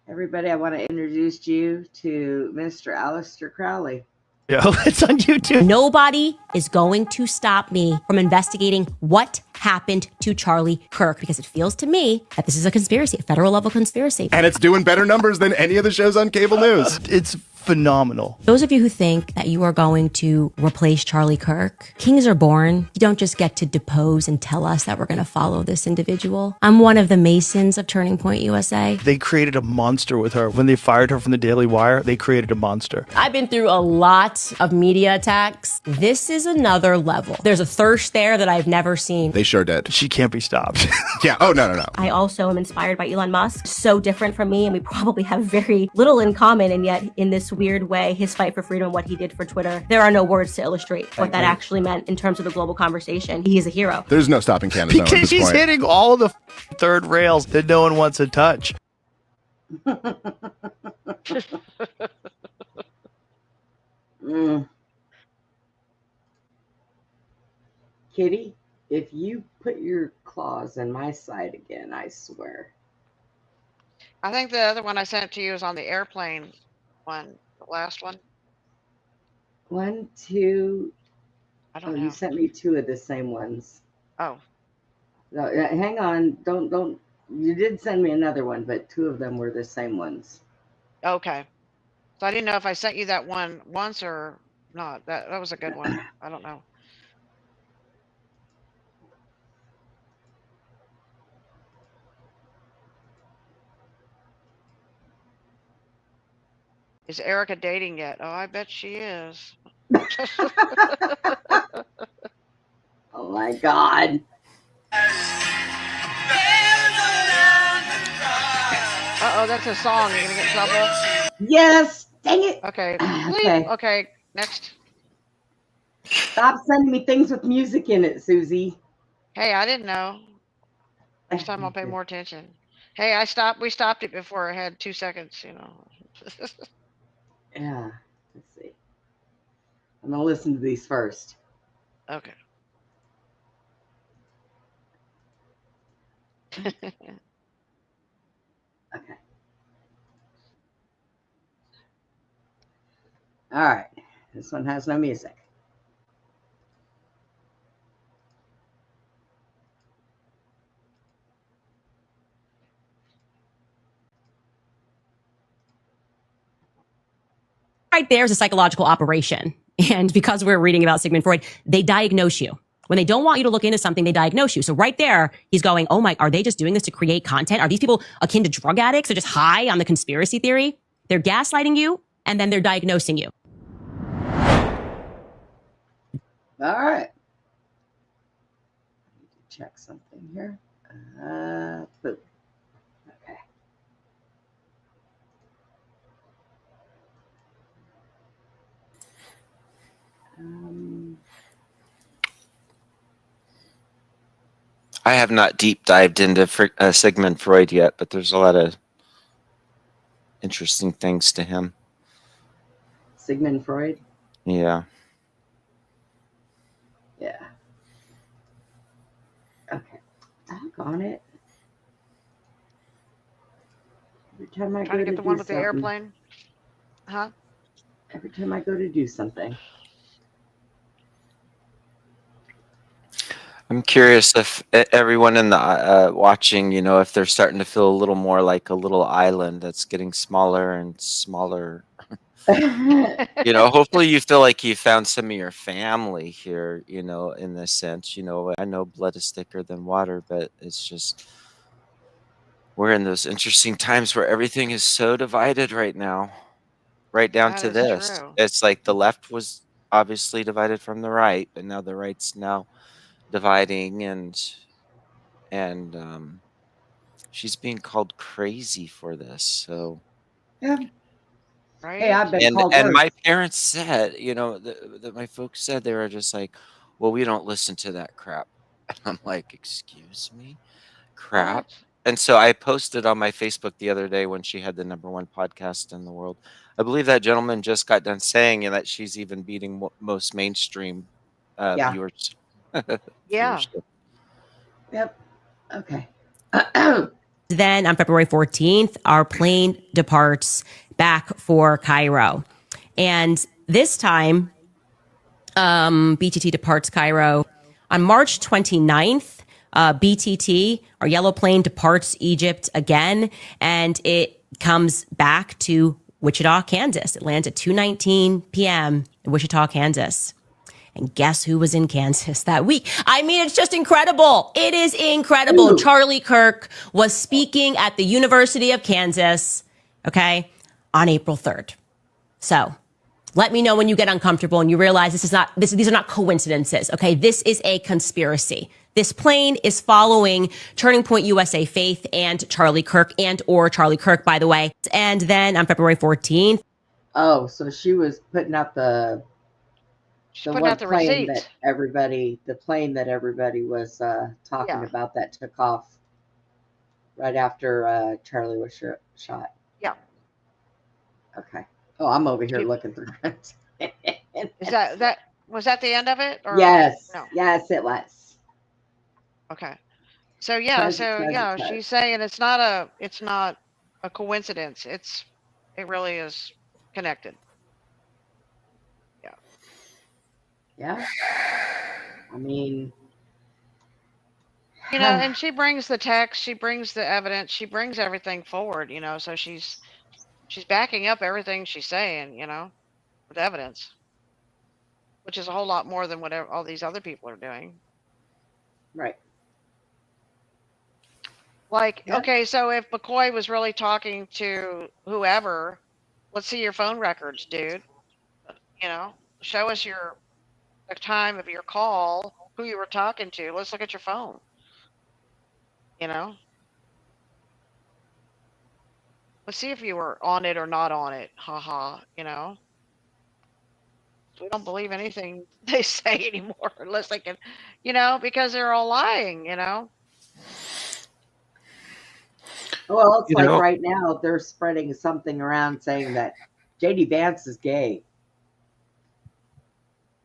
Everybody, I want to introduce you to Mr. Aleister Crowley. Yeah, it's on YouTube. Nobody is going to stop me from investigating what happened to Charlie Kirk, because it feels to me that this is a conspiracy, a federal level conspiracy. And it's doing better numbers than any of the shows on cable news. It's phenomenal. Those of you who think that you are going to replace Charlie Kirk, kings are born. You don't just get to depose and tell us that we're going to follow this individual. I'm one of the Masons of Turning Point USA. They created a monster with her. When they fired her from the Daily Wire, they created a monster. I've been through a lot of media attacks. This is another level. There's a thirst there that I've never seen. They sure did. She can't be stopped. Yeah. Oh, no. I also am inspired by Elon Musk. So different from me, and we probably have very little in common, and yet in this weird way, his fight for freedom, what he did for Twitter, there are no words to illustrate what that actually meant in terms of the global conversation. He is a hero. There's no stopping Candace at Because this she's point. hitting all the third rails that no one wants to touch. Kitty, if you put your claws in my side again, I swear. I think the other one I sent to you is on the airplane one, the last one. 1, 2. I don't know. You sent me 2 of the same ones. Oh. No, hang on. Don't. You did send me another one, but 2 of them were the same ones. Okay. So I didn't know if I sent you that one once or not. That was a good one. I don't know. Is Erica dating yet? Oh, I bet she is. Oh my God. Uh-oh, that's a song. You're gonna get in trouble. Yes, dang it. Okay. Okay. Okay, next. Stop sending me things with music in it, Suzy. Hey, I didn't know. Next time I'll pay more attention. Hey, we stopped it before I had 2 seconds, you know. Yeah, let's see. I'm gonna listen to these first. Okay. Okay. All right. This one has no music. Right there's a psychological operation. And because we're reading about Sigmund Freud, they diagnose you. When they don't want you to look into something, they diagnose you. So right there, he's going, oh my, are they just doing this to create content? Are these people akin to drug addicts? They're just high on the conspiracy theory. They're gaslighting you, and then they're diagnosing you. All right. I need to check something here. Boom. Okay. I have not deep dived into Sigmund Freud yet, but there's a lot of interesting things to him. Sigmund Freud? Yeah. Yeah. Okay. Back on it. Every time I Trying go to get to the do one with the something. airplane? Huh? Every time I go to do something. I'm curious if everyone in the watching, you know, if they're starting to feel a little more like a little island that's getting smaller and smaller. You know, hopefully you feel like you found some of your family here, you know, in this sense. You know, I know blood is thicker than water, but it's just we're in those interesting times where everything is so divided right now, right down That to is this. true. It's like the left was obviously divided from the right, but now the right's now dividing, and she's being called crazy for this. So Yeah. Right? Hey, I've been called and worse. my parents said, you know, that my folks said, they were just like, well, we don't listen to that crap. And I'm like, excuse me, crap. What? And so I posted on my Facebook the other day when she had the #1 podcast in the world. I believe that gentleman just got done saying that she's even beating most mainstream Yeah. viewers. Yeah. Viewership. Yep. Okay. Then on February 14th, our plane departs back for Cairo. And this time, BTT departs Cairo. On March 29th, BTT, our yellow plane, departs Egypt again, and it comes back to Wichita, Kansas. It lands at 2:19 p.m. in Wichita, Kansas. And guess who was in Kansas that week? I mean, it's just incredible. It is incredible. Ooh. Charlie Kirk was speaking at the University of Kansas, okay, on April 3rd. So let me know when you get uncomfortable and you realize these are not coincidences, okay? This is a conspiracy. This plane is following Turning Point USA Faith and Charlie Kirk or Charlie Kirk, by the way. And then on February 14th. Oh, so she was putting out the putting out the plane receipt. the plane that everybody was talking about that took off right after Charlie was shot. Yeah. Okay. Oh, I'm over here looking through it. Is that was that the end of it? Or yes. No. Yes, it was. Okay. So yeah, she's saying it's not a coincidence. It really is connected. Yeah. Yeah. I mean, you know, and she brings the text, she brings the evidence, she brings everything forward, you know, so she's backing up everything she's saying, you know, with evidence, which is a whole lot more than what all these other people are doing. Right. Like, okay, so if McCoy was really talking to whoever, let's see your phone records, dude. You know, show us the time of your call, who you were talking to. Let's look at your phone. You know? Let's see if you were on it or not on it. Haha, you know? We don't believe anything they say anymore unless they can, you know, because they're all lying, you know? Well, it's You like know, right now they're spreading something around saying that JD Vance is gay.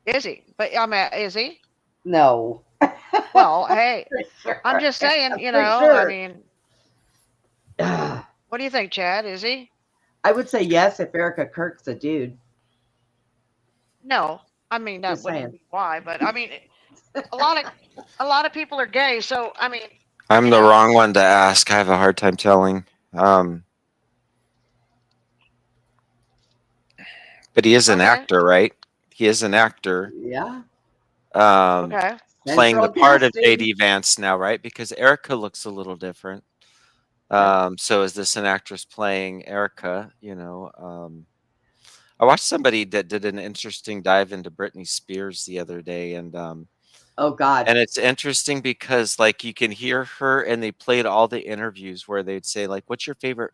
Is he? But I mean, is he? No. Well, hey, sure. I'm just saying, you For know, I sure. mean, what do you think, Chad? Is he? I would say yes if Erica Kirk's a dude. No. I mean, that Just wouldn't saying. be why, but I mean, a lot of people are gay, so I mean, I'm you the know. wrong one to ask. I have a hard time telling. But he is an Okay. actor, right? He is an actor. Yeah. Okay. Playing the Central part of casting. JD Vance now, right? Because Erica looks a little different. So is this an actress playing Erica? You know, I watched somebody that did an interesting dive into Britney Spears the other day, and Oh God. and it's interesting because like you can hear her, and they played all the interviews where they'd say like, "What's your favorite?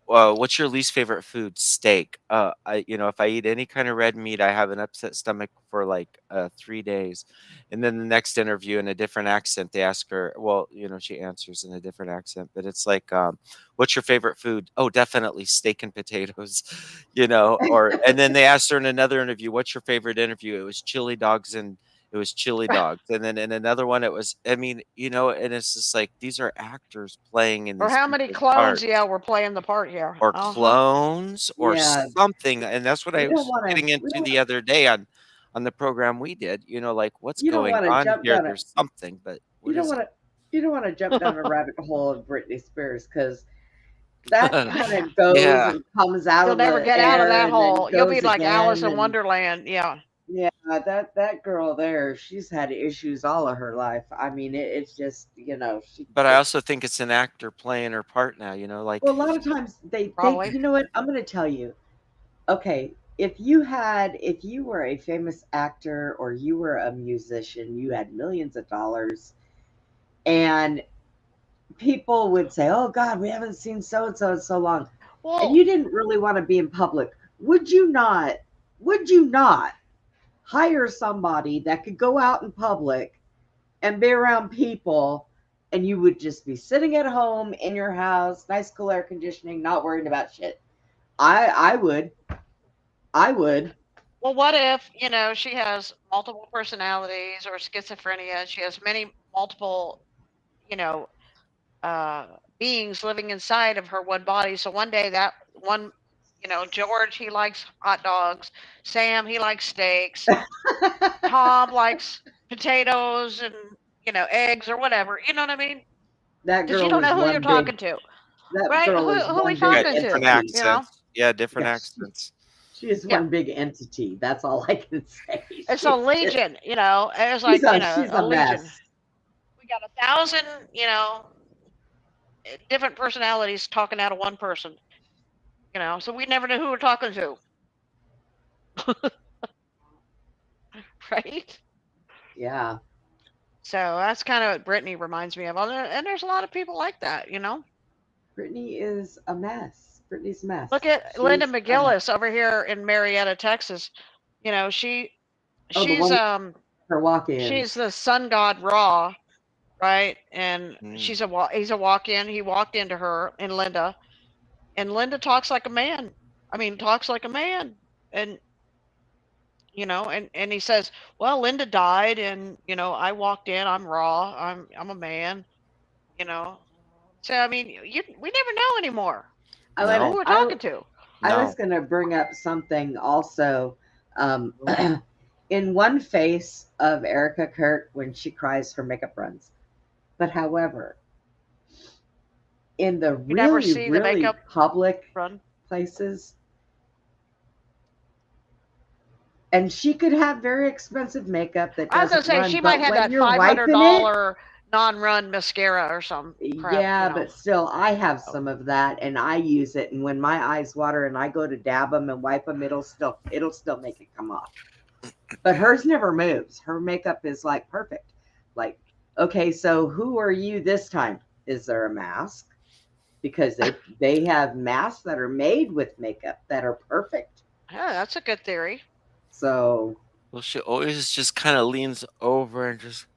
What's your least favorite food? Steak. If I eat any kind of red meat, I have an upset stomach for like 3 days." And then the next interview in a different accent, they ask her, well, she answers in a different accent, but it's like, what's your favorite food? Oh, definitely steak and potatoes, and then they asked her in another interview, what's your favorite interview? It was chili dogs. And then in another one, it was, I mean, and it's just like, these are actors playing in Or these how many people's clones? parts Yeah, we're playing the part here. or Uh-huh. clones or Yeah. something. And that's what We I don't was want to. getting into the other day on the program we did. Like what's You don't going want to on jump here? down it. There's something, but You what don't is want it? to. You don't want to jump down a rabbit hole of Britney Spears because that kind of goes Yeah. and comes out You'll of never the get out of air that and then hole. You'll be goes like Alice again. in And Wonderland. Yeah. yeah, that girl there, she's had issues all of her life. I mean, it's just But I also think it's an actor playing her part now, like well, a lot of times they Probably. you know what, I'm going to tell you. Okay, if you were a famous actor or you were a musician, you had millions of dollars, and people would say, "Oh God, we haven't seen so and so in so long," Well, and you didn't really want to be in public. Would you not? Would you not hire somebody that could go out in public and be around people, and you would just be sitting at home in your house, nice cool air conditioning, not worrying about shit? I would. I would. well, what if, she has multiple personalities or schizophrenia? She has many multiple, you know, beings living inside of her one body. So one day that one, George, he likes hot dogs. Sam, he likes steaks. Tom likes potatoes and, eggs or whatever. You know what I mean? That Because you girl don't is know who you're one big. talking to, That right? girl is Who are we one big yeah, talking to? different entity. accents. Yeah, different Yeah, accents. she is Yeah. one big entity. That's all I can say. It's a legion, It's She's like, she's a a legion. mess. We got 1,000, different personalities talking out of one person, so we never know who we're talking to. Right? Yeah. So that's kind of what Brittany reminds me of. And there's a lot of people like that, Brittany is a mess. Brittany's a mess. Look at Linda McGillis over here in Marietta, Texas. She's her walk-in. She's the sun god Ra, right? And he's a walk-in. He walked into her and Linda, and Linda talks like a man. I mean, talks like a man, and and he says, "Well, Linda died, and I walked in. I'm Ra. I'm a man. You know." So I mean, we never know anymore who we're talking to. I was going to bring up something also. In one face of Erica Kirk when she cries for makeup runs, but however, in the really public places, and she could have very expensive makeup that doesn't I was gonna say run, she but might have when that you're wiping it, $500 non-run mascara or some crap. yeah, but still, I have some of that, and I use it. And when my eyes water and I go to dab them and wipe them, it'll still make it come off. But hers never moves. Her makeup is like perfect. Like, okay, so who are you this time? is there a mask? Because they have masks that are made with makeup that are perfect. Yeah, that's a good theory. So, well, she always just kind of leans over and just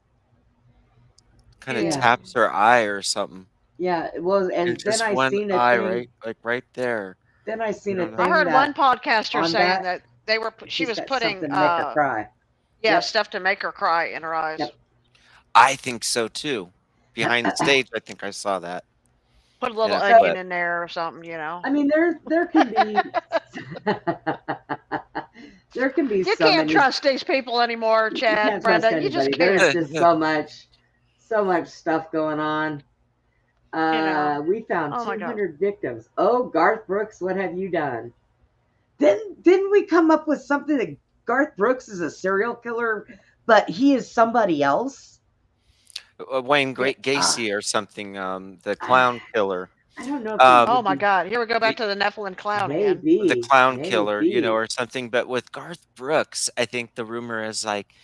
kind of Yeah. taps her eye or something. yeah, well, And and then just I one seen a eye thing. right there. Then I seen I a don't know. I thing heard one that podcaster on saying that that she she's was got putting something to make her cry. Yep. stuff to make her cry in her eyes. Yep. I think so too. Behind the stage, I think I saw that. Put a little Yeah, onion but in there or something, you know. I mean, there can be there can be You so can't many. trust these people anymore, You Chad, can't trust Brenda. You just anybody. There's can't. just so much stuff going on. We found Oh my God. 200 victims. Oh, Garth Brooks, what have you done? Didn't we come up with something that Garth Brooks is a serial killer, but he is somebody else? Wayne Gacy or something, the clown killer. I don't know if Oh my God. Here we go back to the Nephilim clown again. The clown killer, or something. But with Garth Brooks, I think the rumor is like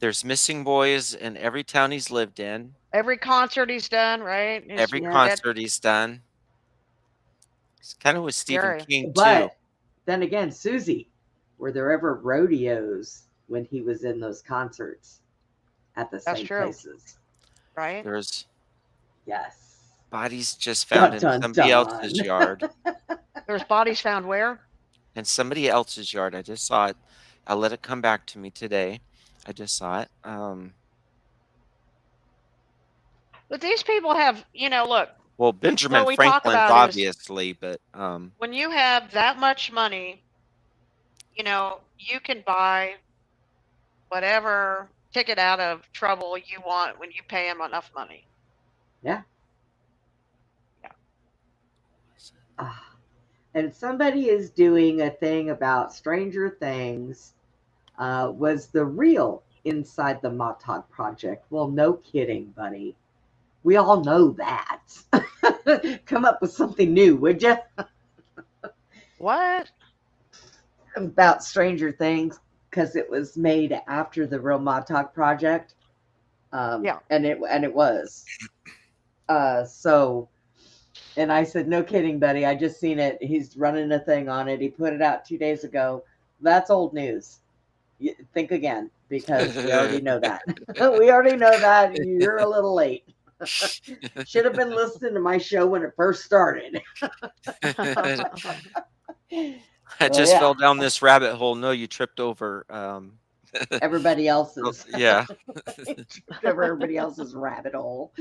there's missing boys in every town he's lived in. Every concert he's done, right? Every concert he's done. It's kind of with Stephen King too. But then again, Suzy, were there ever rodeos when he was in those concerts at the same places? Right? There's bodies just Dun, found dun, in somebody dun. else's yard. There's bodies found where? In somebody else's yard. I just saw it. I'll let it come back to me today. I just saw it. But these people have, look. Well, Benjamin we talk Franklin's about obviously, but when you have that much money, you can buy whatever ticket out of trouble you want when you pay them enough money. Yeah. And somebody is doing a thing about Stranger Things. Was the real inside the Montauk Project? Well, no kidding, buddy. We all know that. Come up with something new, would you? What? About Stranger Things, because it was made after the real Montauk Project. And it was. And I said, no kidding, buddy. I just seen it. He's running a thing on it. He put it out 2 days ago. That's old news. Think again, because we already know that. We already know that. You're a little late. Should have been listening to my show when it first started. I just fell down this rabbit hole. No, you tripped over everybody else's. Yeah. Tripped over everybody else's rabbit hole.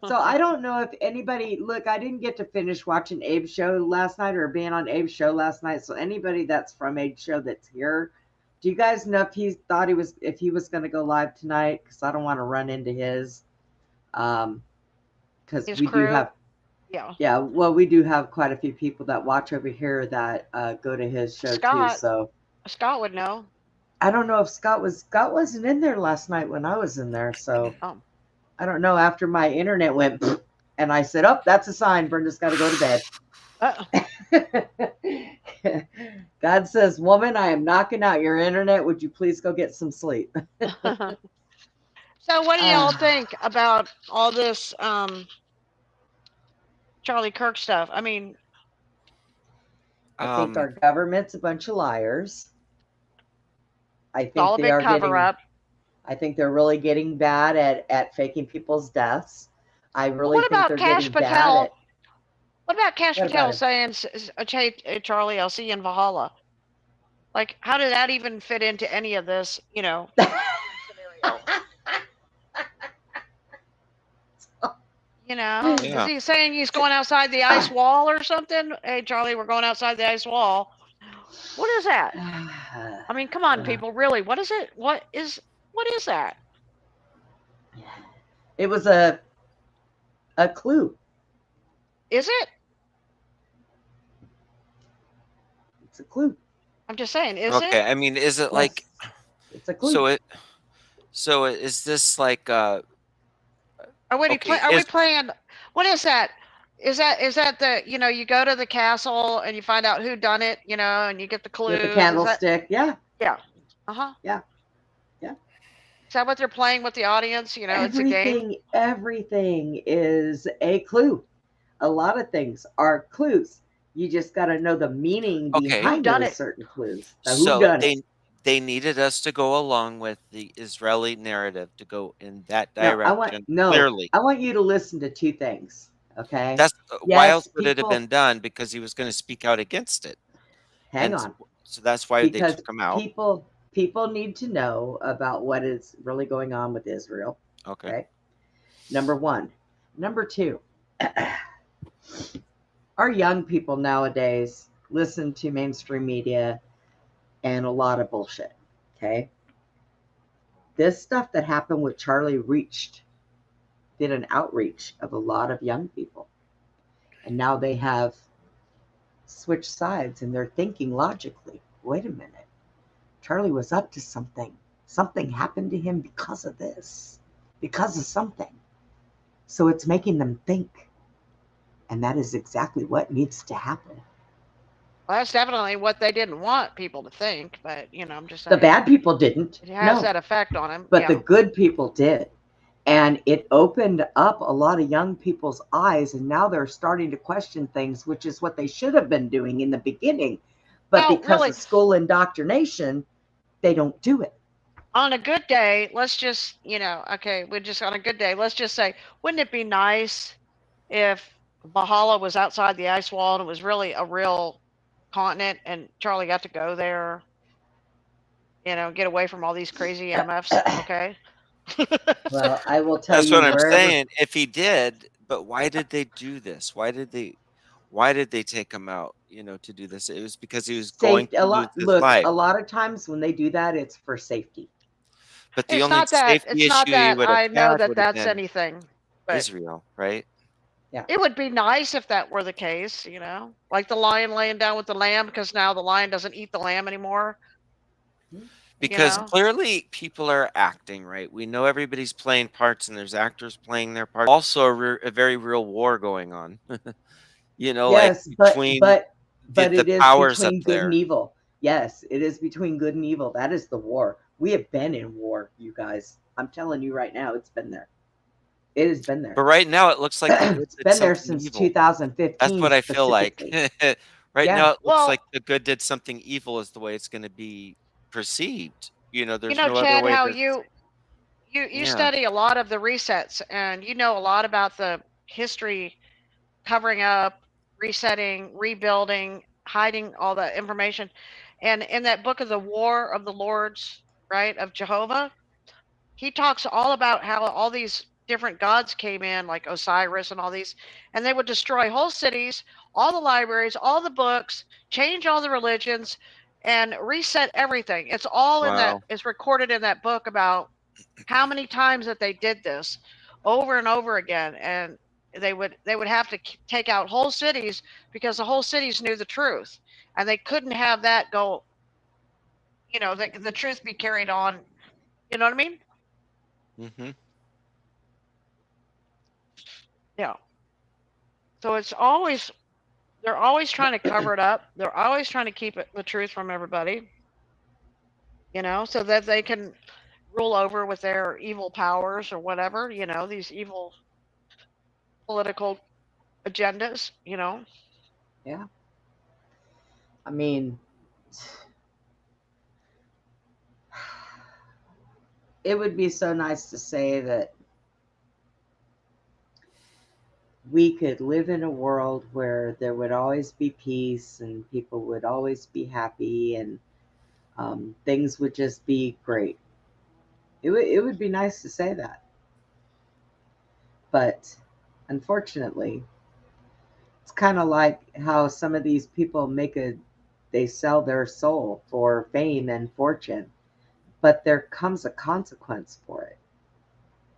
So I don't know if anybody, look, I didn't get to finish watching Abe's show last night or being on Abe's show last night. So anybody that's from Abe's show that's here, do you guys know if he thought if he was going to go live tonight? Because I don't want to run into his, because we do have, yeah, well, we do have quite a few people that watch over here that go to his show too. So Scott would know. I don't know if Scott wasn't in there last night when I was in there. So I don't know. After my internet went and I said, oh, that's a sign. Brenda's got to go to bed. God says, woman, I am knocking out your internet. Would you please go get some sleep? So what do y'all think about all this Charlie Kirk stuff? I mean, I think our government's a bunch of liars. I think all a big cover-up. I think they're really getting bad at faking people's deaths. I really think they're getting bad at... What about Cash Patel saying, hey, Charlie, I'll see you in Valhalla? Like, how did that even fit into any of this, scenario? Is he saying he's going outside the ice wall or something? Hey, Charlie, we're going outside the ice wall. What is that? I mean, come on, people, really, what is it? What is that? It was a clue. Is it? It's a clue. I'm just saying, is it? Okay, I mean, is it like... It's a clue. So is this like... Are we playing... What is that? Is that the, you go to the castle and you find out who done it, and you get the clue. With the candlestick, yeah. Yeah. Uh-huh. Yeah. Is that what they're playing with the audience? It's a game. Everything is a clue. A lot of things are clues. You just got to know the meaning Okay. behind those certain clues. The So whodunit. they needed us to go along with the Israeli narrative to go in that No, direction. I Clearly, want you to listen to two things. Okay. that's why Yes, else would it have been done? Because he was going to speak out against it, hang and on. so that's why they Because took him out. people need to know about what is really going on with Israel. Okay. Number one. Number two. Our young people nowadays listen to mainstream media and a lot of bullshit. Okay. This stuff that happened with Charlie did an outreach of a lot of young people. And now they have switched sides and they're thinking logically. Wait a minute. Charlie was up to something. Something happened to him because of this, because of something. So it's making them think. And that is exactly what needs to happen. Well, that's definitely what they didn't want people to think, but I'm just saying. The bad people didn't. It has that effect on them. But the good people did. And it opened up a lot of young people's eyes, and now they're starting to question things, which is what they should have been doing in the beginning. But because of school indoctrination, they don't do it. On a good day, let's just, okay, we're just on a good day. Let's just say, wouldn't it be nice if Valhalla was outside the ice wall and it was really a real continent and Charlie got to go there, get away from all these crazy MFs, okay? Well, I will tell That's you what I'm wherever. saying. If he did, but why did they do this? Why did they take him out? To do this. It was because he was going to lose his life. A lot of times when they do that, it's for safety. But the It's only not that. safety It's not issue he that would have I know had that would have that's been anything. But Israel, right? Yeah. it would be nice if that were the case, like the lion laying down with the lamb, because now the lion doesn't eat the lamb anymore. Because clearly people are acting, right? We know everybody's playing parts and there's actors playing their parts. Also a very real war going on. Like Yes, between but the it is powers up between good there. and evil. Yes, it is between good and evil. That is the war. We have been in war, you guys. I'm telling you right now, it's been there. It has been there. But right now it looks like the good It's did been there something since evil. 2015. That's what I feel like. Right now it looks like the good did something evil is the way it's going to be perceived. There's no other Chad, way how to you study a lot of the resets, and you know a lot about the history, covering up, resetting, rebuilding, hiding all that information. And in that book of the War of the Lords, right, of Jehovah, he talks all about how all these different gods came in, like Osiris and all these, and they would destroy whole cities, all the libraries, all the books, change all the religions, and reset everything. It's all in that. It's recorded in that book about how many times that they did this over and over again, and they would have to take out whole cities because the whole cities knew the truth, and they couldn't have that go. The truth be carried on. You know what I mean? Mm-hmm. Yeah. So they're always trying to cover it up. They're always trying to keep the truth from everybody. So that they can rule over with their evil powers or whatever. These evil political agendas. Yeah. I mean, it would be so nice to say that we could live in a world where there would always be peace and people would always be happy and things would just be great. It would be nice to say that. But unfortunately, it's kind of like how some of these people they sell their soul for fame and fortune, but there comes a consequence for it.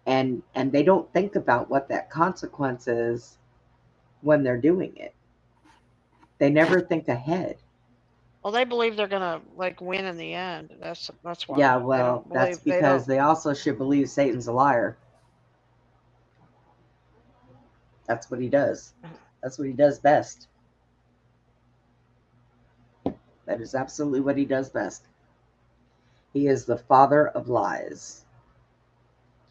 And they don't think about what that consequence is when they're doing it. They never think ahead. Well, they believe they're gonna win in the end. That's why. Yeah, well, that's because they also should believe Satan's a liar. That's what he does. That's what he does best. That is absolutely what he does best. He is the father of lies.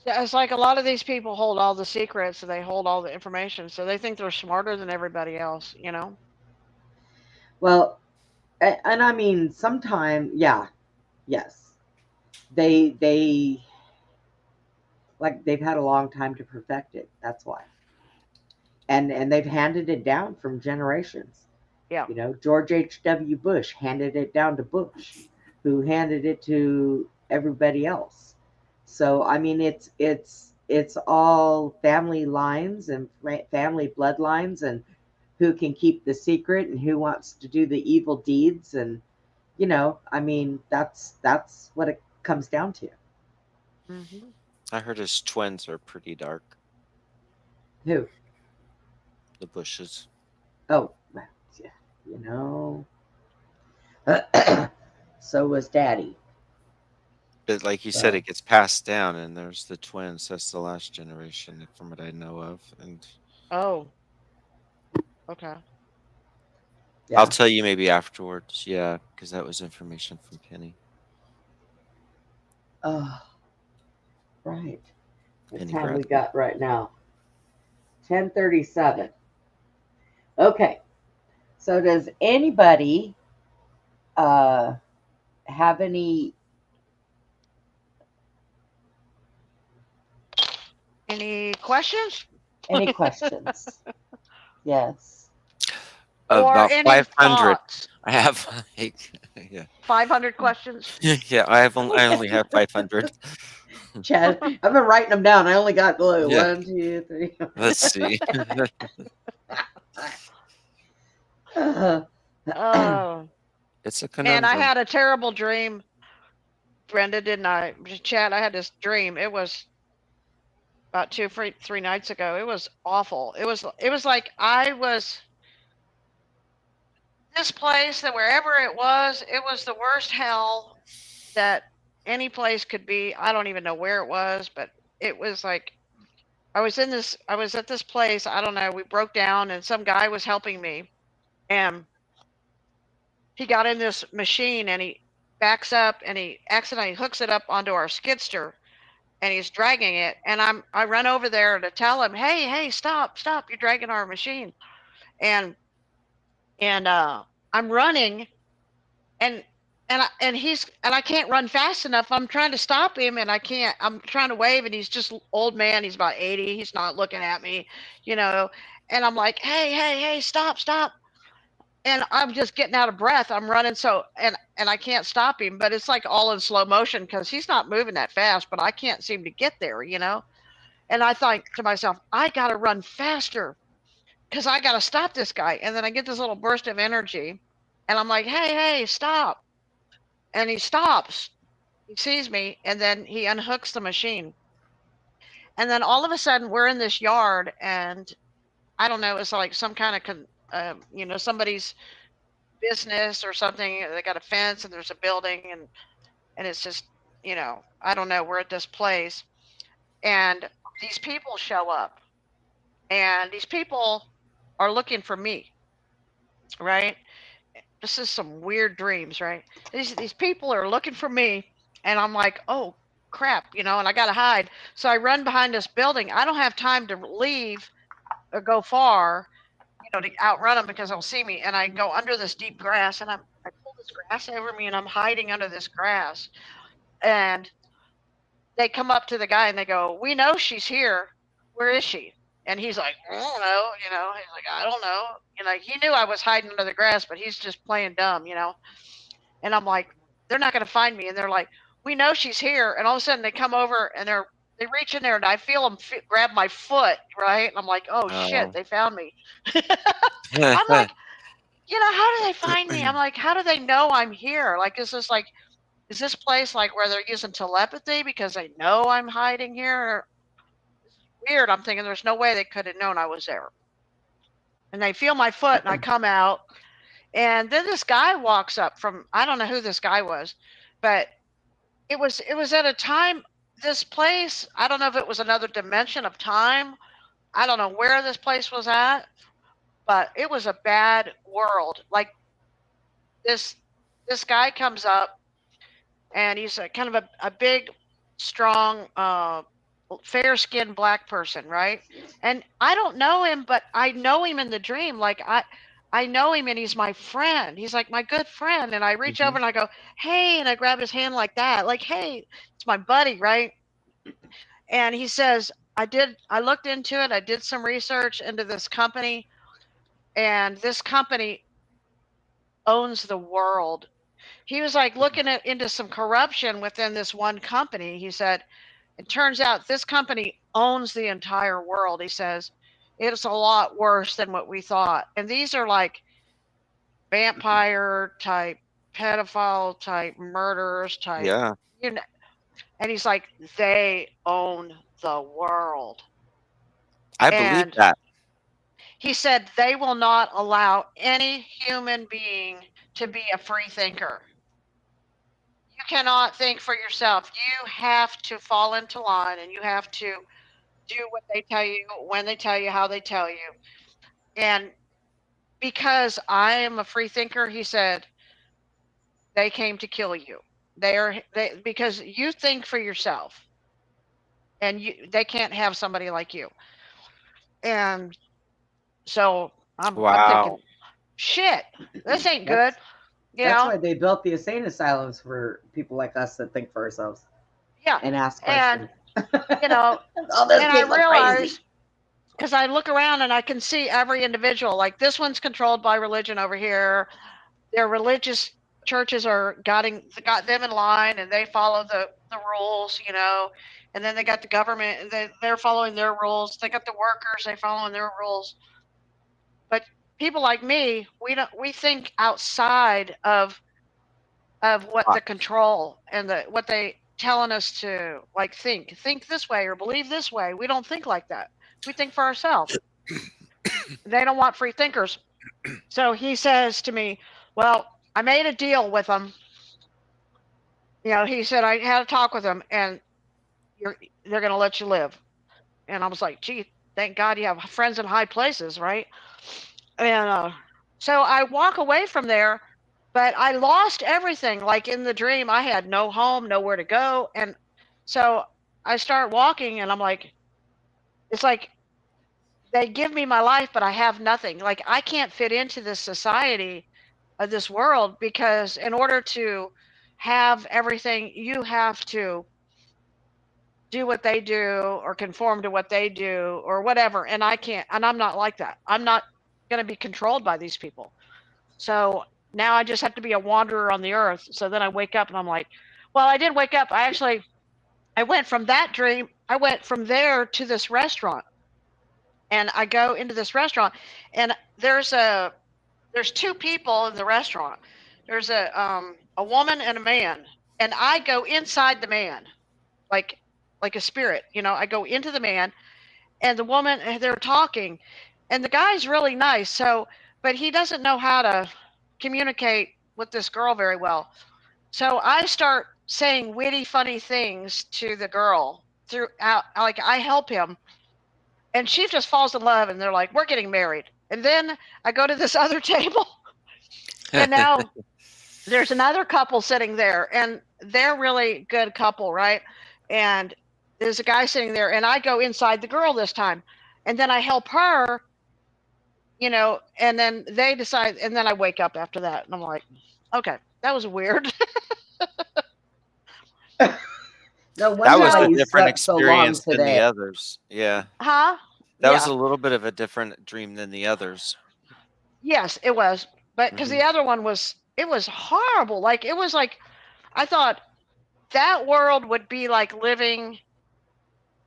Yeah, it's like a lot of these people hold all the secrets and they hold all the information, so they think they're smarter than everybody else, you know? Well, and I mean, sometimes, yeah, yes, they like they've had a long time to perfect it. That's why, and they've handed it down from generations. Yeah. You know, George H.W. Bush handed it down to Bush, who handed it to everybody else. So I mean, it's all family lines and family bloodlines, and who can keep the secret and who wants to do the evil deeds, and you know, I mean, that's what it comes down to. Mm-hmm. I heard his twins are pretty dark. Who? The Bushes. Oh, yeah, you know. So was Daddy. But like you said, So it gets passed down, and there's the twins. That's the last generation, from what I know of. And Oh, okay. I'll yeah. tell you maybe afterwards. Yeah, because that was information from Penny. Oh, right. What Penny time we Bradley. got right now? 10:37. Okay. So does anybody have Any questions? any questions? Yes. Or About any 500. thoughts? I have like, yeah. 500 questions? Yeah, I only have 500. Chad, I've been writing them down. I only got Yeah. 1, 2, 3. Let's see. Oh. It's a Man, I conundrum. had a terrible dream. Brenda, didn't I? Chad, I had this dream. It was about 3 nights ago. It was awful. It was like I was this place that wherever it was the worst hell that any place could be. I don't even know where it was, but it was like I was at this place, I don't know, we broke down and some guy was helping me and he got in this machine and he backs up and he accidentally hooks it up onto our skidster and he's dragging it and I run over there to tell him, hey, stop, you're dragging our machine. And I'm running and I can't run fast enough. I'm trying to stop him and I can't. I'm trying to wave and he's just old man. He's about 80. He's not looking at me, you know. And I'm like, hey, stop. And I'm just getting out of breath. I'm running and I can't stop him, but it's like all in slow motion because he's not moving that fast, but I can't seem to get there, you know. And I thought to myself, I gotta run faster because I gotta stop this guy. And then I get this little burst of energy and I'm like, hey, stop. And he stops. He sees me and then he unhooks the machine. And then all of a sudden we're in this yard and I don't know, it's like some kind of somebody's business or something. They got a fence and there's a building and it's just, I don't know, we're at this place and these people show up and these people are looking for me, right? This is some weird dreams, right? These people are looking for me and I'm like, oh crap, and I gotta hide. So I run behind this building. I don't have time to leave or go far, to outrun them because they'll see me. And I go under this deep grass and I pull this grass over me and I'm hiding under this grass. And they come up to the guy and they go, we know she's here. Where is she? And he's like, I don't know, he's like, I don't know. He knew I was hiding under the grass, but he's just playing dumb, And I'm like, they're not going to find me. And they're like, we know she's here. And all of a sudden they come over and they reach in there and I feel them grab my foot, right? And I'm like, oh shit, they found me. I'm like, how do they find me? I'm like, how do they know I'm here? Like, is this place like where they're using telepathy because they know I'm hiding here? This is weird. I'm thinking there's no way they could have known I was there. And they feel my foot and I come out. And then this guy walks up from, I don't know who this guy was, but it was at a time, this place, I don't know if it was another dimension of time. I don't know where this place was at, but it was a bad world. Like this guy comes up and he's a kind of a big, strong, fair-skinned black person, right? And I don't know him, but I know him in the dream. Like I know him, and he's my friend. He's like my good friend. And I reach over and I go, "Hey," and I grab his hand like that, like, "Hey, it's my buddy, right?" And he says, I looked into it. I did some research into this company, and this company owns the world. He was like looking into some corruption within this one company. He said, it turns out this company owns the entire world. He says, it's a lot worse than what we thought. And these are like vampire type, pedophile type, murderers type, Yeah. you know. And he's like, they own the world. I believe And that. he said they will not allow any human being to be a free thinker. You cannot think for yourself. You have to fall into line, and you have to do what they tell you, when they tell you, how they tell you. And because I am a free thinker, he said, they came to kill you. They because you think for yourself, and they can't have somebody like you. And so I'm thinking, Wow. shit, this ain't That's good. You that's know? why they built the insane asylums for people like us that think for ourselves Yeah. and ask And questions. you know, All those and I people are crazy. realize, because I look around and I can see every individual. Like this one's controlled by religion over here. Their religious churches got them in line, and they follow the rules, you know. And then they got the government, and they're following their rules. They got the workers, they following their rules. But people like me, we think outside of what the control and what they telling us to like think this way or believe this way. We don't think like that. We think for ourselves. They don't want free thinkers. So he says to me, well, I made a deal with them. You know, he said I had a talk with them, and they're going to let you live. And I was like, gee, thank God you have friends in high places, right? And so I walk away from there, but I lost everything. Like in the dream, I had no home, nowhere to go. And so I start walking, and I'm like, it's like they give me my life, but I have nothing. Like I can't fit into this society of this world, because in order to have everything, you have to do what they do or conform to what they do or whatever. And I can't, and I'm not like that. I'm not going to be controlled by these people. So now I just have to be a wanderer on the earth. So then I wake up and I'm like, well, I did wake up. I went from that dream, I went from there to this restaurant. And I go into this restaurant, and there's two people in the restaurant. There's a woman and a man. And I go inside the man, like a spirit, you know. I go into the man, and the woman, they're talking, and the guy's really nice. So, but he doesn't know how to communicate with this girl very well. So I start saying witty, funny things to the girl throughout. Like I help him, and she just falls in love, and they're like, "We're getting married." And then I go to this other table, and now there's another couple sitting there, and they're really good couple, right? And there's a guy sitting there, and I go inside the girl this time, and then I help her, you know, and then they decide, and then I wake up after that, and I'm like, okay, that was weird. No That wonder was why a you different slept so long experience than the today. others. Yeah. Huh? That was Yeah. a little bit of a different dream than the others. Yes, it was. But because the other one was, it was horrible. Like, it was like, I thought that world would be like living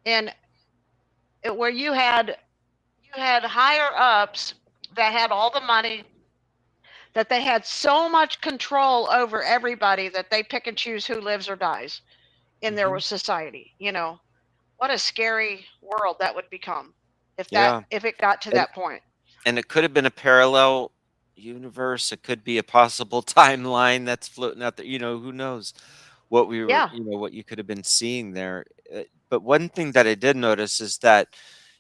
in where you had higher ups that had all the money, that they had so much control over everybody that they pick and choose who lives or dies in their society. You know, what a scary world that would become Yeah. if it got to And that point. and it could have been a parallel universe. It could be a possible timeline that's floating out there. You know, who knows what we were, Yeah. you know, what you could have been seeing there. But one thing that I did notice is that,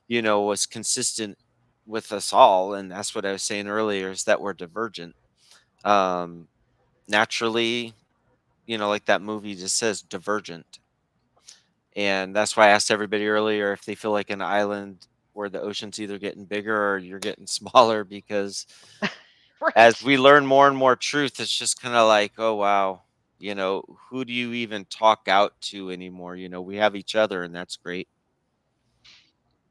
you know, was consistent with us all, and that's what I was saying earlier, is that we're divergent. Um, naturally, you know, like that movie just says, divergent. And that's why I asked everybody earlier if they feel like an island where the ocean's either getting bigger or you're getting smaller, because as Right. we learn more and more truth, it's just kind of like, oh, wow, who do you even talk out to anymore? We have each other, and that's great.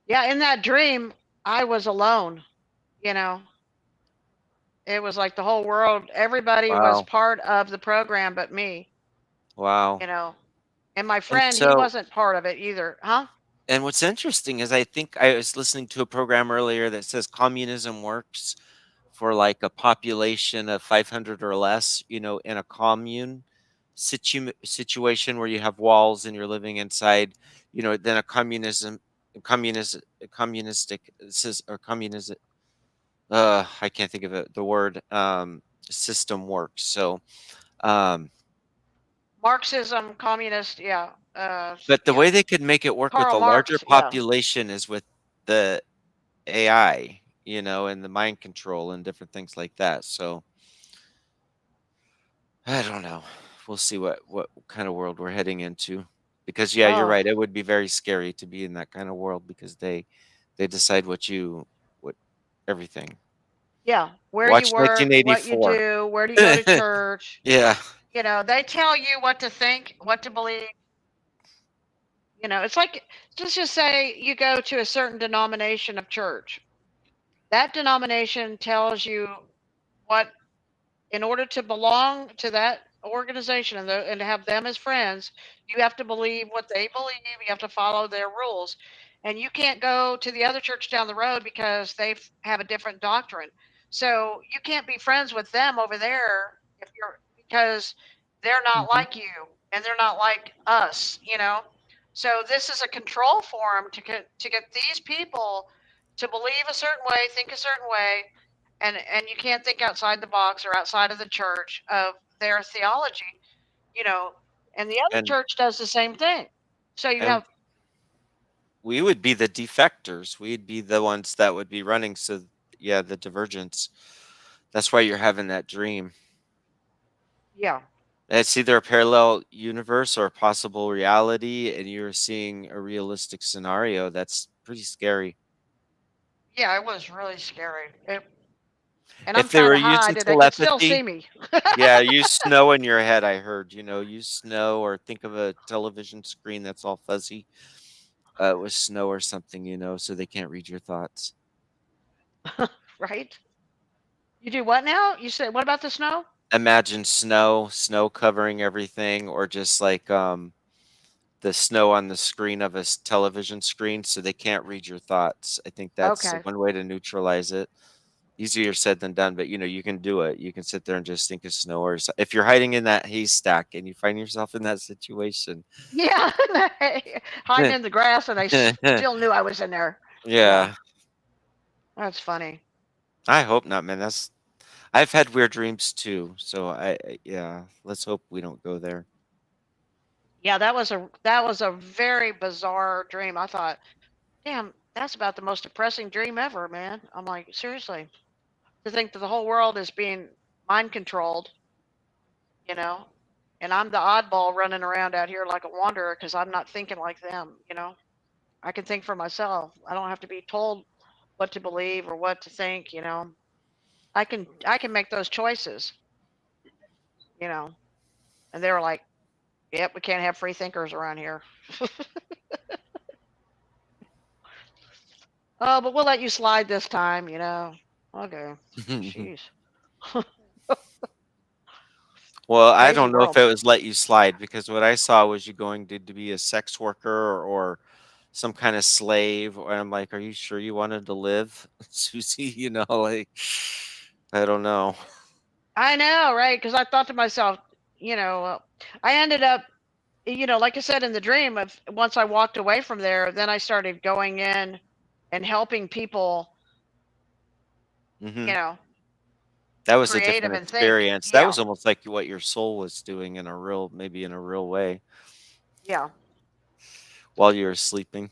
Yeah, in that dream, I was alone, you know. It was like the whole world, everybody was Wow. part of the program but me, Wow. you know. And my And friend, he so, wasn't part of it either. Huh? and what's interesting is I think I was listening to a program earlier that says communism works for like a population of 500 or less, in a commune situation where you have walls and you're living inside, then a communistic or communism, I can't think of it, the word, system works. So, um, Marxism, communist, yeah. but the Yeah. way they could make it work with Karl a larger Marx, yeah. population is with the AI, and the mind control and different things like that. So I don't know. We'll see what kind of world we're heading into. Because yeah, you're Oh, right. It would be very scary to be in that kind of world because they decide what everything. yeah. Where you Watch work, what you 1984. do, where do you go to church? Yeah. You know, they tell you what to think, what to believe. You know, it's like, let's just say you go to a certain denomination of church. That denomination tells you what, in order to belong to that organization and to have them as friends, you have to believe what they believe. You have to follow their rules, and you can't go to the other church down the road because they have a different doctrine. So you can't be friends with them over there if you're because they're not Mhm. like you and they're not like us. You know. So this is a control for them to get these people to believe a certain way, think a certain way, and you can't think outside the box or outside of the church of their theology, you know, and the other And church does the same thing. So you and have, we would be the defectors. We'd be the ones that would be running. So yeah, the divergence. That's why you're having that dream. yeah, It's either a parallel universe or a possible reality, and you're seeing a realistic scenario that's pretty scary. yeah, it was really scary. And I'm If they kind were of high using that they could still see telepathy, me. yeah, use snow in your head, I heard. Use snow, or think of a television screen that's all fuzzy with snow or something, so they can't read your thoughts. Right? You do what now? You said, what about the snow? Imagine snow covering everything, or just like the snow on the screen of a television screen so they can't read your thoughts. I think that's Okay. one way to neutralize it. Easier said than done, but you can do it. You can sit there and just think of snow, or if you're hiding in that haystack and you find yourself in that situation. Yeah, hiding in the grass, and they still knew I was in there. Yeah, Yeah, that's funny. I hope not, man. I've had weird dreams too, so yeah, let's hope we don't go there. Yeah, that was a very bizarre dream. I thought, damn, that's about the most depressing dream ever, man. I'm like, seriously, to think that the whole world is being mind controlled, you know, and I'm the oddball running around out here like a wanderer because I'm not thinking like them, you know. I can think for myself. I don't have to be told what to believe or what to think, you know. I can make those choices, you know. And they were like, "Yep, we can't have free thinkers around here." Oh, but we'll let you slide this time, you know. Okay. Jeez. Well, I Crazy don't know if world. it was let you slide, because what I saw was you going to be a sex worker, or some kind of slave. And I'm like, are you sure you wanted to live, Susie? Like, I don't know. I know, right? Because I thought to myself, you know, I ended up, you know, like I said in the dream, of once I walked away from there, then I started going in and helping people, Hmm. you know, That was a creative different and think. experience. That Yeah, was almost like what your soul was doing maybe in a real way yeah. while you were sleeping.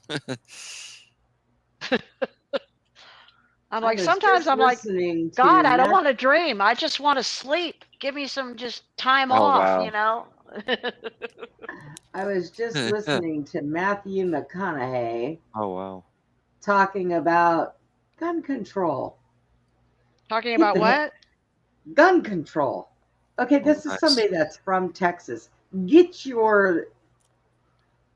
I'm I like, was sometimes just I'm like, listening God, to I don't Matt. want to dream. I just want to sleep. Give me some just time Oh, off, you wow. know? I was just listening to Matthew McConaughey. Oh, wow. Talking about gun control. Talking about what? Gun control. Okay, this is somebody that's from Texas. Get your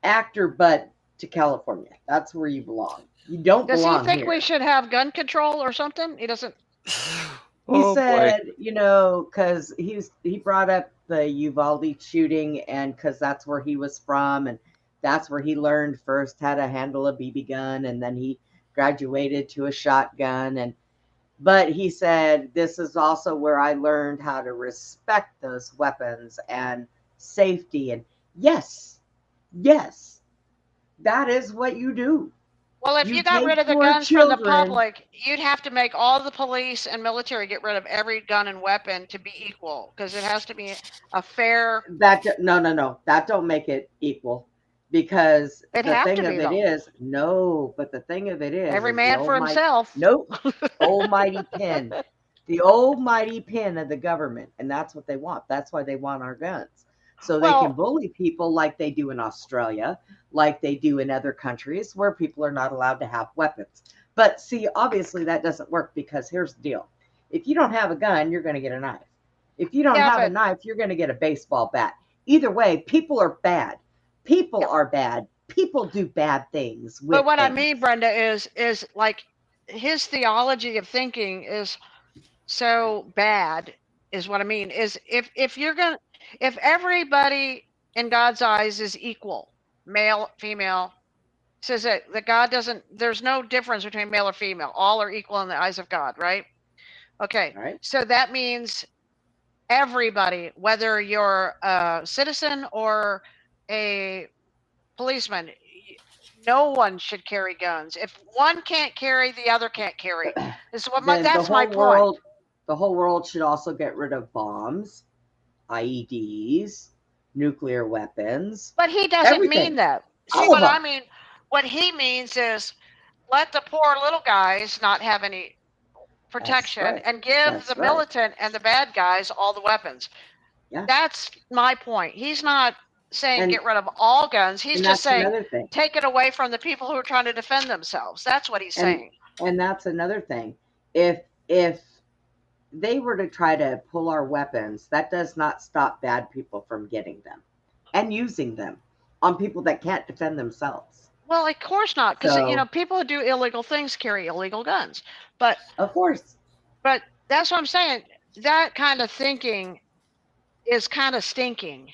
actor butt to California. That's where you belong. You don't Does he belong think here. we should have gun control or something? He doesn't. He said, because he brought up the Uvalde shooting, and because that's where he was from, and that's where he learned first how to handle a BB gun, and then he graduated to a shotgun, but he said this is also where I learned how to respect those weapons and safety. And yes, that is what you do. Well, if you got rid of the guns from the public, you'd have to make all the police and military get rid of every gun and weapon to be equal, because it has to be a fair. That no, that don't make it equal, because the thing of it is, but the thing of it is, every man for himself. Nope, almighty pin, the almighty pin of the government, and that's what they want. That's why they want our guns, so they can bully people like they do in Australia, like they do in other countries where people are not allowed to have weapons. But see, obviously that doesn't work, because here's the deal: if you don't have a gun, you're going to get a knife. If you don't have a knife, you're going to get a baseball bat. Either way, people are bad. People are bad. People do bad things. But what I mean, Brenda, is like his theology of thinking is so bad. Is what I mean. Is if everybody in God's eyes is equal, male, female, says that God doesn't. There's no difference between male or female. All are equal in the eyes of God, right? Okay. Right. So that means everybody, whether you're a citizen or a policeman, no one should carry guns. If one can't carry, the other can't carry. That's my point. The whole world should also get rid of bombs, IEDs, nuclear weapons. But he doesn't mean that. See what I mean? What he means is let the poor little guys not have any protection and give the militant and the bad guys all the weapons. Yeah. That's my point. He's not saying get rid of all guns. He's just saying take it away from the people who are trying to defend themselves. That's what he's saying. And that's another thing. If they were to try to pull our weapons, that does not stop bad people from getting them and using them on people that can't defend themselves. Well, of course not, because people who do illegal things carry illegal guns. But of course. But that's what I'm saying. That kind of thinking is kind of stinking.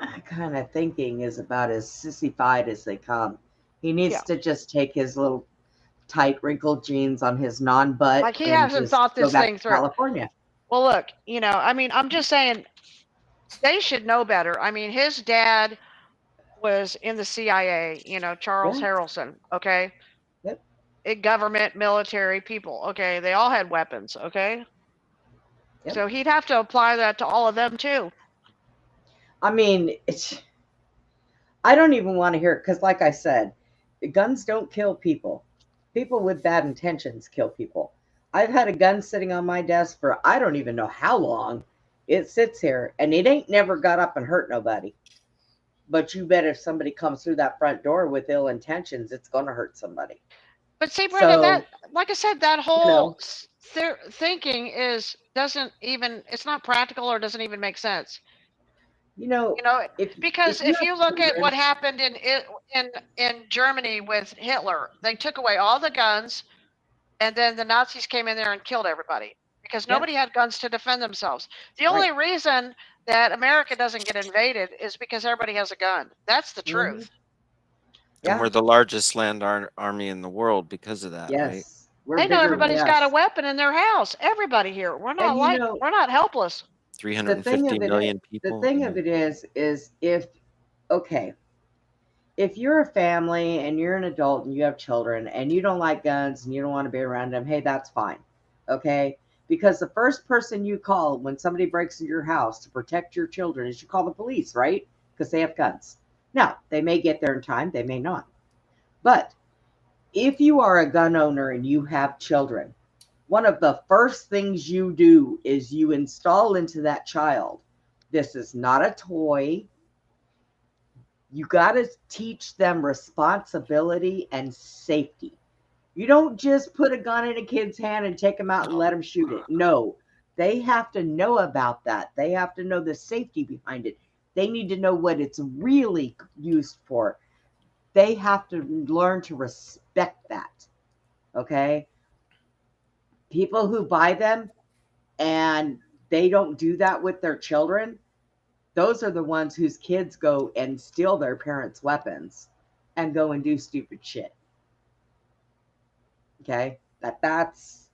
That kind of thinking is about as sissified as they come. He needs to just take his little tight wrinkled jeans on his non-butt. Like he hasn't thought this thing through. California. Well, look, I'm just saying they should know better. I mean, his dad was in the CIA, Charles Harrelson, okay? Yep. Government, military people, okay? They all had weapons, okay? Yep. So he'd have to apply that to all of them too. I mean, I don't even want to hear it, because like I said, guns don't kill people. People with bad intentions kill people. I've had a gun sitting on my desk for I don't even know how long. It sits here, and it ain't never got up and hurt nobody. But you bet if somebody comes through that front door with ill intentions, it's going to hurt somebody. But see, Brenda, that, like I said, that whole thinking it's not practical or doesn't even make sense. Because if you look at what happened in Germany with Hitler, they took away all the guns, and then the Nazis came in there and killed everybody because nobody had guns to defend themselves. The only reason that America doesn't get invaded is because everybody has a gun. That's the truth. And we're the largest land army in the world because of that, right? They know everybody's got a weapon in their house. Everybody here. We're not we're not helpless. 350 million people. The thing of it is if you're a family and you're an adult and you have children and you don't like guns and you don't want to be around them, hey, that's fine. Okay? Because the first person you call when somebody breaks into your house to protect your children is you call the police, right? Because they have guns. Now, they may get there in time, they may not. But if you are a gun owner and you have children, one of the first things you do is you install into that child This is not a toy. You got to teach them responsibility and safety. You don't just put a gun in a kid's hand and take them out and let them shoot it. No, they have to know about that. They have to know the safety behind it. They need to know what it's really used for. They have to learn to respect that. Okay? People who buy them and they don't do that with their children, those are the ones whose kids go and steal their parents' weapons and go and do stupid shit. Okay? That's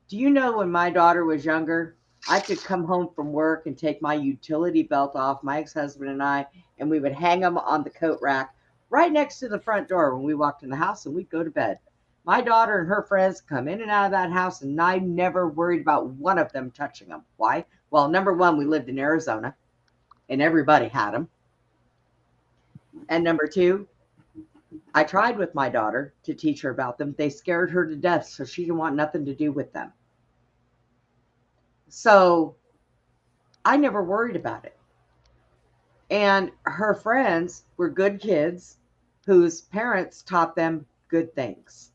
Do you know when my daughter was younger, I could come home from work and take my utility belt off, my ex-husband and I, and we would hang them on the coat rack right next to the front door when we walked in the house, and we'd go to bed. My daughter and her friends come in and out of that house, and I never worried about one of them touching them. Why? Well, number one, we lived in Arizona, and everybody had them. And number two, I tried with my daughter to teach her about them. They scared her to death, so she didn't want nothing to do with them. So I never worried about it. And her friends were good kids whose parents taught them good things.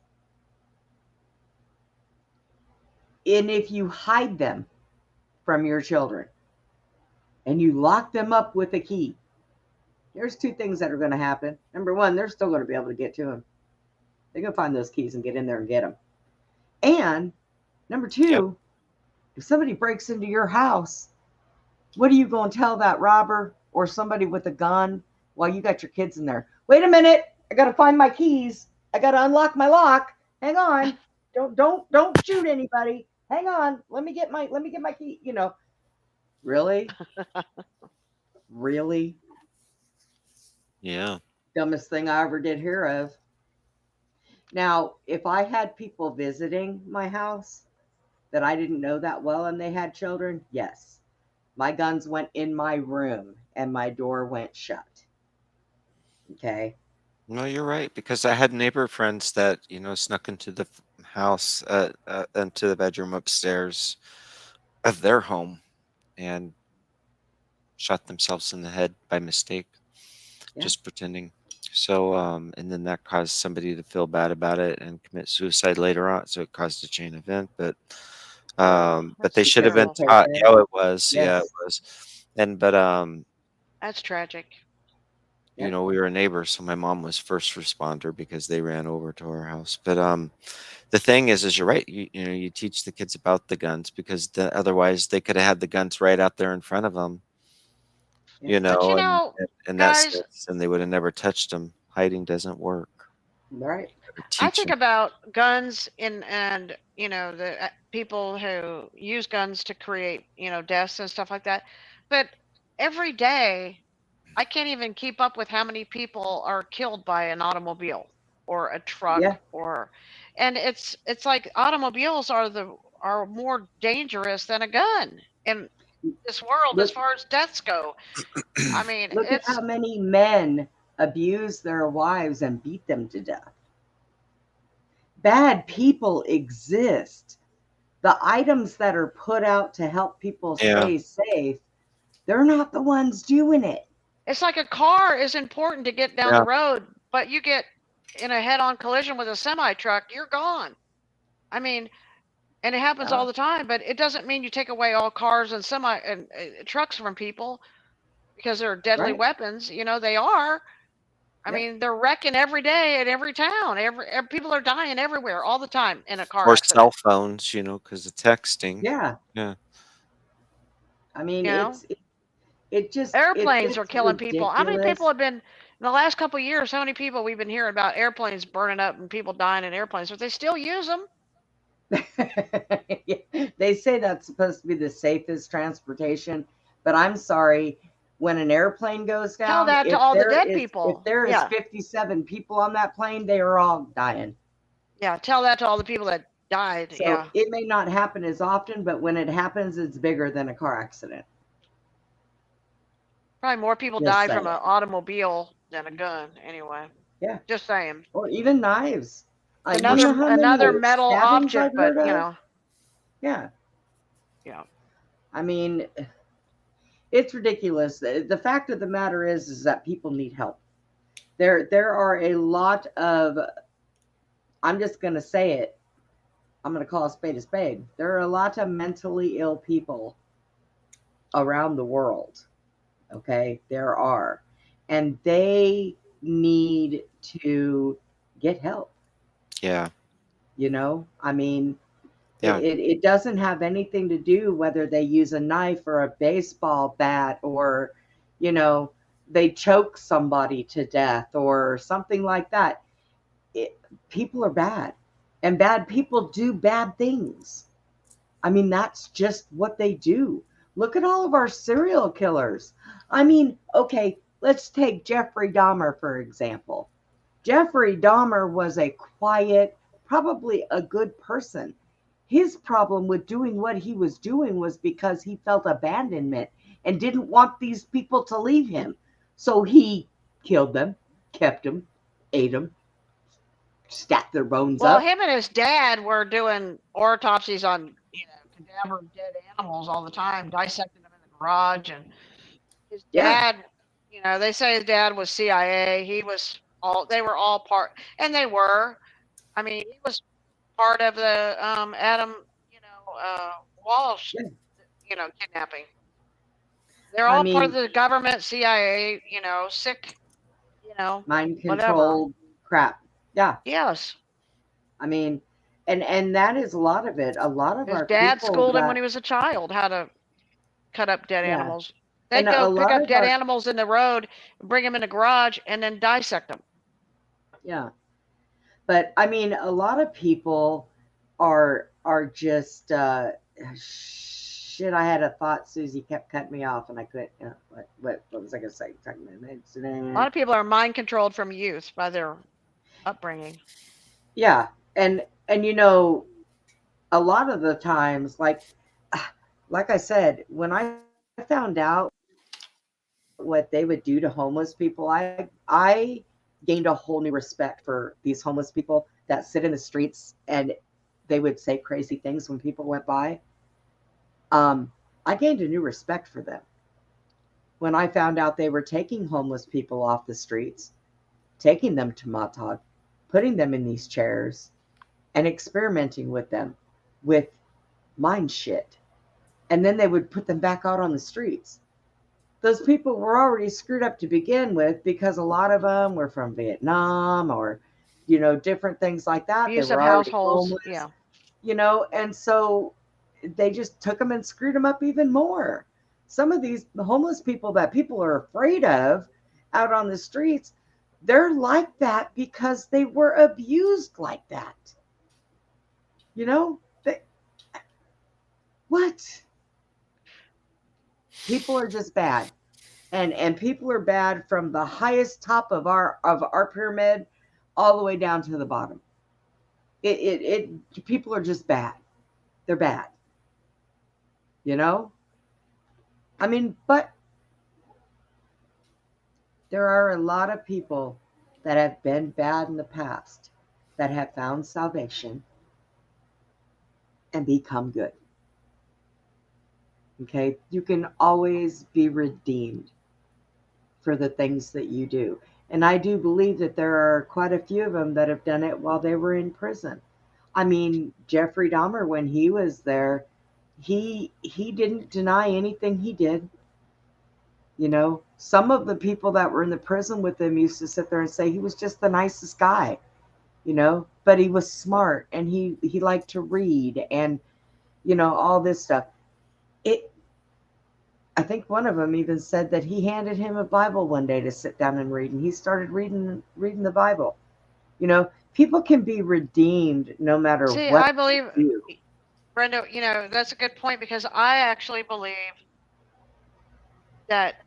And if you hide them from your children and you lock them up with a key, there's two things that are going to happen. Number one, they're still going to be able to get to them. They're going to find those keys and get in there and get them. And number two, if somebody breaks into your house, what are you going to tell that robber or somebody with a gun while you got your kids in there? Wait a minute, I got to find my keys. I got to unlock my lock. Hang on. Don't shoot anybody. Hang on. Let me get my key, you know. Really? Really? Yeah. Dumbest thing I ever did hear of. Now, if I had people visiting my house that I didn't know that well and they had children, yes. My guns went in my room and my door went shut. Okay. No, you're right, because I had neighbor friends that, snuck into the house, into the bedroom upstairs of their home and shot themselves in the head by mistake, just pretending. So, and then that caused somebody to feel bad about it and commit suicide later on. So it caused a chain event, but they should have been taught. Yeah, it was. Yeah, it was. That's tragic. We were neighbors, so my mom was first responder because they ran over to our house. But the thing is you're right. You teach the kids about the guns because otherwise they could have had the guns right out there in front of them. But and guys, and they would have never touched them. Hiding doesn't work. Right. I think about guns and the people who use guns to create deaths and stuff like that. But every day, I can't even keep up with how many people are killed by an automobile or a truck and it's like automobiles are more dangerous than a gun in this world as far as deaths go. I mean, look at how many men abuse their wives and beat them to death. Bad people exist. The items that are put out to help people stay safe, they're not the ones doing it. It's like a car is important to get down the road, but you get in a head-on collision with a semi-truck, you're gone. I mean, and it happens all the time, but it doesn't mean you take away all cars and trucks from people because they're deadly weapons. They are. I mean, they're wrecking every day in every town. Every people are dying everywhere all the time in a car or accident. cell phones, because of texting. Yeah. I mean, it just airplanes are killing people. How many ridiculous. people have been in the last couple of years? How many people we've been hearing about airplanes burning up and people dying in airplanes? But they still use them. They say that's supposed to be the safest transportation, but I'm sorry. When an airplane goes down, tell that to all the dead people. If there is 57 people on that plane, they are all dying. Yeah, tell that to all the people that died. So it may not happen as often, but when it happens, it's bigger than a car accident. Probably more people die from an automobile than a gun, anyway. Yeah. Just saying. Or even knives. Another metal object, but Yeah. Yeah. I mean, It's ridiculous. The fact of the matter is that people need help. There are a lot of, I'm just going to say it, I'm going to call a spade a spade. There are a lot of mentally ill people around the world. Okay, there are, and they need to get help. Yeah. You know, I mean, Yeah. it doesn't have anything to do whether they use a knife or a baseball bat, or, you know, they choke somebody to death or something like that. It, people are bad, and bad people do bad things. I mean, that's just what they do. Look at all of our serial killers. I mean, okay, let's take Jeffrey Dahmer, for example. Jeffrey Dahmer was a quiet, probably a good person. His problem with doing what he was doing was because he felt abandonment and didn't want these people to leave him. So he killed them, kept them, ate them, stacked their bones Well, up. him and his dad were doing autopsies on, cadaver dead animals all the time, dissecting them in the garage. And his Yeah. dad, they say his dad was CIA. He was all, they were all part, and they were. I mean, he was part of the Adam, Walsh, Yeah. kidnapping. They're I all part of mean, the government, CIA, sick, mind whatever. controlled crap. Yeah. Yes. I mean, and that is a lot of it. A lot of His our dad people schooled him when that, he was a child how to cut up dead yeah, animals. and They'd a go pick lot up of dead our, animals in the road, bring them in the garage, and then dissect them. yeah. But I mean, a lot of people are just shit. I had a thought. Susie kept cutting me off, and I couldn't. What was I gonna say? A lot of people are mind controlled from youth by their upbringing. Yeah, and you know, a lot of the times, like I said, when I found out what they would do to homeless people, I gained a whole new respect for these homeless people that sit in the streets and they would say crazy things when people went by. Um, I gained a new respect for them when I found out they were taking homeless people off the streets, taking them to Matad, putting them in these chairs, and experimenting with them with mind shit. And then they would put them back out on the streets. Those people were already screwed up to begin with because a lot of them were from Vietnam or, different things like that. They Abusive were already households. homeless, Yeah. and so they just took them and screwed them up even more. Some of these homeless people that people are afraid of out on the streets, they're like that because they were abused like that. You know, they, what? People are just bad. And people are bad from the highest top of our pyramid all the way down to the bottom. People are just bad. They're bad. You know? I mean, but there are a lot of people that have been bad in the past that have found salvation and become good. Okay? You can always be redeemed for the things that you do. And I do believe that there are quite a few of them that have done it while they were in prison. I mean, Jeffrey Dahmer, when he was there, he didn't deny anything he did. Some of the people that were in the prison with him used to sit there and say he was just the nicest guy, but he was smart and he liked to read and all this stuff. It I think one of them even said that he handed him a Bible one day to sit down and read, and he started reading the Bible. People can be redeemed no matter See, what I they believe, do. Brenda, that's a good point because I actually believe that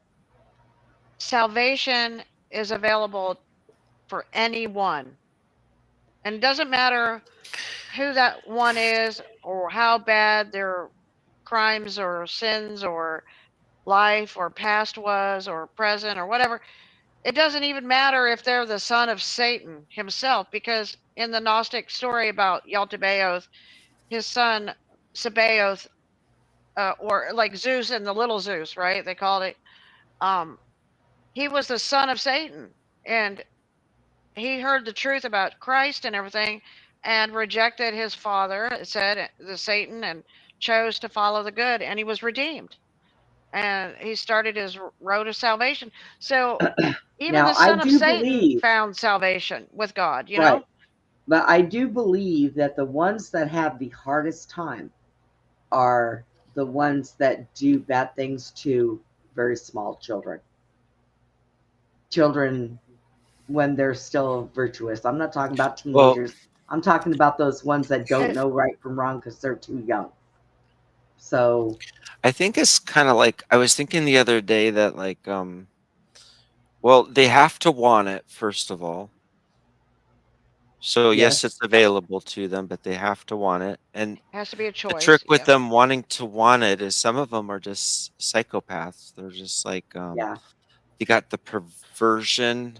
salvation is available for anyone. And it doesn't matter who that one is or how bad their crimes or sins or life or past was or present or whatever. It doesn't even matter if they're the son of Satan himself, because in the Gnostic story about Yaldabaoth, his son Sabaoth or like Zeus and the little Zeus, right? They called it. Um, he was the son of Satan, and he heard the truth about Christ and everything, and rejected his father. It said the Satan, and chose to follow the good, and he was redeemed, and he started his road of salvation. So even Now, the I son of do Satan believe, found salvation with God. You right, know. but I do believe that the ones that have the hardest time are the ones that do bad things to very small children. Children when they're still virtuous. I'm not talking about Well, teenagers. I'm talking about those ones that don't know right from wrong because they're too young. So I think it's kind of like I was thinking the other day that like well, they have to want it first of all. So yes, it's yes, available to them, but they have to want it. And Has to be a the trick choice. with Yeah. them wanting to want it is some of them are just psychopaths. They're just like yeah, they got the perversion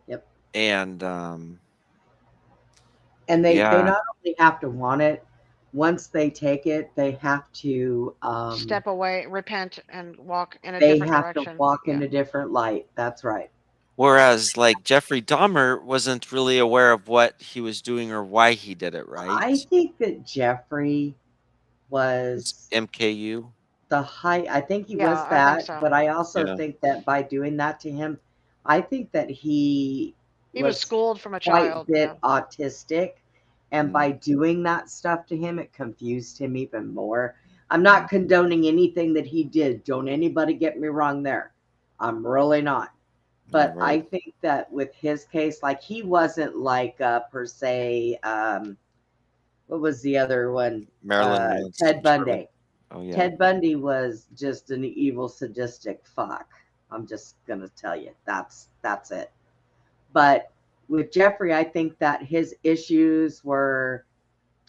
yep. and And they yeah, not only have to want it, once they take it, Step away, repent, and walk in a they different have to direction. walk in Yeah. a different light. That's right. whereas like Jeffrey Dahmer wasn't really aware of what he was doing or why he did it, right? I think that Jeffrey It's was MKU. the high. I think he Yeah, was I think that, so. but I also Yeah. think that by doing that to him, I think that he He was was schooled from a quite a child. Yeah. bit autistic, and by Mm. doing that stuff to him, it confused him even more. I'm not condoning anything that he did. Don't anybody get me wrong there. I'm really not. Yeah, But right. I think that with his case, like he wasn't like per se. What was the other one? Marilyn Manson, Ted Charlie. Bundy. Oh yeah. Ted Bundy was just an evil, sadistic fuck. I'm just gonna tell you that's it. But with Jeffrey, I think that his issues were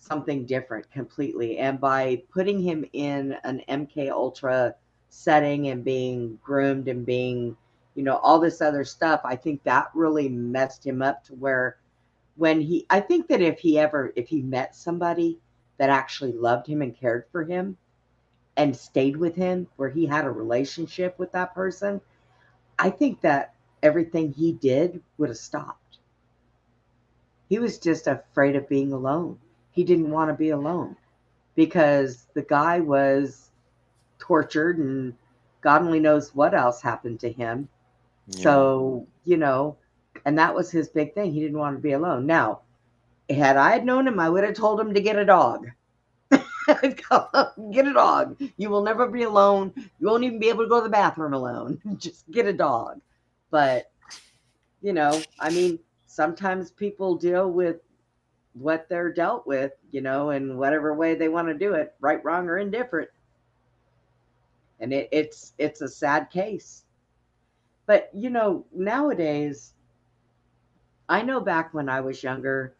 something different completely. And by putting him in an MK Ultra setting and being groomed and being, all this other stuff, I think that really messed him up to where I think that if he met somebody that actually loved him and cared for him and stayed with him, where he had a relationship with that person, I think that everything he did would have stopped. He was just afraid of being alone. He didn't want to be alone because the guy was tortured and God only knows what else happened to him. Yeah. So, and that was his big thing. He didn't want to be alone. Now, had I known him, I would have told him to get a dog. Get a dog. You will never be alone. You won't even be able to go to the bathroom alone. Just get a dog. But, I mean, sometimes people deal with what they're dealt with, in whatever way they want to do it, right, wrong, or indifferent. And it's a sad case. But, nowadays, I know back when I was younger,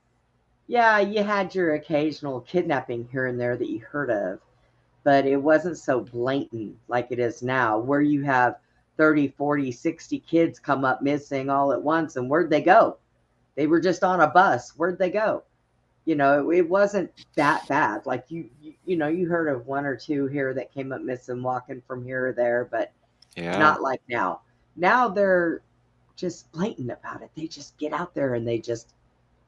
yeah, you had your occasional kidnapping here and there that you heard of, but it wasn't so blatant like it is now, where you have 30, 40, 60 kids come up missing all at once. And where'd they go? They were just on a bus. Where'd they go? It wasn't that bad. Like you heard of one or two here that came up missing walking from here or there, but Yeah. not like now. Now they're just blatant about it. They just get out there and they just,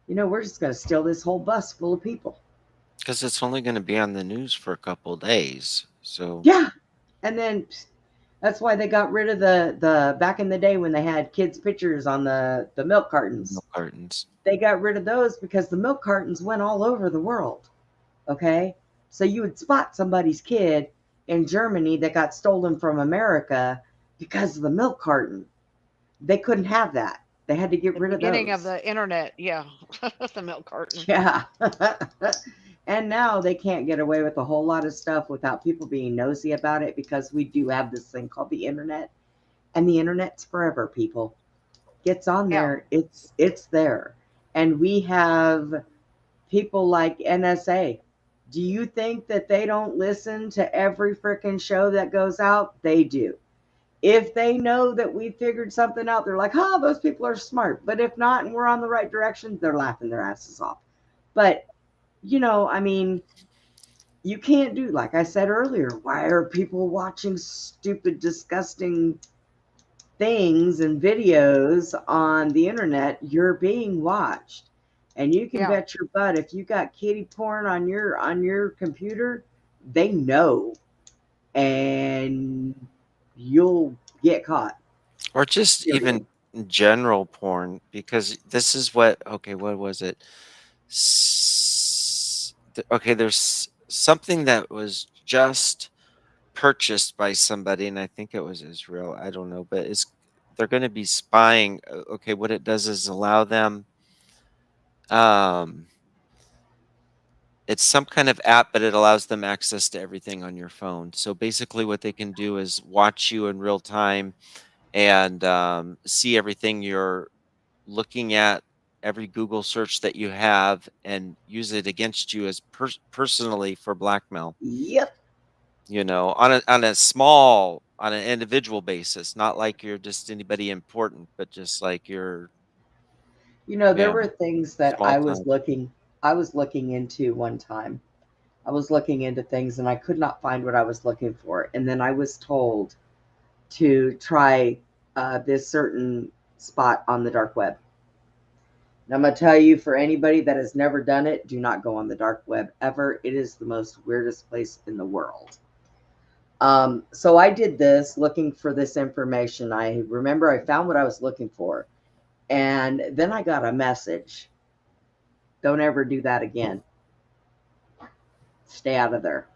we're just going to steal this whole bus full of people. Because it's only going to be on the news for a couple of days. So Yeah. And then that's why they got rid of the back in the day when they had kids' pictures on the milk cartons. milk cartons. They got rid of those because the milk cartons went all over the world. Okay? So you would spot somebody's kid in Germany that got stolen from America because of the milk carton. They couldn't have that. They had to get rid of Beginning of those. the internet. Yeah. The milk carton. Yeah. And now they can't get away with a whole lot of stuff without people being nosy about it because we do have this thing called the internet. And the internet's forever, people. Gets on Yeah. there, it's there. And we have people like NSA. Do you think that they don't listen to every freaking show that goes out? They do. If they know that we figured something out, they're like, oh, those people are smart. But if not, and we're on the right direction, they're laughing their asses off. But, I mean, you can't do, like I said earlier, why are people watching stupid, disgusting things and videos on the internet? You're being watched. And you can bet your butt if you got kitty porn on your computer, they know. And you'll get caught. Or just even general porn, because this is what was it? Okay, there's something that was just purchased by somebody, and I think it was Israel. I don't know, but they're going to be spying. Okay, what it does is allow them. It's some kind of app, but it allows them access to everything on your phone. So basically, what they can do is watch you in real time and see everything you're looking at, every Google search that you have, and use it against you as personally for blackmail. Yep. You know, on an individual basis, not like you're just anybody important, but just like you're. There were things that small time. I was looking into one time. I was looking into things and I could not find what I was looking for. And then I was told to try this certain spot on the dark web. And I'm going to tell you, for anybody that has never done it, do not go on the dark web ever. It is the most weirdest place in the world. So I did this looking for this information. I remember I found what I was looking for. And then I got a message. Don't ever do that again. Stay out of there.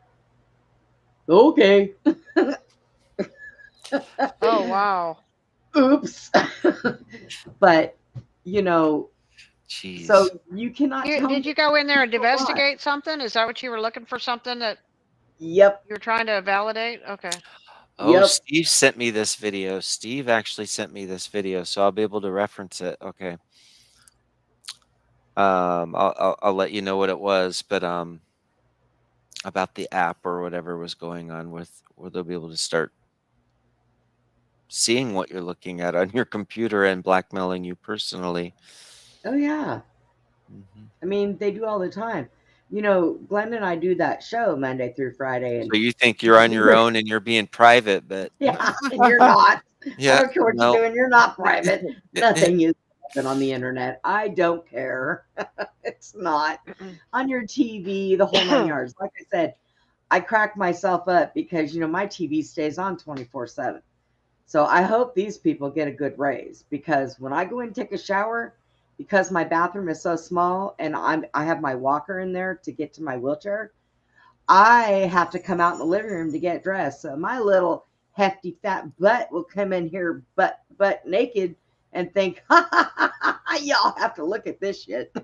Okay. Oh, wow. Oops. But, Jeez. So you cannot Did you go in there and investigate something? Is that what you were looking for, something that Yep. you were trying to validate? Okay. Oh, Yep. Steve sent me this video. Steve actually sent me this video, so I'll be able to reference it. Okay. I'll let you know what it was, but about the app or whatever was going on with where they'll be able to start seeing what you're looking at on your computer and blackmailing you personally. Oh, yeah. I mean, they do all the time. Glenn and I do that show Monday through Friday. And So you think you're on your own and you're being private, but yeah, and you're not. Yeah, I don't care what no. you're doing. You're not private. Nothing is private on the internet. I don't care. It's not. On your TV, the whole 9 yards. Like I said, I crack myself up because, my TV stays on 24/7. So I hope these people get a good raise, because when I go and take a shower, because my bathroom is so small and I have my walker in there to get to my wheelchair, I have to come out in the living room to get dressed. So my little hefty fat butt will come in here butt naked and think, ha, ha, ha, ha, y'all have to look at this shit.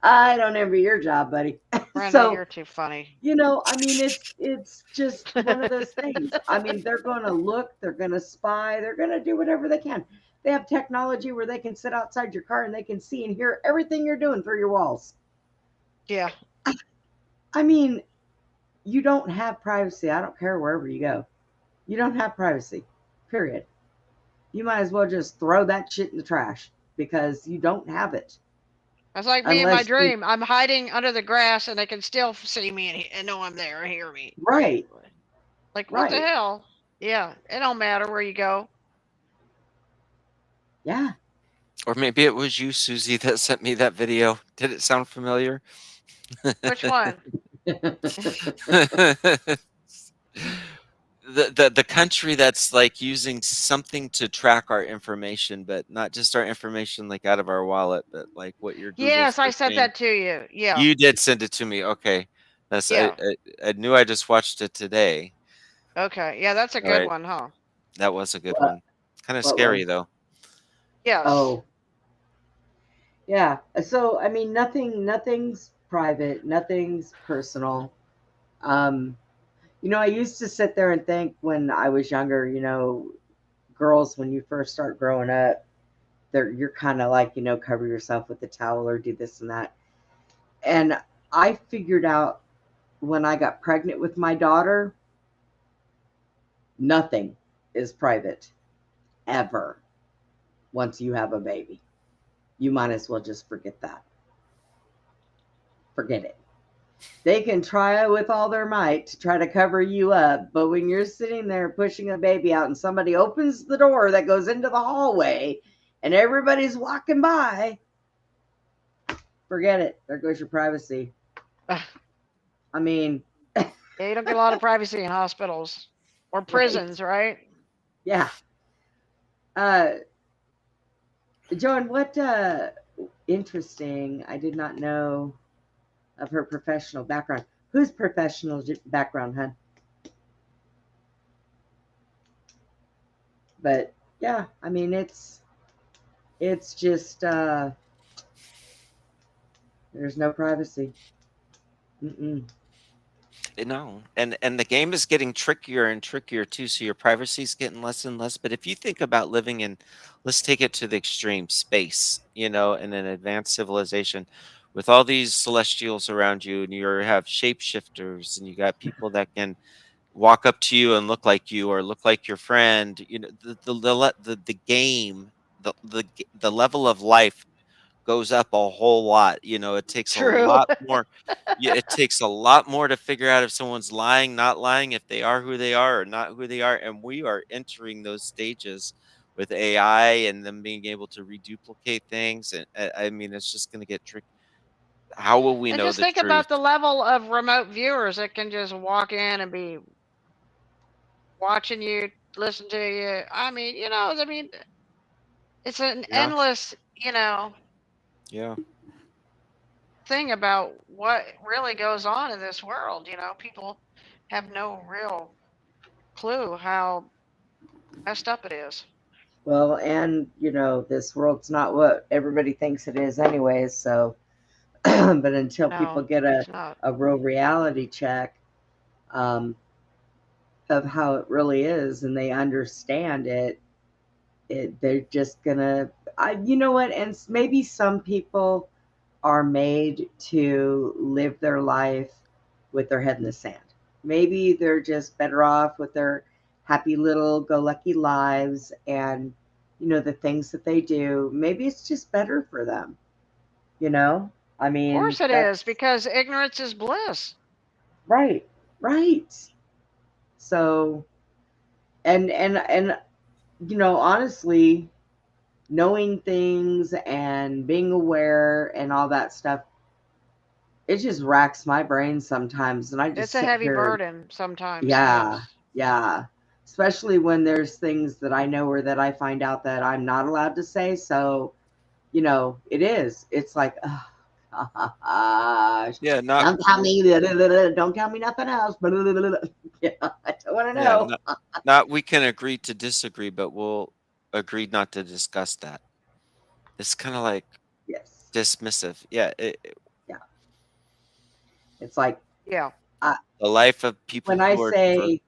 I don't envy your job, buddy. Brenda, you're too funny. I mean, it's just one of those things. I mean, they're going to look, they're going to spy, they're going to do whatever they can. They have technology where they can sit outside your car and they can see and hear everything you're doing through your walls. Yeah. I mean, you don't have privacy. I don't care wherever you go. You don't have privacy, period. You might as well just throw that shit in the trash because you don't have it. That's like me in my dream. I'm hiding under the grass and they can still see me and know I'm there and hear me. Right. Like, what the hell? Yeah, it don't matter where you go. Yeah. Or maybe it was you, Suzy, that sent me that video. Did it sound familiar? Which one? The country that's like using something to track our information, but not just our information like out of our wallet, but like what your Google Yes, I sent searching. that to you. Yeah. You did send it to me. Okay. That's Yeah. I knew I just watched it today. Okay. Yeah, that's a good one, huh? That was a good one. Kind of scary though. Yes. Oh. Yeah. So I mean, nothing's private, nothing's personal. I used to sit there and think when I was younger, girls, when you first start growing up, you're kind of like, cover yourself with a towel or do this and that. And I figured out when I got pregnant with my daughter, nothing is private ever once you have a baby. You might as well just forget that. Forget it. They can try with all their might to try to cover you up, but when you're sitting there pushing a baby out and somebody opens the door that goes into the hallway and everybody's walking by, forget it. There goes your privacy. I mean, yeah, you don't get a lot of privacy in hospitals or prisons, right? Yeah. Joan, what interesting. I did not know of her professional background. Whose professional background, hun? But yeah, I mean, it's just there's no privacy. Mm-mm. No, and the game is getting trickier and trickier too. So your privacy is getting less and less. But if you think about living in, let's take it to the extreme, space, in an advanced civilization, with all these celestials around you, and you have shapeshifters, and you got people that can walk up to you and look like you or look like your friend. The game, the level of life goes up a whole lot. It takes a True. lot more. Yeah, it takes a lot more to figure out if someone's lying, not lying, if they are who they are or not who they are. And we are entering those stages with AI and them being able to reduplicate things. And I mean, it's just going to get tricky. How will we And know just the think truth? about the level of remote viewers that can just walk in and be watching you, listen to you. I mean, it's an Yeah. endless, Yeah. thing about what really goes on in this world. People have no real clue how messed up it is. Well, and this world's not what everybody thinks it is, anyways. So, but until people No, get it's not. a real reality check um, of how it really is, and they understand it, they're just gonna. You know what? And maybe some people are made to live their life with their head in the sand. Maybe they're just better off with their happy little go lucky lives and the things that they do. Maybe it's just better for them, you know? I Of mean, course it is, that's because ignorance is bliss. right. Right. So and honestly, knowing things and being aware and all that stuff, it just racks my brain sometimes, and I just It's a sit heavy here. burden sometimes, Yeah, yes. yeah. Especially when there's things that I know or that I find out that I'm not allowed to say. So, it is. It's like, oh, gosh, Yeah. Not. don't tell me, don't tell me nothing else. Yeah, I don't want to Yeah. know. Not. We can agree to disagree, but we'll agree not to discuss that. It's kind of like Yes. dismissive. Yeah. Yeah. It's like, Yeah. The life of people when I who are diverse. say,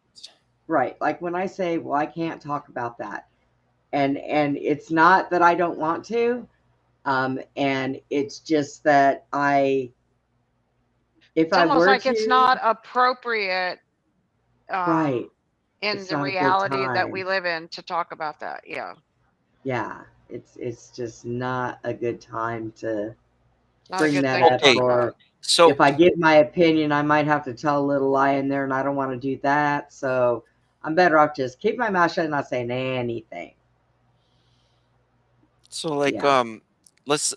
right, like when I say, well, I can't talk about that. And it's not that I don't want to. And it's just that if It's I almost were like it's to, not appropriate right, in it's the not a good reality that we time. live in to talk about that. Yeah. Yeah, it's just not a good time to Not a bring good that thing to up. talk Okay. Or about. So if I give my opinion, I might have to tell a little lie in there, and I don't want to do that. So I'm better off just keep my mouth shut and not saying anything. like Yeah. let's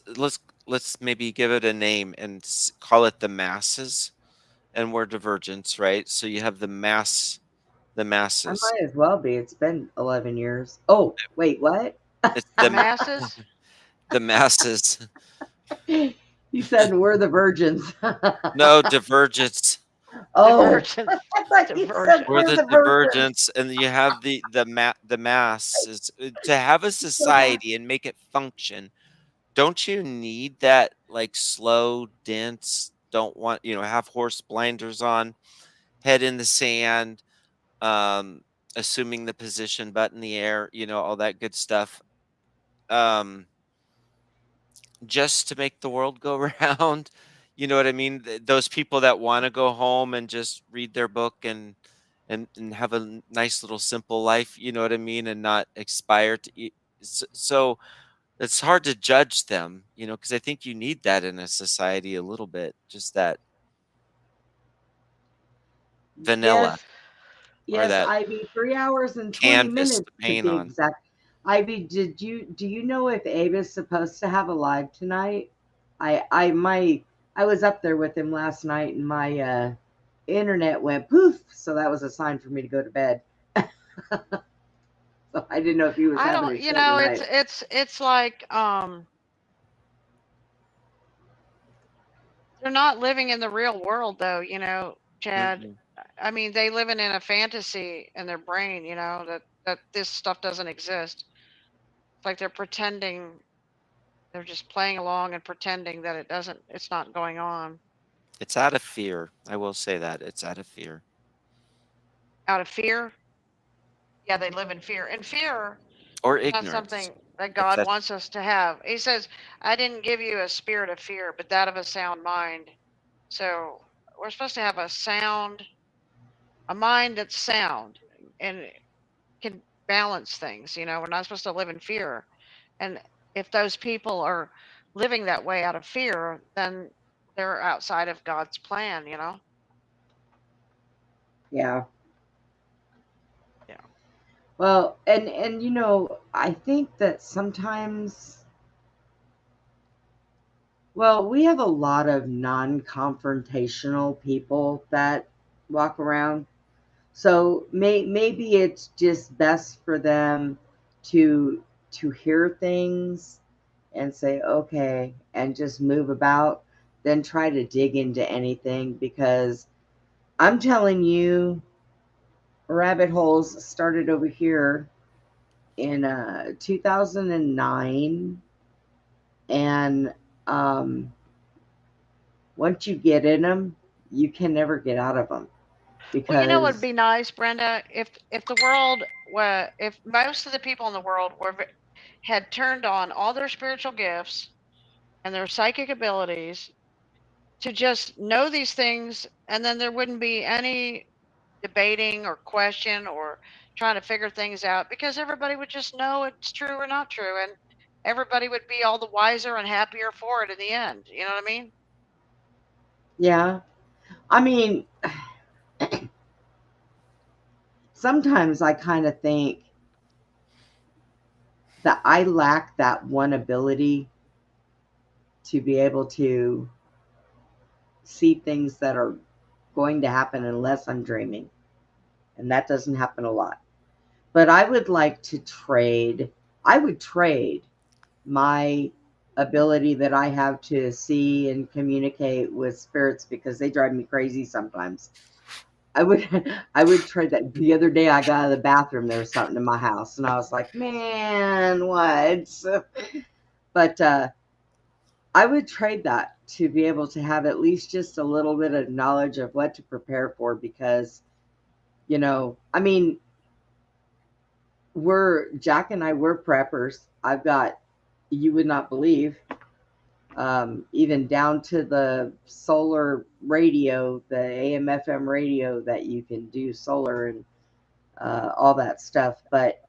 maybe give it a name and call it the masses, and we're divergence, right? So you have the I masses. might as well be. It's been 11 years. Oh, wait, what? It's The masses? the masses. You said we're the virgins. No, divergence. Oh, Divergence. I thought you said We're Divergence. we're the the virgins. divergence, and you have the mass is to have a society and make it function. Don't you need that, like, slow, dense, don't want, have horse blinders on, head in the sand, um, assuming the position, butt in the air, all that good stuff, um, just to make the world go round. You know what I mean? Those people that want to go home and just read their book and have a nice little simple life. You know what I mean? And not aspire to eat. So it's hard to judge them, because I think you need that in a society a little bit. Just that. vanilla or Yes, that Ivy. 3 hours and 20 canvas to minutes to paint be on. exact. Ivy, do you know if Abe is supposed to have a live tonight? I was up there with him last night, and my internet went poof, so that was a sign for me to go to bed. So I didn't know if he was I having don't, a show tonight. it's like they're not living in the real world though, Chad. Mm-mm. I mean, they living in a fantasy in their brain, that this stuff doesn't exist. It's like they're pretending, they're just playing along and pretending that it's not going on. It's out of fear. I will say that. It's out of fear. Out of fear? Yeah, they live in fear. And fear Or is not ignorance. something that If God that's wants us to have. He says, I didn't give you a spirit of fear, but that of a sound mind. So we're supposed to have a mind that's sound and can balance things. We're not supposed to live in fear. And if those people are living that way out of fear, then they're outside of God's plan. Yeah. Yeah. Well, and I think that sometimes, well, we have a lot of non-confrontational people that walk around. So maybe it's just best for them to hear things and say okay and just move about than try to dig into anything, because I'm telling you, rabbit holes started over here in 2009, and once you get in them, you can never get out of them Well, you know what would because be nice, Brenda, if the world if most of the people in the world had turned on all their spiritual gifts and their psychic abilities to just know these things, and then there wouldn't be any debating or question or trying to figure things out, because everybody would just know it's true or not true, and everybody would be all the wiser and happier for it in the end. You know what I mean? yeah, I mean, sometimes I kind of think that I lack that one ability to be able to see things that are going to happen unless I'm dreaming. And that doesn't happen a lot. But I would like to I would trade my ability that I have to see and communicate with spirits, because they drive me crazy sometimes. I would I would trade that. The other day I got out of the bathroom, there was something in my house, and I was like, man, what? But I would trade that to be able to have at least just a little bit of knowledge of what to prepare for, because I mean, Jack and I were preppers. I've got, you would not believe, even down to the solar radio, the AM FM radio that you can do solar and all that stuff. But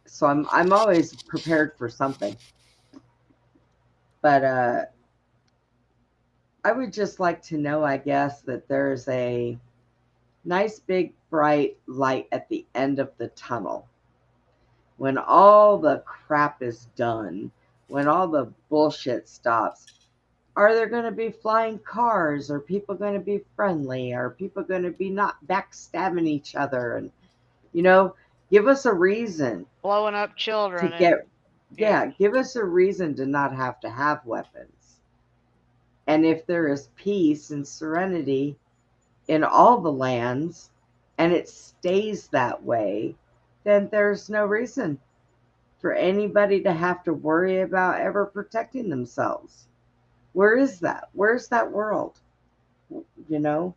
so I'm always prepared for something. But I would just like to know, I guess, that there's a nice big bright light at the end of the tunnel. When all the crap is done, when all the bullshit stops, are there going to be flying cars? Are people going to be friendly? Are people going to be not backstabbing each other? And, give us a reason Blowing up to children get, yeah. give us a reason to not have to have weapons. And if there is peace and serenity in all the lands, and it stays that way, then there's no reason for anybody to have to worry about ever protecting themselves. Where is that? Where's that world? You know,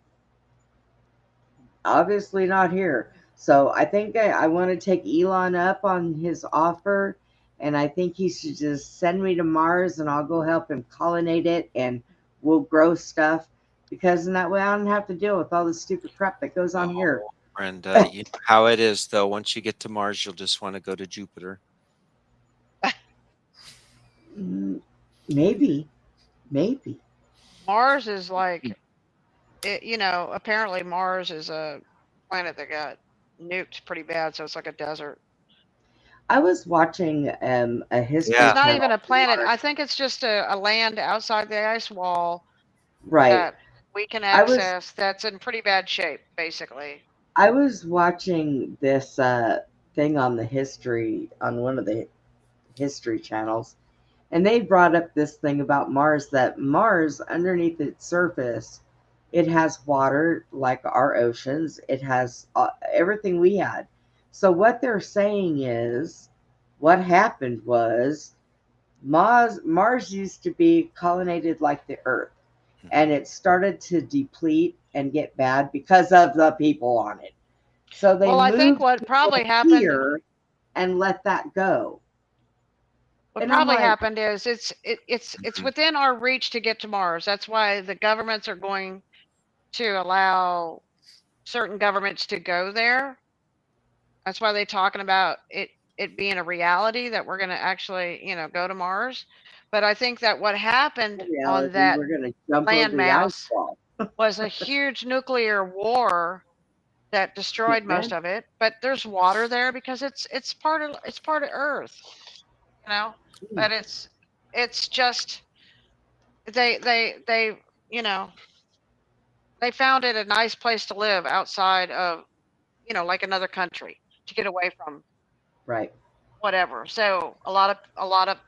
obviously not here. So I think I want to take Elon up on his offer, and I think he should just send me to Mars, and I'll go help him colonate it, and we'll grow stuff, because in that way I don't have to deal with all the stupid crap that goes on here. And you know how it is, though. Once you get to Mars, you'll just want to go to Jupiter. Maybe. Mars is like apparently Mars is a planet that got nuked pretty bad, so it's like a desert. I was watching a history It's not channel even a from planet. Mars. I think it's just a land outside the ice wall Right. that we can I was access that's in pretty bad shape, basically. I was watching this thing on the history on one of the history channels, and they brought up this thing about Mars, that Mars, underneath its surface, it has water like our oceans. It has everything we had. So what they're saying is, what happened was Mars used to be colonnaded like the Earth, and it started to deplete and get bad because of the people on it. So they Well, I think moved what people probably happened here and let that go. what And I'm probably like, happened is it's within our reach to get to Mars. That's why the governments are going to allow certain governments to go there. That's why they're talking about it being a reality that we're going to actually, go to Mars. But I think that what happened on reality, that we're going to jump over the ice landmass wall. was a huge nuclear war that destroyed most Man, of it. But there's water there because it's part of Earth, you know. But it's just they you know they found it a nice place to live outside of like another country to get away from right. whatever. So a lot of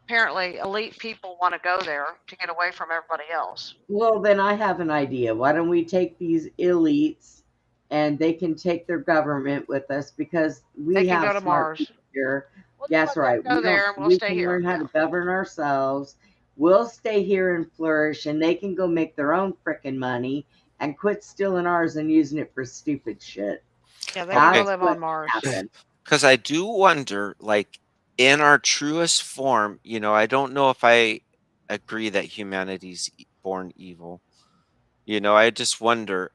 apparently elite people want to go there to get away from everybody else. Well, then I have an idea. Why don't we take these elites and they can take their government with us, because They we can have go to smart Mars. people here. We'll just That's let them right. go there and we'll We stay can here. learn how Yeah. to govern ourselves. We'll stay here and flourish, and they can go make their own frickin' money and quit stealing ours and using it for stupid shit. Yeah, they can go That's live what on Mars. happened. Because I do wonder, like, in our truest form, I don't know if I agree that humanity's born evil. I just wonder,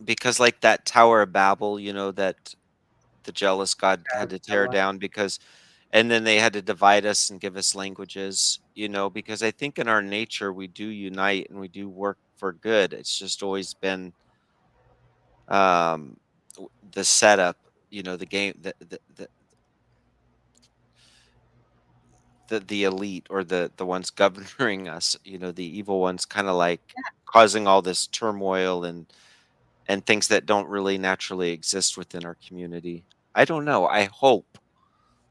because like that Tower of Babel, that the jealous God had to tear down and then they had to divide us and give us languages, because I think in our nature we do unite and we do work for good. It's just always been the setup, the game, the elite or the ones governing us, the evil ones, kind of like causing all this turmoil and things that don't really naturally exist within our community. I don't know. I hope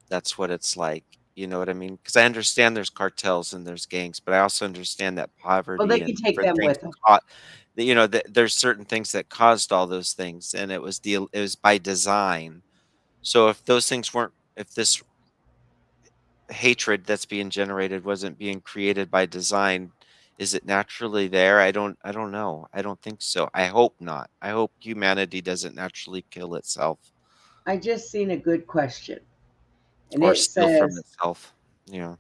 that's what it's like. You know what I mean? Because I understand there's cartels and there's gangs, but I also understand that Well, they poverty can and take different them things with them. there's certain things that caused all those things, and it was by design. So if this hatred that's being generated wasn't being created by design, is it naturally there? I don't know. I don't think so. I hope not. I hope humanity doesn't naturally kill itself I just seen a good question, and or it steal from says, itself. Yeah.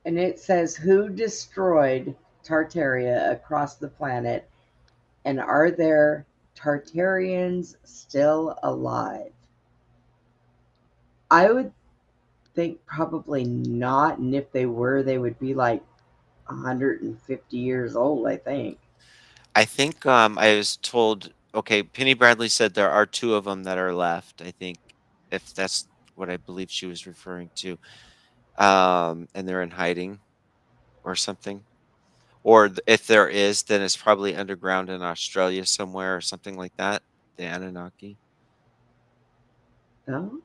who destroyed Tartaria across the planet, and are there Tartarians still alive? I would think probably not, and if they were, they would be like 150 years old, I think. I think I was told, okay, Penny Bradley said there are two of them that are left, I think, if that's what I believe she was referring to. And they're in hiding or something. Or if there is, then it's probably underground in Australia somewhere or something like that. The Anunnaki. Oh.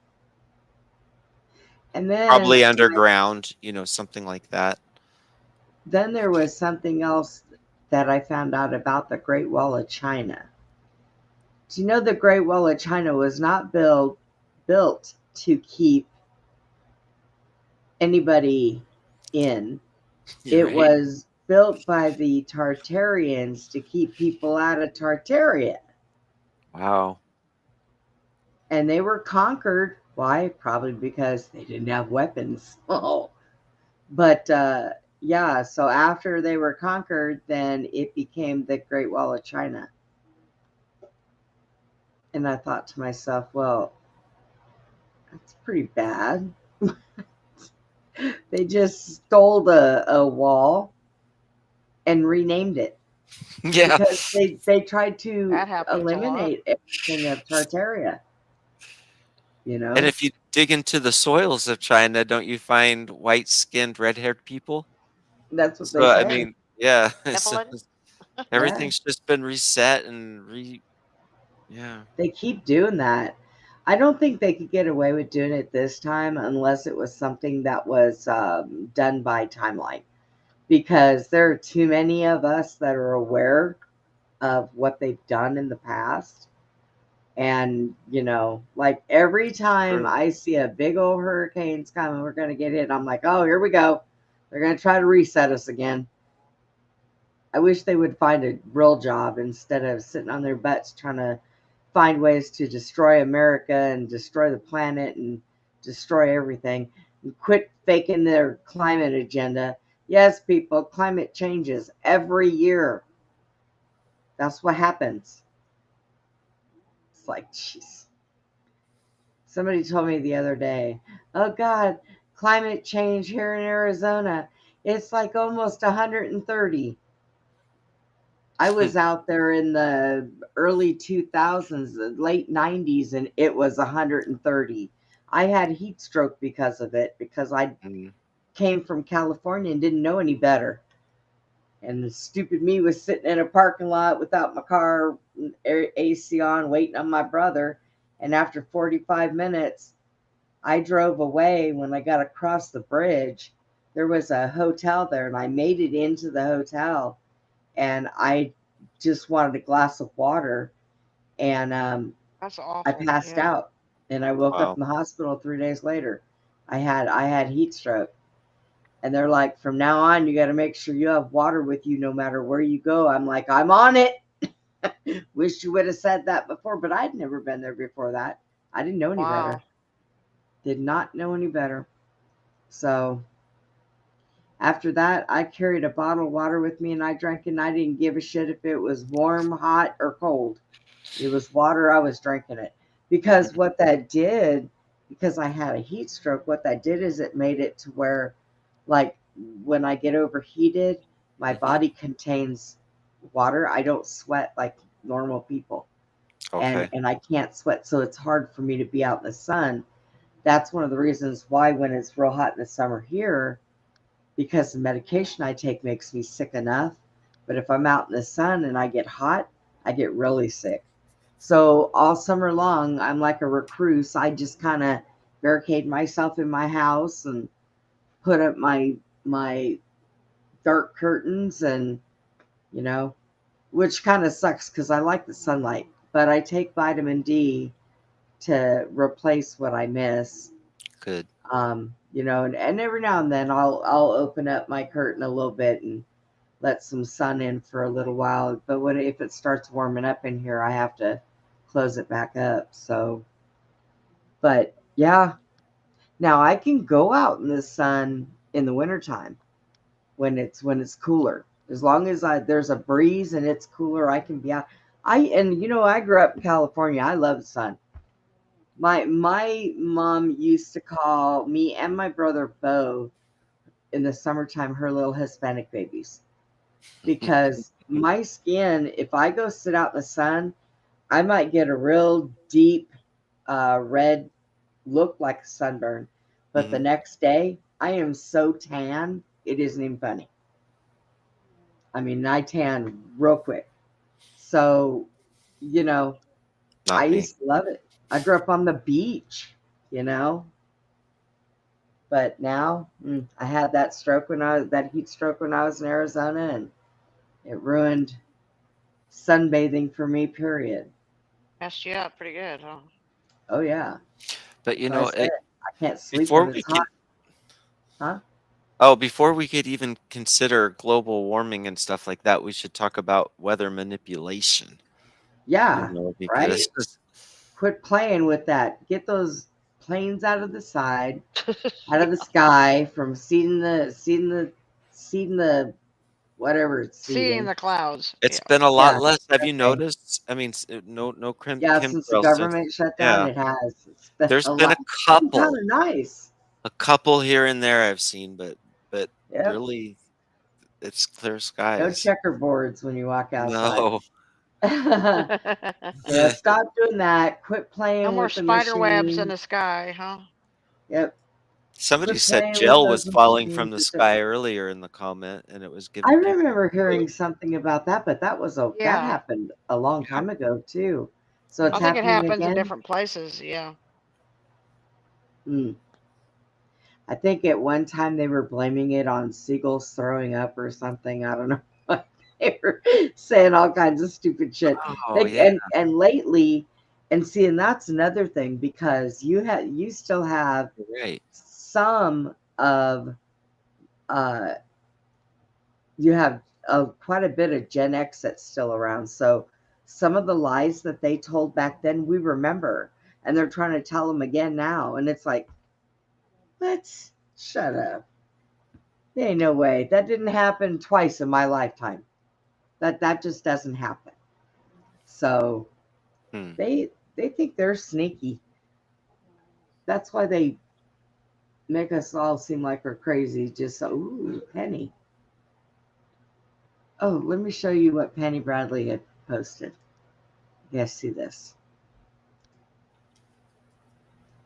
And then Probably underground, something like that. there was something else that I found out about the Great Wall of China. Do you know the Great Wall of China was not built to keep anybody in? You're It right. was built by the Tartarians to keep people out of Tartaria. Wow. And they were conquered. Why? Probably because they didn't have weapons. Oh. But yeah, so after they were conquered, then it became the Great Wall of China. And I thought to myself, well, that's pretty bad. They just stole a wall and renamed it. Yeah. Because they tried to That happens a lot. eliminate everything of Tartaria. You And know? if you dig into the soils of China, don't you find white-skinned, red-haired people? That's what they So, I say. mean, yeah, Nephilim? everything's just been reset and yeah. They keep doing that. I don't think they could get away with doing it this time unless it was something that was done by timeline. Because there are too many of us that are aware of what they've done in the past. And, you know, like every time True. I see a big old hurricane's coming, we're going to get hit. I'm like, oh, here we go. They're going to try to reset us again. I wish they would find a real job instead of sitting on their butts trying to find ways to destroy America and destroy the planet and destroy everything. And quit faking their climate agenda. Yes, people, climate changes every year. That's what happens. It's like, jeez. Somebody told me the other day, oh God, climate change here in Arizona, it's like almost 130. I was out there in the early 2000s, the late 90s, and it was 130. I had heat stroke because of it, because I came from California and didn't know any better. And the stupid me was sitting in a parking lot without my car AC on, waiting on my brother. And after 45 minutes, I drove away. When I got across the bridge, there was a hotel there, and I made it into the hotel, and I just wanted a glass of water, and That's I awful. passed Yeah. out, and I woke up Wow. in the hospital 3 days later. I had heat stroke, and they're like, from now on, you got to make sure you have water with you no matter where you go. I'm like, I'm on it. Wish you would have said that before, but I'd never been there before that. I didn't know any better. Wow. Did not know any better. So after that, I carried a bottle of water with me and I drank it, and I didn't give a shit if it was warm, hot, or cold. It was water, I was drinking it. Because what that did, because I had a heat stroke, what that did is it made it to where, like, when I get overheated, my body contains water. I don't sweat like normal people. Okay. And I can't sweat, so it's hard for me to be out in the sun. That's one of the reasons why when it's real hot in the summer here, because the medication I take makes me sick enough. But if I'm out in the sun and I get hot, I get really sick. So all summer long, I'm like a recluse. I just kind of barricade myself in my house and put up my dark curtains, and you know, which kind of sucks because I like the sunlight. But I take vitamin D to replace what I miss. Good. You know, and every now and then I'll open up my curtain a little bit and let some sun in for a little while. But if it starts warming up in here, I have to close it back up. So, but yeah, now I can go out in the sun in the wintertime when it's cooler. As long as there's a breeze and it's cooler, I can be out. I grew up in California. I love the sun. My mom used to call me and my brother both in the summertime her little Hispanic babies, because my skin, if I go sit out in the sun, I might get a real deep red look like a sunburn, but the next day I am so tan it isn't even funny. I mean, I tan real quick. So, you know, I Not me. used to love it. I grew up on the beach, you know, but now I had that heat stroke when I was in Arizona, and it ruined sunbathing for me, period. Messed you up pretty good, huh? Oh yeah. But you So I know, said I can't sleep before when we it's could, hot. before we could even consider global warming and stuff like that, we should talk about weather manipulation. You Yeah, know, right? because Quit playing with that. Get those planes out of the side, out of the sky, from seeding the whatever it's Seeing seeding. the clouds. it's Yeah. been a lot Yeah. less. Have you Okay. noticed? I mean, no Yeah, since the chemtrails since. government shut down, Yeah, it has. It's been there's a been lot. It's been kind of nice. a couple here and there I've seen, but Yep. really, It's clear No skies. checkerboards when you walk outside. No. Yeah, stop doing that. Quit No playing more with the spider webs in machines. the sky, huh? Yep. Somebody Quit said playing with gel those was falling from machines. the sky earlier in the comment, and it was I giving people. remember hearing something about that, but that Yeah. happened a long time ago too. So it's I think it happening happens in again. different places. Yeah. Hmm. I think at one time they were blaming it on seagulls throwing up or something. I don't know. They were saying all kinds of stupid shit. Oh yeah. And lately, and see, and that's another thing because you still have Right. some of you have quite a bit of Gen X that's still around. So some of the lies that they told back then, we remember, and they're trying to tell them again now, and it's like, let's shut up. There ain't no way that didn't happen twice in my lifetime. That just doesn't happen. So they think they're sneaky. That's why they make us all seem like we're crazy. Just so, ooh, Penny. Oh, let me show you what Penny Bradley had posted. You guys see this?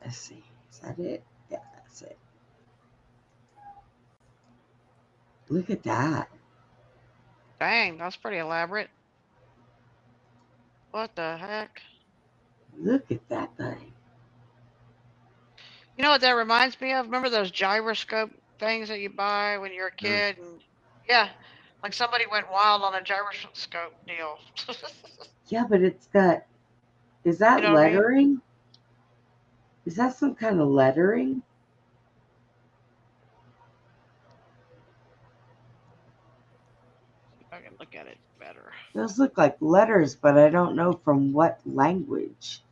Let's see. Is that it? Yeah, that's it. Look at that. Dang, that's pretty elaborate. What the heck? Look at that thing. You know what that reminds me of? Remember those gyroscope things that you buy when you're a kid? And yeah, like somebody went wild on a gyroscope deal. Yeah, but it's got. Is that You know what I mean? lettering? Is that some kind of lettering? I can look at it better. Those look like letters, but I don't know from what language.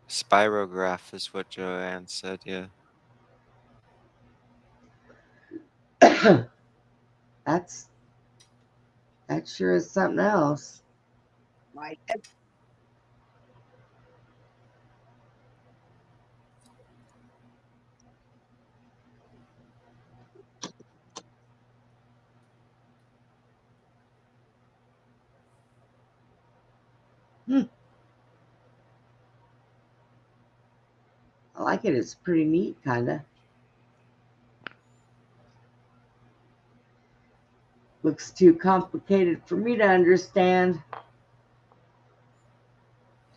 Spirograph is what Joanne said. Yeah. That sure is something else. Like I like it. It's pretty neat, kind of. Looks too complicated for me to understand.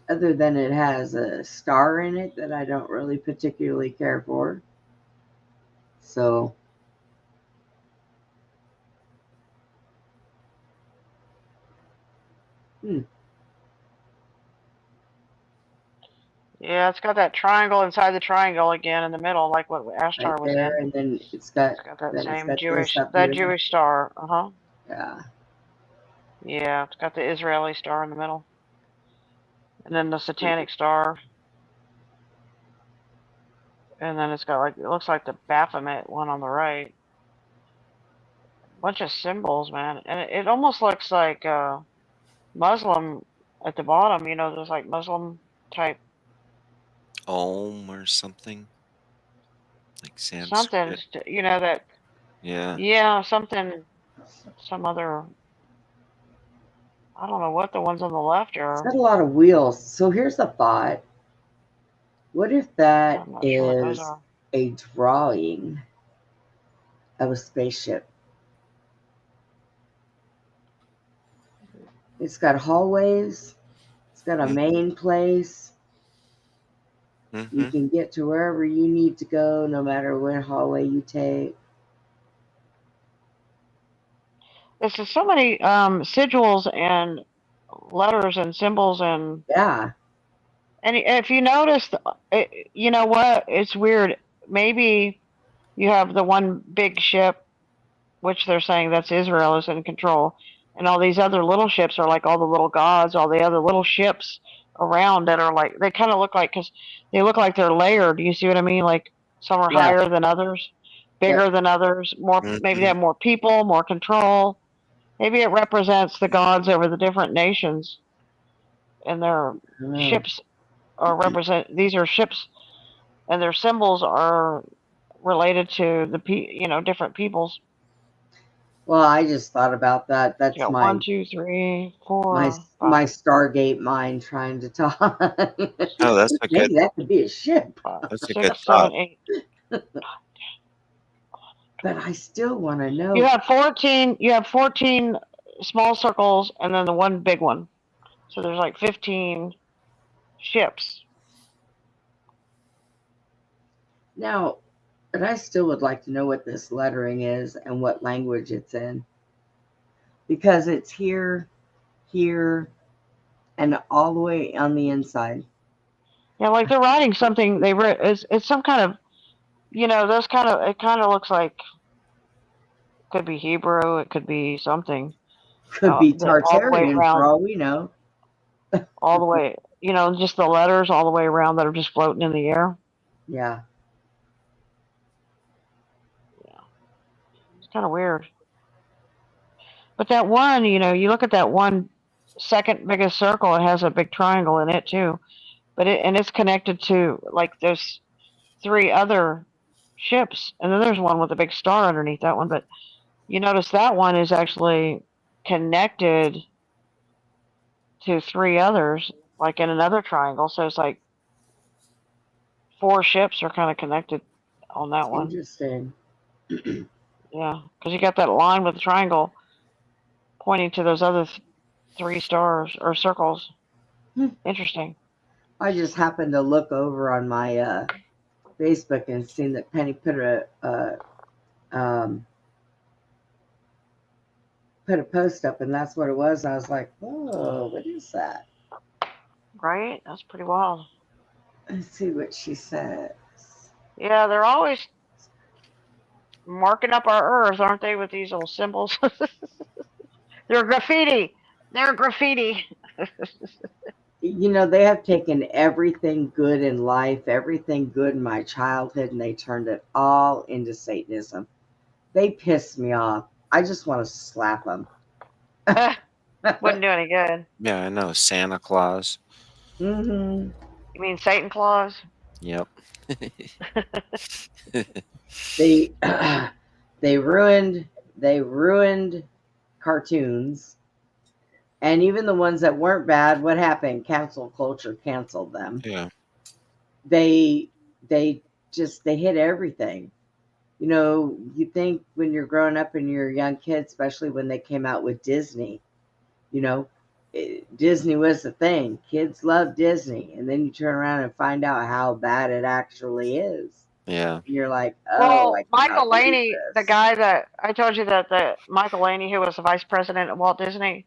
Other than it has a star in it that I don't really particularly care for. So, yeah, it's got that triangle inside the triangle again in the middle, like what Ashtar right was there, in. and then it's got That same this Jewish, up that here. Jewish star. Uh-huh. Yeah. Yeah, it's got the Israeli star in the middle. And then the satanic star. And then it's got like, it looks like the Baphomet one on the right. Bunch of symbols, man. And it almost looks like Muslim at the bottom, you know, there's like Muslim type Om or something. Like something, Sanskrit. you know, that, Yeah. something, some other, I don't know what the ones on the left It's are. got a lot of wheels. So here's a thought. What if that I'm not sure what those is are. a drawing of a spaceship? It's got hallways. It's got a main place. You can get to wherever you need to go, no matter what hallway you take. There's just so many sigils and letters and symbols and Yeah. And if you notice, you know what? It's weird. Maybe you have the one big ship, which they're saying that's Israel is in control, and all these other little ships are like all the little gods, all the other little ships around that are like they kind of look like because they look like they're layered. Do you see what I mean? Like some are Yeah. higher than others, bigger than others, more maybe they have more people, more control. Maybe it represents the gods over the different nations, and their ships are represent. These are ships, and their symbols are related to the different peoples. Well, I just thought about that. You That's got my 1, 2, 3, 4, my 5. my Stargate mind trying to talk. Oh, that's a good. Maybe that could be a ship. That's a 6, good 7, thought. 8. But I still want to You know. have 14. You have 14 small circles, and then the one big one. So there's like 15 ships. Now, but I still would like to know what this lettering is and what language it's in. Because it's here, and all the way on the inside. Yeah, like they're writing something. It's some kind of, those kind of. It kind of looks like could be Hebrew. It could be something. Could be All the way Tartarian for around. all we know. All the way, just the letters all the way around that are just floating in the air. Yeah. It's kind of weird. But that one, you look at that one second biggest circle, it has a big triangle in it too. But it's connected to like there's 3 other ships, and then there's one with a big star underneath that one. But you notice that one is actually connected to 3 others, like in another triangle. So it's like 4 ships are kind of connected on that one. Interesting. Yeah, because you got that line with the triangle pointing to those other 3 stars or circles. Interesting. I just happened to look over on my Facebook and seen that Penny put a post up, and that's what it was. I was like, "Oh, what is that?" Right? That's pretty wild. Let's see what she said. Yeah, they're always marking up our Earth, aren't they, with these little symbols? They're graffiti. They're graffiti. They have taken everything good in life, everything good in my childhood, and they turned it all into Satanism. They piss me off. I just want to slap them. Wouldn't do any good. Yeah, I know. Santa Claus. Mm-hmm. You mean Satan Claus? Yep. They ruined cartoons, and even the ones that weren't bad. What happened? Cancel culture canceled them. Yeah. They hit everything. You think when you're growing up and you're a young kid, especially when they came out with Disney, Disney was the thing. Kids love Disney, and then you turn around and find out how bad it actually is. Yeah. And you're like, oh, well, I cannot Michael believe Laney, this. the guy that I told you that the Michael Laney, who was the vice president of Walt Disney,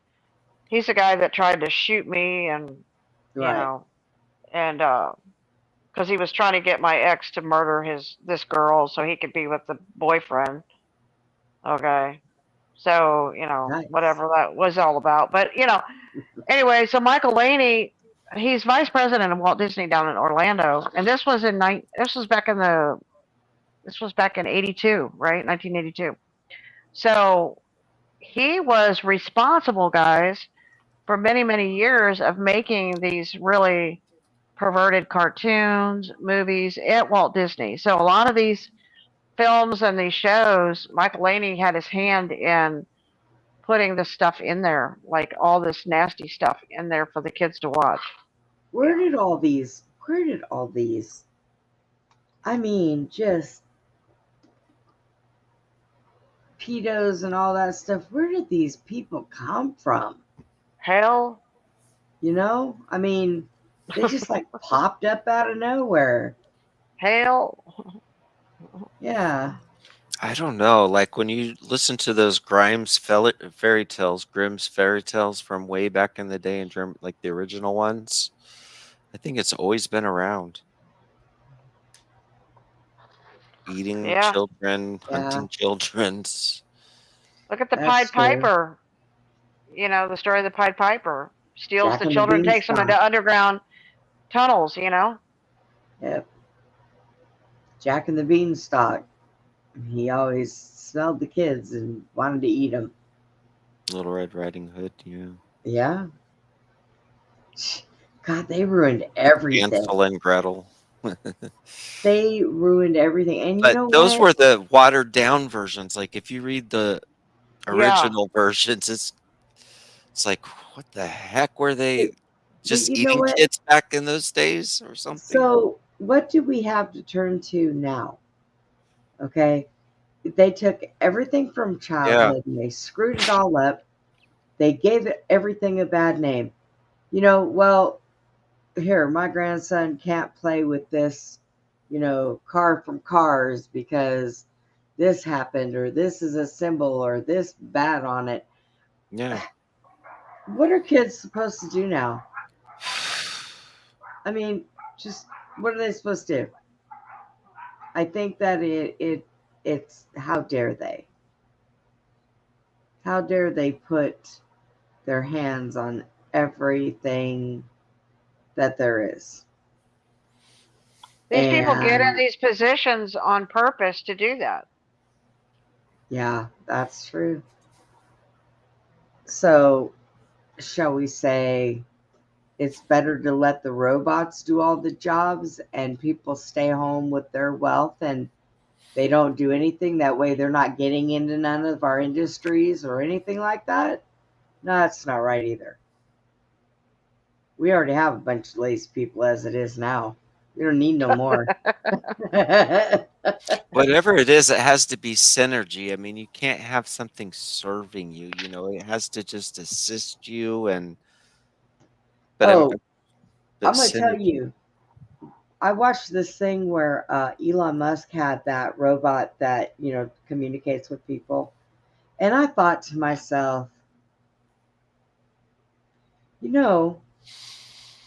he's the guy that tried to shoot me, and Right. and because he was trying to get my ex to murder this girl so he could be with the boyfriend. Okay. So, Nice. whatever that was all about. But, anyway, so Michael Laney, he's vice president of Walt Disney down in Orlando. And this was back in 82, right? 1982. So he was responsible, guys, for many, many years of making these really perverted cartoons, movies at Walt Disney. So a lot of these films and these shows, Michael Laney had his hand in putting this stuff in there, like all this nasty stuff in there for the kids to watch. Where did all these, I mean, just pedos and all that stuff, where did these people come from? Hell. I mean, they just like popped up out of nowhere. Hell. Yeah. I don't know. Like when you listen to those Grimm's fairy tales from way back in the day in Germany, like the original ones, I think it's always been around. Eating children, hunting children. Look at the Pied Piper. The story of the Pied Piper. Steals the children, takes them into underground tunnels, Yep. Jack and the Beanstalk. He always smelled the kids and wanted to eat them. Little Red Riding Hood, yeah. Yeah. God, they ruined everything. Hansel and Gretel. They ruined everything. And you But know those what? were the watered down versions. Like if you read the Yeah. original versions, it's like, what the heck were they But just you know eating what? kids back in those days or something? So, what do we have to turn to now? Okay. They took everything from Yeah. childhood and they screwed it all up. They gave it everything a bad name. You know, well, here, my grandson can't play with this, car from Cars because this happened or this is a symbol or this bad on it. Yeah. What are kids supposed to do now? I mean, just what are they supposed to do? I think that it's how dare they? How dare they put their hands on everything that there is? These people get in And these positions on purpose to do that. yeah, that's true. So, shall we say it's better to let the robots do all the jobs and people stay home with their wealth and they don't do anything? That way they're not getting into none of our industries or anything like that? No, that's not right either. We already have a bunch of lazy people as it is now. We don't need no more. Whatever it is, it has to be synergy. I mean, you can't have something serving you, it has to just assist you but Oh, but I'm going to tell synergy. you, I watched this thing where Elon Musk had that robot that, communicates with people. And I thought to myself, you know,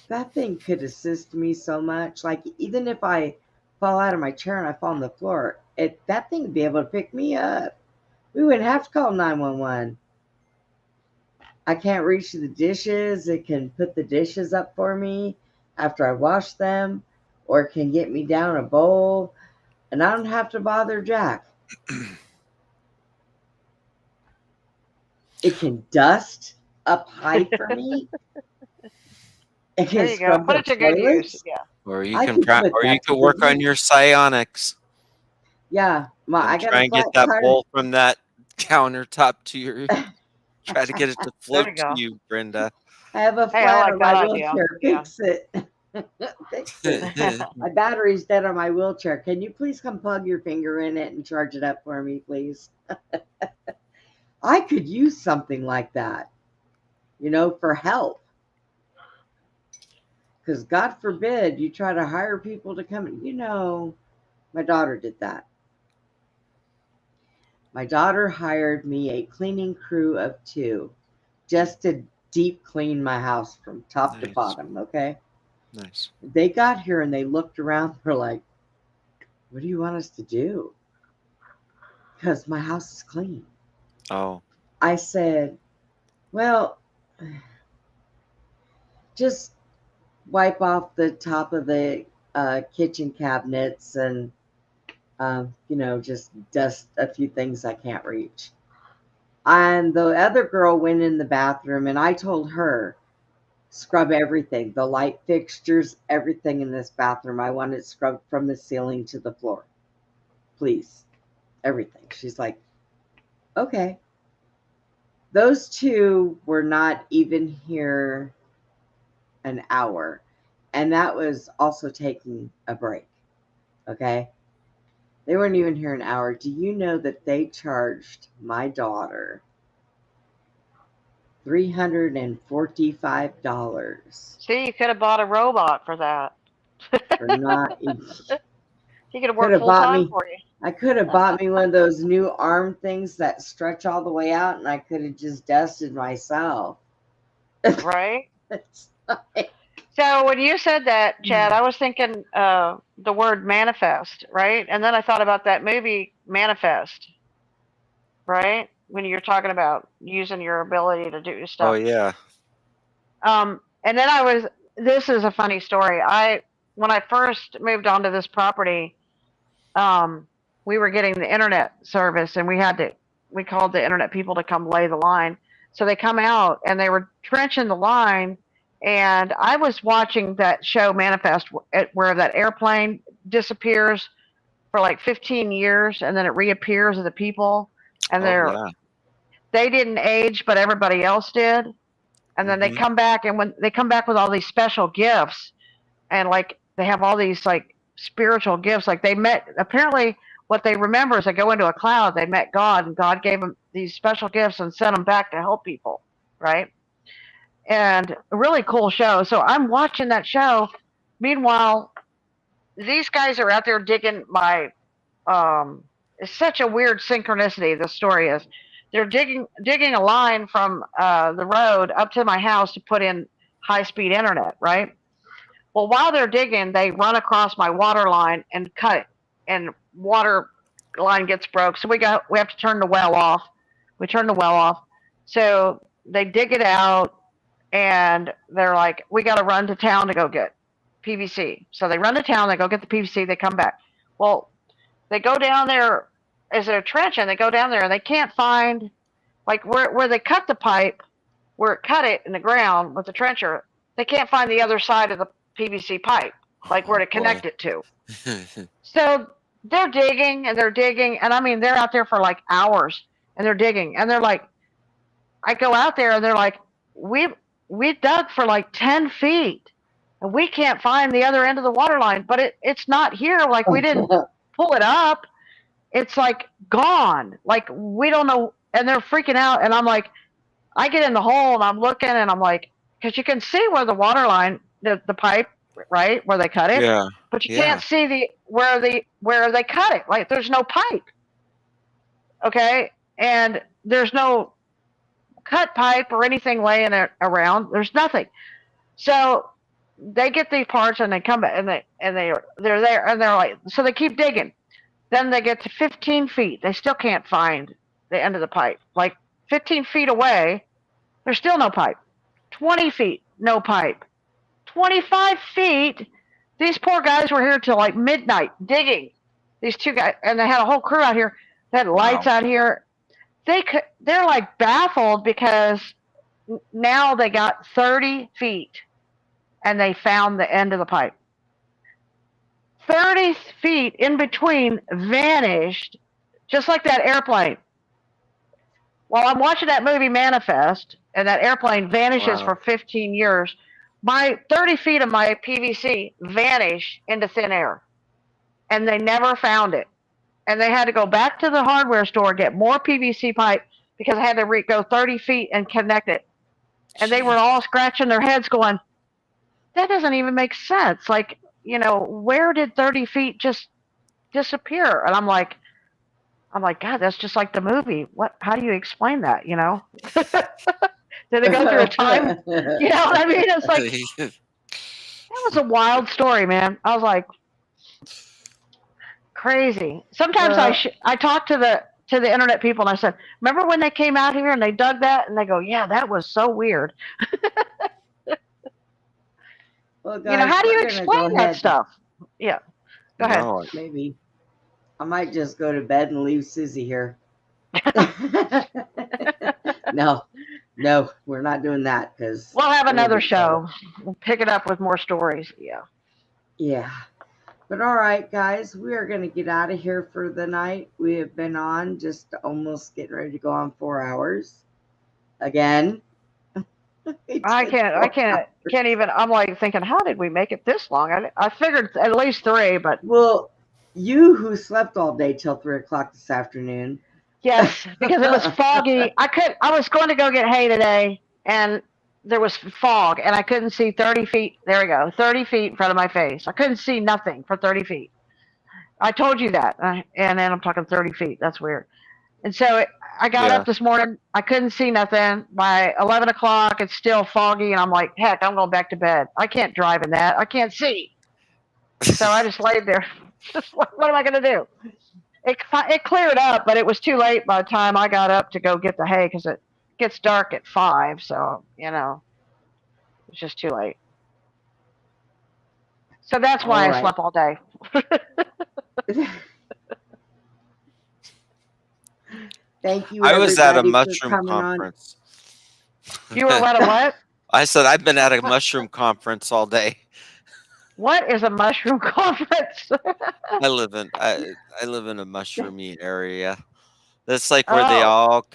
that thing could assist me so much. Like, even if I fall out of my chair and I fall on the floor, that thing would be able to pick me up. We wouldn't have to call 911. I can't reach the dishes. It can put the dishes up for me after I wash them, or it can get me down a bowl, and I don't have to bother Jack. It can dust up high for me. It can There you go. scrub Put the it to good use. toilets. Yeah. Or you I can could put or you that to could good work on use. your psionics Yeah, I and got a try and get flat that tire. bowl from that countertop to your try to get it to There float you to go. you, Brenda. I have a Hey, I flat like on that my idea. wheelchair. Yeah. Fix it. Fix it. My battery's dead on my wheelchair. Can you please come plug your finger in it and charge it up for me, please? I could use something like that, for help. Because God forbid you try to hire people to come. My daughter did that. My daughter hired me a cleaning crew of 2 just to deep clean my house from top to Nice. bottom, okay? Nice. They got here and they looked around. They're like, what do you want us to do? Because my house is clean. Oh. I said, well, just wipe off the top of the kitchen cabinets and, just dust a few things I can't reach. And the other girl went in the bathroom and I told her, scrub everything, the light fixtures, everything in this bathroom. I want it scrubbed from the ceiling to the floor. Please. Everything. She's like, okay. Those 2 were not even here an hour. And that was also taking a break. Okay. They weren't even here an hour. Do you know that they charged my daughter $345 See, you could have bought a robot for that. for not He could have could worked have full bought time me for you. I could have bought me one of those new arm things that stretch all the way out and I could have just dusted myself. Right? It's like, So when you said that, Chad, I was thinking the word manifest, right? And then I thought about that movie Manifest, right? When you're talking about using your ability to do Oh stuff. yeah. And then this is a funny story. When I first moved onto this property, we were getting the internet service and we called the internet people to come lay the line. So they come out and they were trenching the line And I was watching that show Manifest, where that airplane disappears for like 15 years, and then it reappears as the people, and Oh yeah. they didn't age, but everybody else did. And then they come back, and when they come back with all these special gifts, and like they have all these like spiritual gifts, like they met. Apparently, what they remember is they go into a cloud, they met God, and God gave them these special gifts and sent them back to help people, right? And a really cool show. So I'm watching that show. Meanwhile, these guys are out there digging my. It's such a weird synchronicity. The story is, they're digging a line from the road up to my house to put in high speed internet, right? Well, while they're digging, they run across my water line and cut it, and water line gets broke. So we have to turn the well off. We turn the well off. So they dig it out, and they're like, "We got to run to town to go get PVC." So they run to town. They go get the PVC. They come back. Well, they go down there as a trench, and they go down there, and they can't find like where they cut the pipe, where it cut it in the ground with the trencher. They can't find the other side of the PVC pipe, like where to connect it to. So they're digging and they're digging, and I mean they're out there for like hours, and they're digging, and they're like, I go out there, and they're like, we dug for like 10 feet, and we can't find the other end of the water line, but it's not here. Like we didn't pull it up. It's like gone. Like we don't know, and they're freaking out, and I'm like, I get in the hole and I'm looking, and I'm like, because you can see where the water line, the pipe, right, where they cut it, Yeah. but you Yeah. can't see where they cut it. Like there's no pipe, okay, and there's no cut pipe or anything laying around. There's nothing. So they get these parts, and they come back, and they're there, and they're like, so they keep digging. Then they get to 15 feet. They still can't find the end of the pipe. Like 15 feet away, there's still no pipe. 20 feet, no pipe. 25 feet, these poor guys were here till like midnight digging. These two guys, and they had a whole crew out here. They had lights out here. They're like baffled because now they got 30 feet, and they found the end of the pipe. 30 feet in between vanished, just like that airplane. While I'm watching that movie Manifest, and that airplane vanishes for 15 years, my 30 feet of my PVC vanish into thin air, and they never found it. And they had to go back to the hardware store, get more PVC pipe, because I had to go 30 feet and connect it. And they were all scratching their heads going, that doesn't even make sense. Like, where did 30 feet just disappear? And I'm like, God, that's just like the movie. How do you explain that? Did it go through a time? You know what I mean? It's like, that was a wild story, man. I was like, crazy. Sometimes I talk to the internet people, and I said, remember when they came out here and they dug that? And they go, yeah, that was so weird. Well, guys, how do you explain that stuff? Yeah. Go ahead. No. Maybe. I might just go to bed and leave Suzy here. No, we're not doing that, because we'll have another show. We'll pick it up with more stories. Yeah. But all right, guys, we are going to get out of here for the night. We have been on just almost getting ready to go on 4 hours again. I can't even. I'm like thinking, how did we make it this long? I figured at least 3, but well, you who slept all day till 3 o'clock this afternoon. Yes, because it was foggy. I was going to go get hay today, and there was fog, and I couldn't see 30 feet. There we go, 30 feet in front of my face. I couldn't see nothing for 30 feet. I told you that, and then I'm talking 30 feet. That's weird. And so I got up this morning. I couldn't see nothing. By 11 o'clock, it's still foggy, and I'm like, heck, I'm going back to bed. I can't drive in that. I can't see. So I just laid there. What am I going to do? It cleared up, but it was too late by the time I got up to go get the hay, because it gets dark at 5. So, it's just too late. So that's why I slept all day. Thank you. I was at a mushroom conference. You were at a what? I said I've been at a mushroom conference all day. What is a mushroom conference? I live in a mushroomy area. That's like where they Oh. all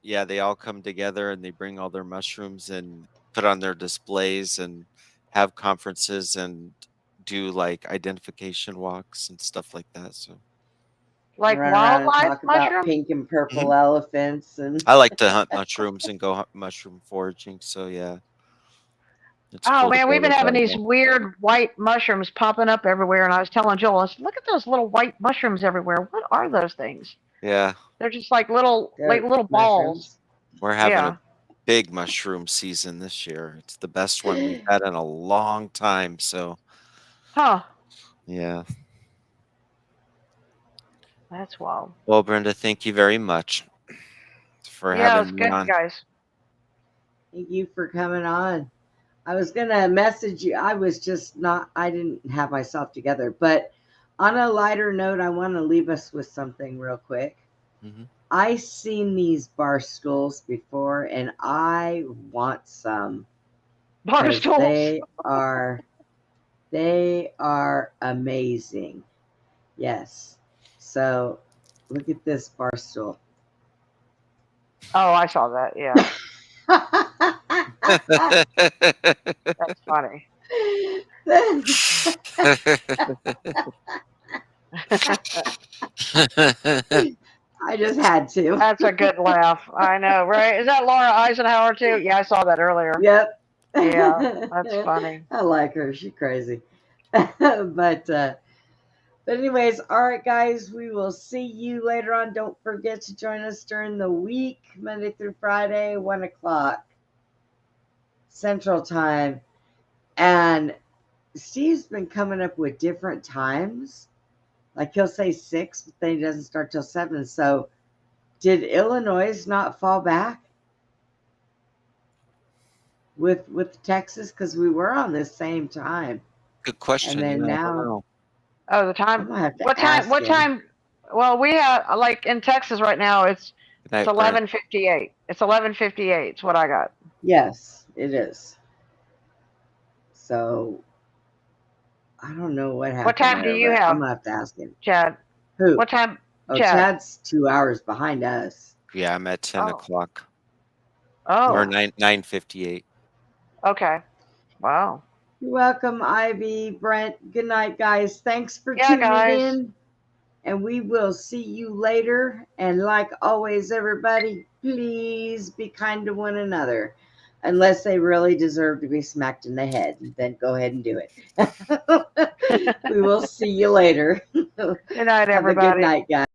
they all come together and they bring all their mushrooms and put on their displays and have conferences and do like identification walks and stuff like that. So Like Run around and wildlife talk about mushroom? pink and purple elephants and I like to hunt mushrooms and go mushroom foraging. So yeah, it's Oh cool to man, go we've been look having at 'em these all. weird white mushrooms popping up everywhere, and I was telling Joel, I said, "Look at those little white mushrooms everywhere. What are those things? Yeah, They're just like little balls." mushrooms. we're having Yeah. a big mushroom season this year. It's the best one we've had in a long time. So Huh. yeah. That's wild. Well, Brenda, thank you very much for Yeah, having it's me good, on. guys. Thank you for coming on. I was gonna message you. I was just not. I didn't have myself together. But on a lighter note, I want to leave us with something real quick. Mhm. I seen these bar stools before, and I want some. Bar 'Cause stools. they are amazing. Yes. So look at this bar stool. Oh, I saw that. Yeah. That's funny. I just had to. That's a good laugh. I know, right? Is that Laura Eisenhower too? Yeah, I saw that earlier. Yep. Yeah, that's funny. I like her. She's crazy. But anyways, all right, guys, we will see you later on. Don't forget to join us during the week, Monday through Friday, 1:00 Central Time. And Steve's been coming up with different times. Like he'll say 6, but then he doesn't start till 7. So did Illinois not fall back with Texas? Because we were on the same time. Good question. And then Yeah, I now don't know. Oh, the I'm time. gonna have to What time? ask What him. time? Well, we have like in Texas right now. It's Good night, it's Brent. 11:58. It's 11:58. It's what I got. Yes, it is. So I don't know what happened What time do there, you but I'm have, gonna have to ask him. Chad? Who? What time, Oh, Chad? Chad's 2 hours behind us. Yeah, I'm at 10 o'clock. Oh. Or 9:58. Okay. Wow. You're welcome, Ivy, Brent. Good night, guys. Thanks for Yeah, tuning guys. in. And we will see you later. And like always, everybody, please be kind to one another. Unless they really deserve to be smacked in the head, then go ahead and do it. We will see you later. Good night, Have a everybody. good night, guys.